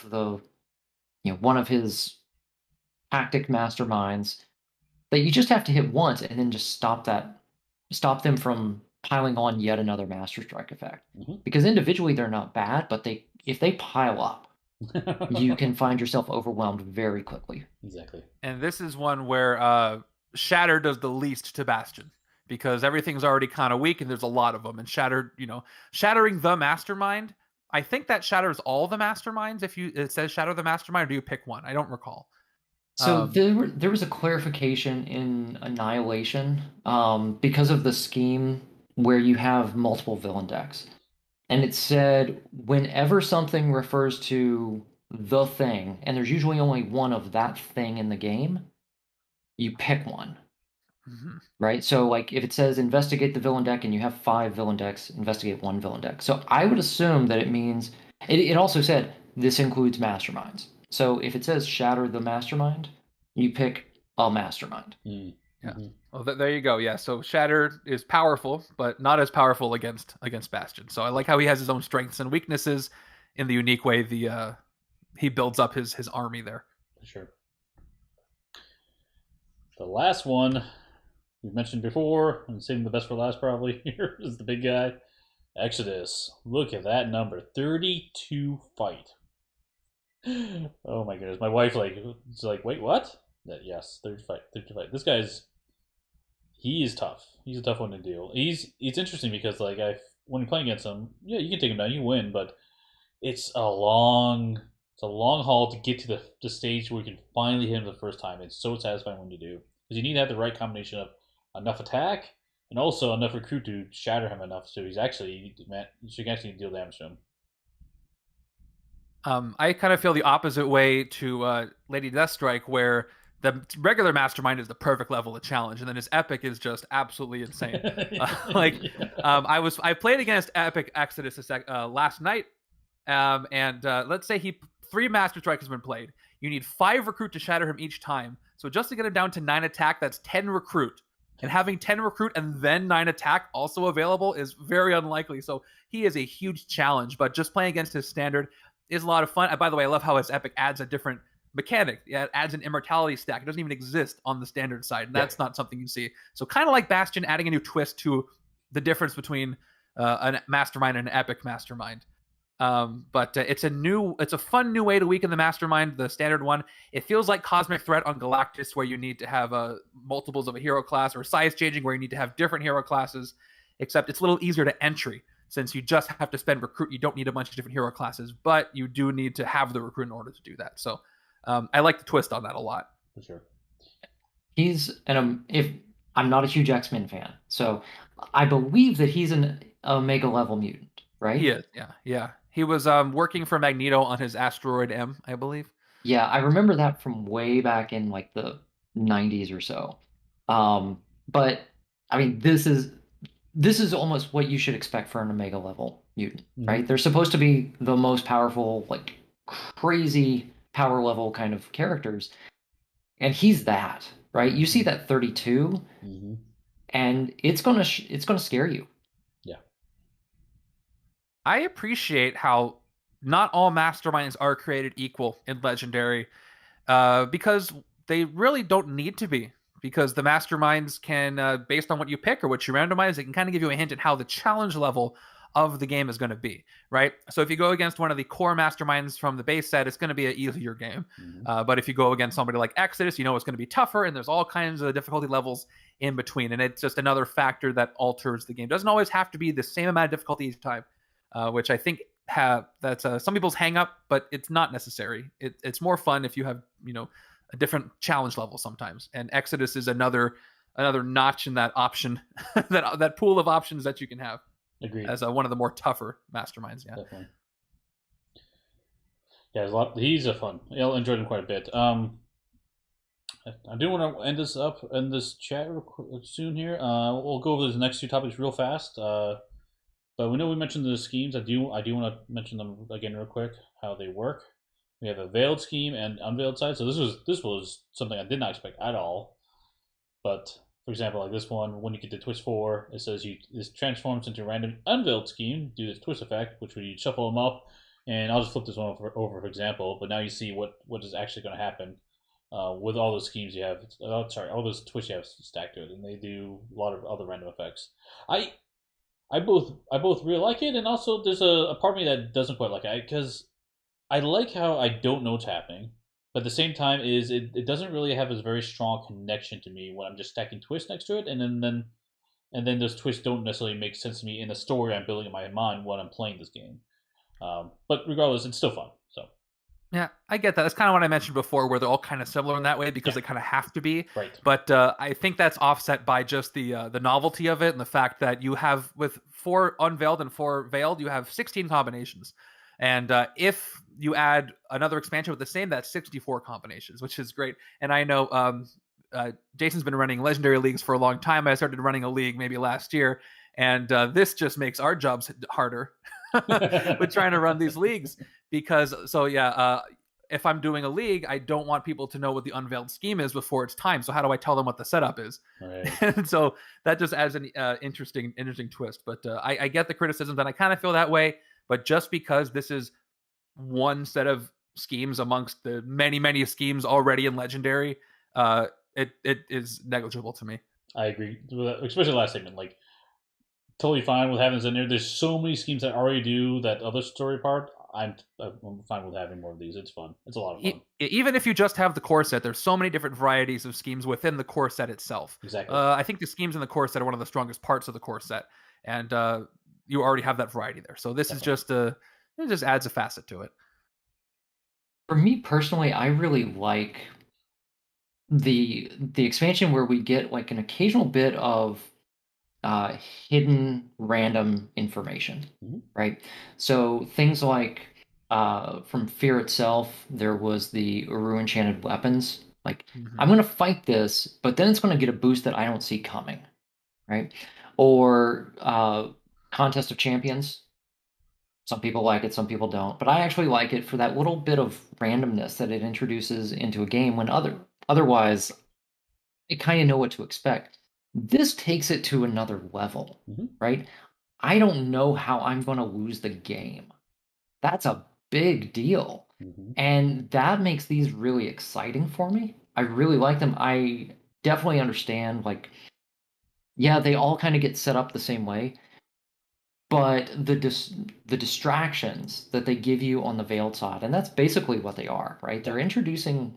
his tactic masterminds that you just have to hit once, and then just stop them from piling on yet another Master Strike effect? Because individually they're not bad, but if they pile up, you can find yourself overwhelmed very quickly. Exactly. And this is one where Shatter does the least to Bastion, because everything's already kind of weak and there's a lot of them. And shattering the mastermind, I think that shatters all the masterminds. If it says shatter the mastermind, or do you pick one? I don't recall. So there was a clarification in Annihilation, because of the scheme where you have multiple villain decks. And it said, whenever something refers to the thing, and there's usually only one of that thing in the game, you pick one. Right? So, like, if it says investigate the villain deck and you have 5 villain decks, investigate 1 villain deck. So I would assume that it means, it also said this includes masterminds. So if it says shatter the mastermind, you pick a mastermind. Yeah. Well, there you go. Yeah. So Shatter is powerful, but not as powerful against Bastion. So I like how he has his own strengths and weaknesses in the unique way he builds up his army there. For sure. The last one we've mentioned before, and saving the best for last probably here, is the big guy, Exodus. Look at that number, 32 fight. Oh my goodness, my wife is like, wait, what? Yes, 30 fight. This guy's, he is tough. He's a tough one to deal. It's interesting because when you're playing against him, yeah, you can take him down, you win, but it's a long haul to get to the stage where you can finally hit him the first time. It's so satisfying when you do, because you need to have the right combination of enough attack and also enough recruit to shatter him enough so you can actually deal damage to him. I kind of feel the opposite way to Lady Deathstrike, where The regular Mastermind is the perfect level of challenge, and then his Epic is just absolutely insane. I played against Epic Exodus last night, and let's say 3 Master Strike has been played. You need 5 recruit to shatter him each time. So just to get him down to 9 attack, that's 10 recruit. And having 10 recruit and then 9 attack also available is very unlikely. So he is a huge challenge, but just playing against his standard is a lot of fun. By the way, I love how his Epic adds a different mechanic. It adds an immortality stack. It doesn't even exist on the standard side. And that's not something you see. So kind of like Bastion, adding a new twist to the difference between a Mastermind and an Epic Mastermind. But it's a fun new way to weaken the Mastermind, the standard one. It feels like Cosmic Threat on Galactus, where you need to have multiples of a hero class, or size changing, where you need to have different hero classes, except it's a little easier to entry, since you just have to spend recruit. You don't need a bunch of different hero classes, but you do need to have the recruit in order to do that. So I like the twist on that a lot. For sure. He's if I'm not a huge X-Men fan, so I believe that he's an Omega level mutant, right? He is, yeah. He was working for Magneto on his Asteroid M, I believe. Yeah, I remember that from way back in like the 90s or so. But I mean, this is almost what you should expect for an Omega level mutant, right? They're supposed to be the most powerful, like crazy power level kind of characters, and he's that, right? You see that 32, and it's gonna scare you. Yeah, I appreciate how not all Masterminds are created equal in Legendary, because they really don't need to be. Because the Masterminds can, based on what you pick or what you randomize, they can kind of give you a hint at how the challenge level of the game is going to be, right? So if you go against one of the core Masterminds from the base set, it's going to be an easier game. But if you go against somebody like Exodus, you know it's going to be tougher, and there's all kinds of difficulty levels in between. And it's just another factor that alters the game. It doesn't always have to be the same amount of difficulty each time, which I think that's some people's hang up, but it's not necessary. It's more fun if you have, a different challenge level sometimes. And Exodus is another notch in that option, that pool of options that you can have. Agreed. As one of the more tougher Masterminds, yeah. Definitely. Yeah, there's a lot. He's a fun. I enjoyed him quite a bit. I do want to end this chat soon here. We'll go over the next 2 topics real fast. But we know we mentioned the schemes. I do want to mention them again real quick, how they work. We have a veiled scheme and unveiled side. So this was something I did not expect at all. But for example, like this one, when you get to twist 4, it says this transforms into a random unveiled scheme due to this twist effect, which we shuffle them up. And I'll just flip this one over for example. But now you see what is actually going to happen with all those schemes you have. All those twists you have stacked to it, and they do a lot of other random effects. I both really like it, and also there's a part of me that doesn't quite like it, because I like how I don't know what's happening, but at the same time it doesn't really have a very strong connection to me when I'm just stacking twists next to it, and then those twists don't necessarily make sense to me in the story I'm building in my mind when I'm playing this game. But regardless, it's still fun. So yeah, I get that. That's kind of what I mentioned before, where they're all kind of similar in that way because they kind of have to be. Right. But I think that's offset by just the novelty of it, and the fact that you have, with 4 unveiled and 4 veiled, you have 16 combinations. And if you add another expansion with the same, that's 64 combinations, which is great. And I know Jason's been running Legendary Leagues for a long time. I started running a league maybe last year, and this just makes our jobs harder with trying to run these leagues. Because, if I'm doing a league, I don't want people to know what the unveiled scheme is before it's time. So how do I tell them what the setup is? Right. And so that just adds an interesting twist. But I get the criticisms, and I kind of feel that way. But just because this is one set of schemes amongst the many, many schemes already in Legendary, it is negligible to me. I agree, especially the last segment. Like, totally fine with having this in there. There's so many schemes that already do that other story part. I'm fine with having more of these. It's fun. It's a lot of fun. Even if you just have the core set, there's so many different varieties of schemes within the core set itself. Exactly. I think the schemes in the core set are one of the strongest parts of the core set, and you already have that variety there. So this Definitely. is just it just adds a facet to it. For me personally, I really like the expansion where we get like an occasional bit of hidden random information, right? So things like from Fear itself, there was the Uru enchanted weapons Like, I'm going to fight this, but then it's going to get a boost that I don't see coming, right? Or Contest of Champions. Some people like it, some people don't. But I actually like it for that little bit of randomness that it introduces into a game when otherwise, I kind of know what to expect. This takes it to another level, right? I don't know how I'm going to lose the game. That's a big deal. And that makes these really exciting for me. I really like them. I definitely understand, like, yeah, they all kind of get set up the same way, but the distractions that they give you on the Veiled side, and that's basically what they are, right? They're introducing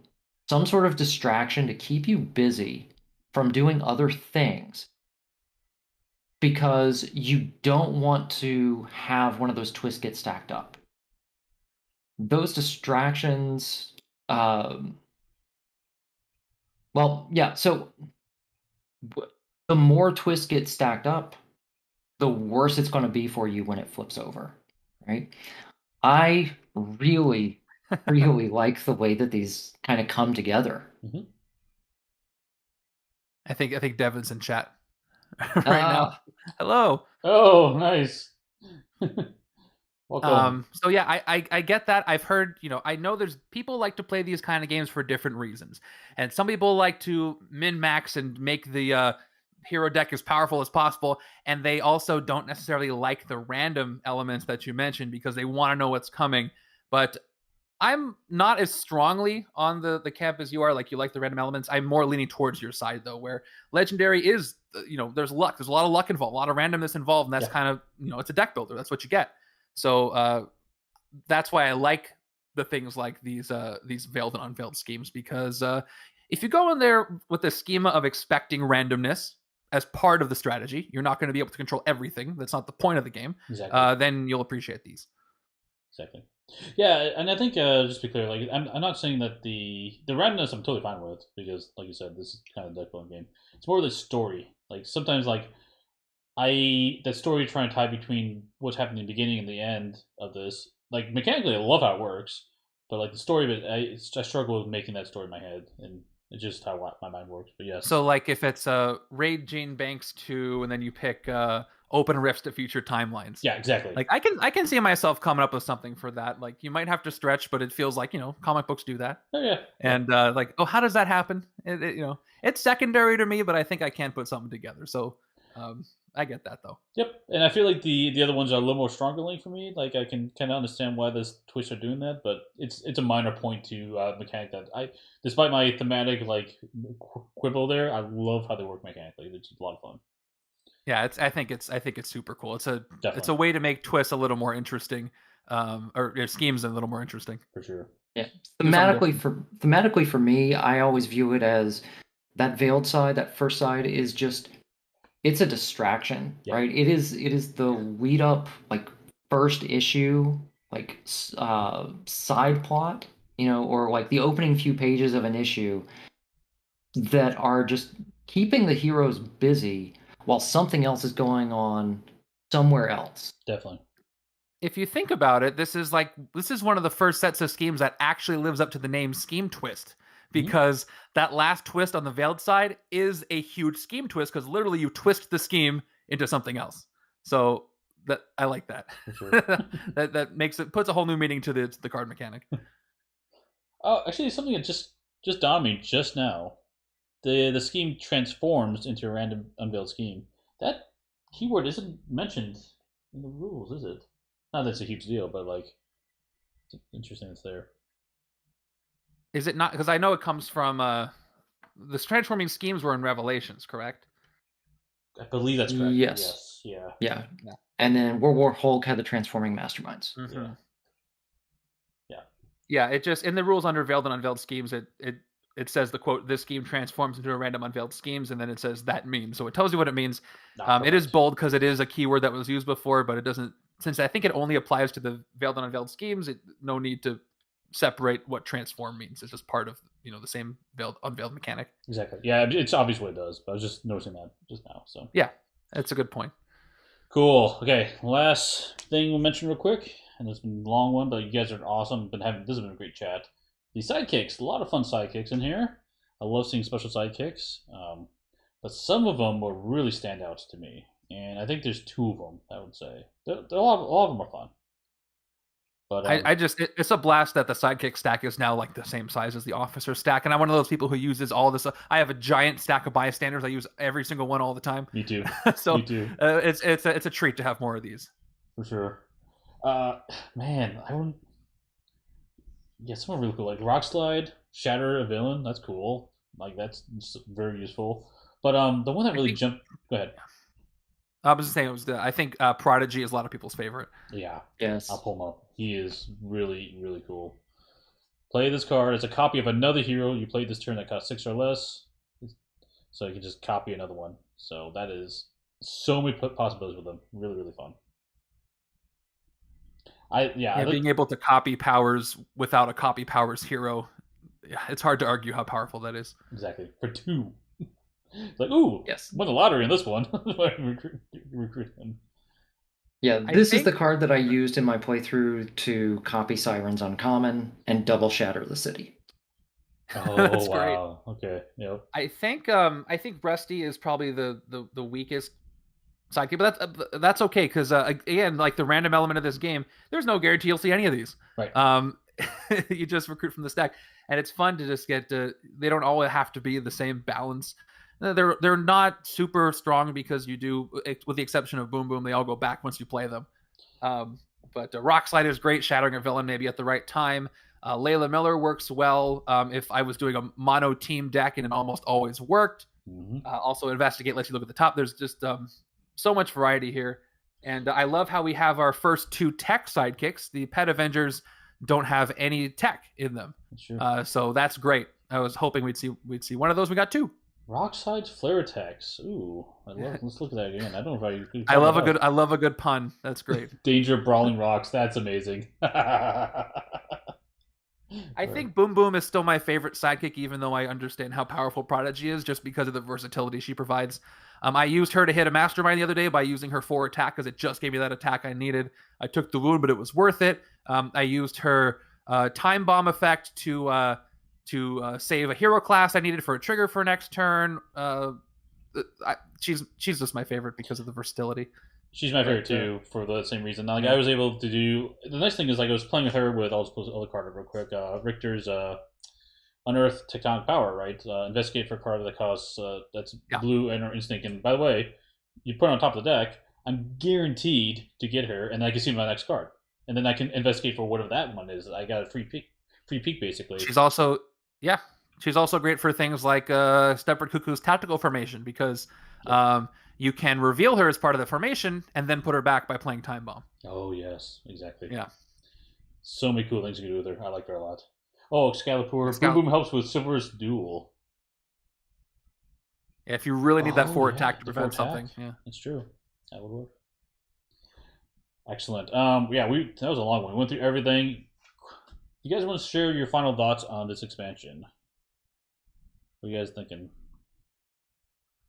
some sort of distraction to keep you busy from doing other things because you don't want to have one of those twists get stacked up. Those distractions, well, yeah, so the more twists get stacked up, the worse it's going to be for you when it flips over, right? I really, really like the way that these kind of come together. I think Devin's in chat right now. Hello. Oh, nice. Welcome. So yeah, I get that. I've heard, I know there's people like to play these kind of games for different reasons, and some people like to min max and make the hero deck as powerful as possible, and they also don't necessarily like the random elements that you mentioned because they want to know what's coming. But I'm not as strongly on the camp as you are. Like, you like the random elements. I'm more leaning towards your side, though, where Legendary is, there's luck. There's a lot of luck involved, a lot of randomness involved, and that's kind of, it's a deck builder. That's what you get. So that's why I like the things like these veiled and unveiled schemes, because if you go in there with the schema of expecting randomness as part of the strategy, you're not going to be able to control everything. That's not the point of the game. Exactly. Then you'll appreciate these. Exactly. Yeah, and I think just to be clear, like I'm not saying that the randomness I'm totally fine with, because like you said, this is kind of a deck building game. It's more the story. Like sometimes that story trying to tie between what's happening in the beginning and the end of this. Like mechanically, I love how it works, but like the story of it, I struggle with making that story in my head, and it's just how my mind works. But yes. So like if it's Raid Gene Banks 2, and then you pick Open Rifts to future timelines. Yeah, exactly. Like I can see myself coming up with something for that. Like you might have to stretch, but it feels like, comic books do that. Oh yeah. And like, how does that happen? It's secondary to me, but I think I can put something together. So I get that though. Yep, and I feel like the other ones are a little more stronger link for me. Like I can kind of understand why this Twitch are doing that, but it's a minor point to mechanic that despite my thematic quibble there, I love how they work mechanically. It's a lot of fun. Yeah, I think it's super cool. It's a way to make twists a little more interesting, or schemes a little more interesting. For sure. Yeah, thematically for me, I always view it as that veiled side, that first side is just. It's a distraction, right? It is the lead up, like first issue, like side plot, or like the opening few pages of an issue that are just keeping the heroes busy while something else is going on somewhere else. Definitely. If you think about it, this is one of the first sets of schemes that actually lives up to the name Scheme Twist. Because that last twist on the veiled side is a huge scheme twist, because literally you twist the scheme into something else. So that I like that. Sure. that puts a whole new meaning to the card mechanic. Oh, actually, something that just dawned on me just now. The scheme transforms into a random unveiled scheme. That keyword isn't mentioned in the rules, is it? Not that it's a huge deal, but it's interesting it's there. Is it not? Because I know it comes from the transforming schemes were in Revelations, correct? I believe that's correct. Yes. Yeah. And then World War Hulk had the transforming masterminds. Mm-hmm. Yeah. It just in the rules under veiled and unveiled schemes, it says the quote, "This scheme transforms into a random unveiled schemes," and then it says that means. So it tells you what it means. It is bold because it is a keyword that was used before, but it doesn't. Since I think it only applies to the veiled and unveiled schemes, no need to separate what transform means. It's just part of the same unveiled mechanic. Exactly. Yeah, it's obvious what it does, but I was just noticing that just now. So yeah, that's a good point. Cool. Okay, last thing we'll mention real quick, and it's been a long one, but you guys are awesome. This has been a great chat. The sidekicks, a lot of fun sidekicks in here. I love seeing special sidekicks, but some of them were really standouts to me, and I think there's two of them. I would say all of them are fun. But it's a blast that the sidekick stack is now like the same size as the officer stack, and I'm one of those people who uses all this. I have a giant stack of bystanders. I use every single one all the time. Me too. So me too. It's a treat to have more of these. For sure. Man, I wouldn't. Yeah, someone really cool like Rock Slide, Shatter a Villain. That's cool. Like that's very useful. But the one that really jumped. Go ahead. I was just saying I think Prodigy is a lot of people's favorite. Yeah. Yes. I'll pull him up. He is really, really cool. Play this card. It's a copy of another hero you played this turn that costs 6 or less. So you can just copy another one. So that is so many possibilities with them. Really, really fun. Being able to copy powers without a copy powers hero, it's hard to argue how powerful that is. Exactly. For 2. Like, ooh, yes, won the lottery in this one. recruit him. Yeah, this is the card that I used in my playthrough to copy Siryn's Uncommon and double shatter the city. Oh, that's wow. Great. Okay. Yep. I think Rusty is probably the weakest sidekick, but that's okay because again, like the random element of this game, there's no guarantee you'll see any of these. Right. You just recruit from the stack, and it's fun to just get to. They don't always have to be the same balance. They're not super strong because you do, with the exception of Boom Boom, they all go back once you play them. But Rock Slide is great, shattering a villain maybe at the right time. Layla Miller works well if I was doing a mono team deck, and it almost always worked. Mm-hmm. Also, Investigate lets you look at the top. There's just so much variety here. And I love how we have our first 2 tech sidekicks. The Pet Avengers don't have any tech in them. So that's great. I was hoping we'd see one of those. We got 2. Rock Slide's flare attacks. Ooh, let's look at that again. I don't know if I love a good pun. That's great. Danger brawling rocks. That's amazing. I think Boom Boom is still my favorite sidekick, even though I understand how powerful Prodigy is, just because of the versatility she provides. I used her to hit a Mastermind the other day by using her 4 attack because it just gave me that attack I needed. I took the wound, but it was worth it. I used her time bomb effect to save a hero class I needed for a trigger for next turn. She's just my favorite because of the versatility. She's my favorite too for the same reason. Like I was able to do the nice thing is like I was playing with her with I'll just pull the other card real quick. Rictor's Unearth Tectonic Power, right? Investigate for a card that costs that's blue and or instinct. And by the way, you put it on top of the deck. I'm guaranteed to get her, and I can see my next card, and then I can investigate for whatever that one is. I got a free peek basically. She's also great for things like Stepford Cuckoo's Tactical Formation because you can reveal her as part of the formation and then put her back by playing Time Bomb. Oh yes, exactly. Yeah, so many cool things you can do with her. I like her a lot. Oh, Excalibur. Boom Boom helps with Chivalrous Duel. Yeah, if you really need that 4 attack to prevent something. Yeah, that's true. That would work. Excellent. That was a long one. We went through everything. You guys want to share your final thoughts on this expansion? What are you guys thinking?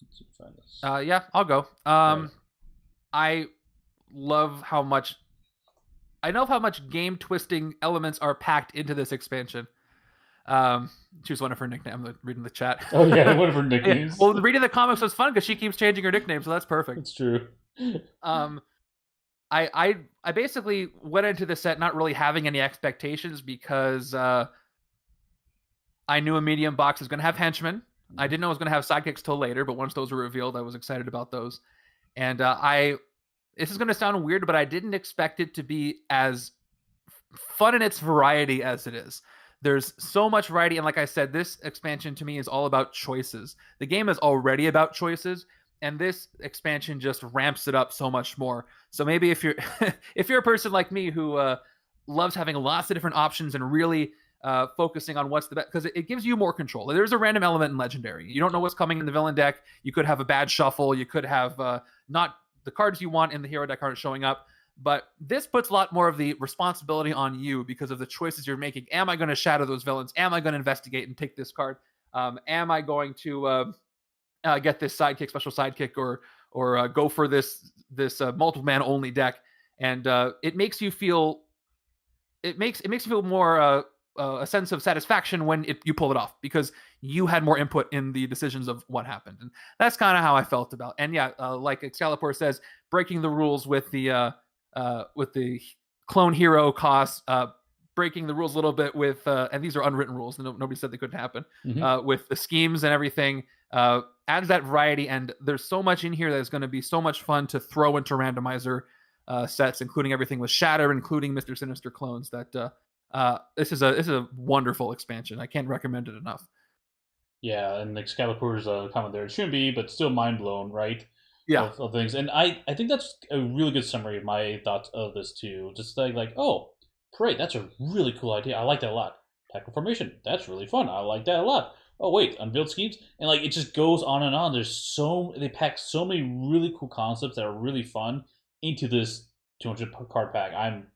Let's see if I find this. Yeah, I'll go. I love how much game twisting elements are packed into this expansion. She was one of her nicknames. I'm reading the chat. Oh yeah, one of her nicknames. Well, reading the comics was fun because she keeps changing her nickname, so that's perfect. It's true. I basically went into the set not really having any expectations because I knew a medium box was going to have Henchman. I didn't know it was going to have sidekicks till later, but once those were revealed, I was excited about those. And this is going to sound weird, but I didn't expect it to be as fun in its variety as it is. There's so much variety, and like I said, this expansion to me is all about choices. The game is already about choices, and this expansion just ramps it up so much more. So maybe if you're if you're a person like me who loves having lots of different options and really focusing on what's the best, because it gives you more control. There's a random element in Legendary. You don't know what's coming in the villain deck. You could have a bad shuffle. You could have not the cards you want in the hero deck aren't showing up. But this puts a lot more of the responsibility on you because of the choices you're making. Am I going to shadow those villains? Am I going to investigate and take this card? Am I going to get this special sidekick, or go for this multiple man only deck? And it makes you feel more a sense of satisfaction when you pull it off, because you had more input in the decisions of what happened. And that's kind of how I felt about. And yeah, like Excalibur says, breaking the rules with the clone hero costs, breaking the rules a little bit with, and these are unwritten rules, nobody said they couldn't happen, with the schemes and everything, adds that variety. And there's so much in here that is going to be so much fun to throw into randomizer sets, including everything with Shatter, including Mr. Sinister clones. That this is a wonderful expansion. I can't recommend it enough. Yeah, and Excalibur's comment there, it shouldn't be, but still mind blown, right? Yeah. Of things. And I think that's a really good summary of my thoughts of this too. Just like, oh, Parade, that's a really cool idea. I like that a lot. Tackle Formation, that's really fun. I like that a lot. Oh wait, Unveiled Schemes, and like it just goes on and on. They pack so many really cool concepts that are really fun into this 200 card pack. I'm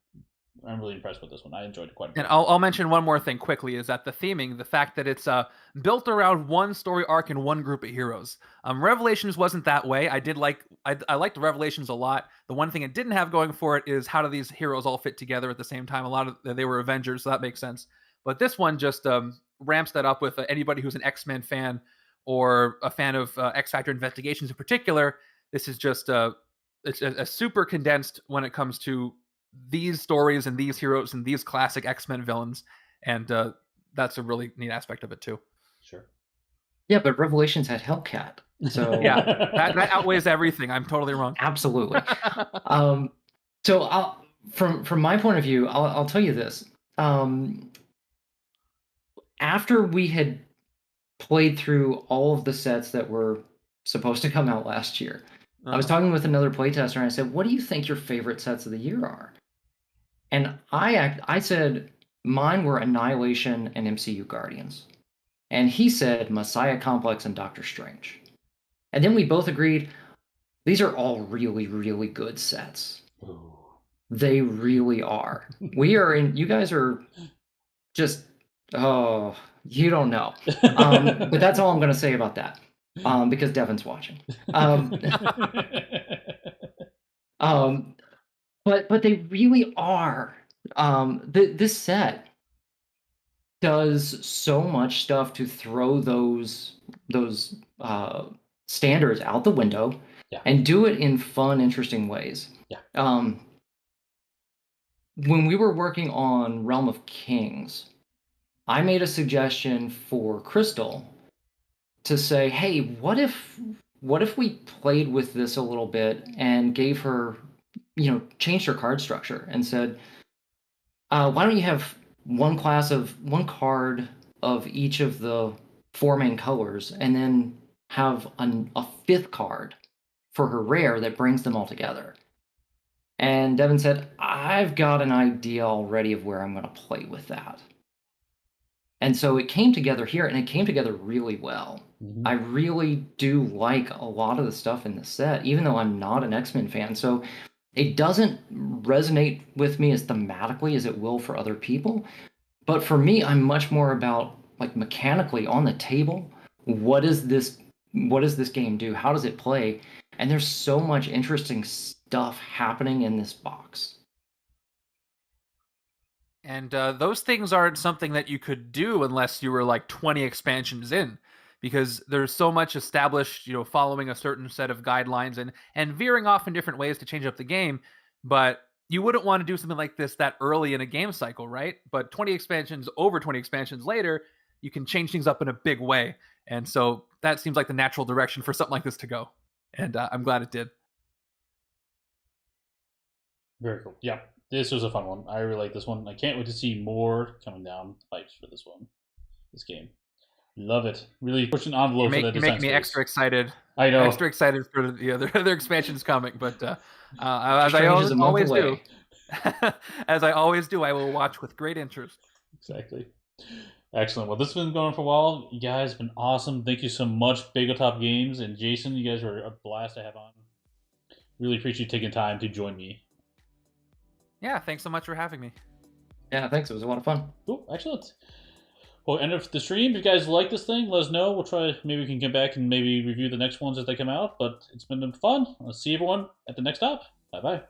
really impressed with this one. I enjoyed it quite a bit. And I'll mention one more thing quickly, is that the theming, the fact that it's built around one story arc and one group of heroes. Revelations wasn't that way. I liked Revelations a lot. The one thing it didn't have going for it is how do these heroes all fit together at the same time. They were Avengers, so that makes sense. But this one just ramps that up with anybody who's an X-Men fan or a fan of X Factor Investigations in particular. This is just it's a super condensed when it comes to these stories and these heroes and these classic X-Men villains, and that's a really neat aspect of it too. Sure. Yeah, but Revelations had Hellcat, so yeah, that outweighs everything. I'm totally wrong. Absolutely. So from my point of view, I'll tell you this. After we had played through all of the sets that were supposed to come out last year, I was talking with another playtester, and I said, "What do you think your favorite sets of the year are?" And I said mine were Annihilation and MCU Guardians. And he said Messiah Complex and Doctor Strange. And then we both agreed these are all really, really good sets. Ooh. They really are. You guys are just, oh, you don't know. But that's all I'm going to say about that. Because Devin's watching. But they really are. This set does so much stuff to throw those standards out the window, and do it in fun, interesting ways. Yeah. When we were working on Realm of Kings, I made a suggestion for Crystal to say, hey, what if we played with this a little bit and gave her, changed her card structure and said, why don't you have one card of each of the 4 main colors, and then have a 5th card for her rare that brings them all together. And Devin said, I've got an idea already of where I'm going to play with that. And so it came together here, and it came together really well. Mm-hmm. I really do like a lot of the stuff in the set, even though I'm not an X-Men fan. So it doesn't resonate with me as thematically as it will for other people. But for me, I'm much more about, like, mechanically on the table, what does this game do? How does it play? And there's so much interesting stuff happening in this box. And those things aren't something that you could do unless you were like 20 expansions in, because there's so much established, following a certain set of guidelines and veering off in different ways to change up the game. But you wouldn't want to do something like this that early in a game cycle, right? But 20 expansions later, you can change things up in a big way. And so that seems like the natural direction for something like this to go. And I'm glad it did. Very cool. Yeah, this was a fun one. I really like this one. I can't wait to see more coming down the pipes for this game. Love it. Really pushing the envelope for the design make me space. extra excited. I know. Extra excited for the other expansions coming. But as I always do, as I always do, I will watch with great interest. Exactly. Excellent. Well, this has been going on for a while. You guys have been awesome. Thank you so much, Bageltop Games and Jason. You guys were a blast to have on. Really appreciate you taking time to join me. Yeah, thanks so much for having me. Yeah, thanks. It was a lot of fun. Cool. Excellent. Well, end of the stream. If you guys like this thing, let us know. We'll try. Maybe we can get back and maybe review the next ones as they come out. But it's been fun. I'll see everyone at the next stop. Bye-bye.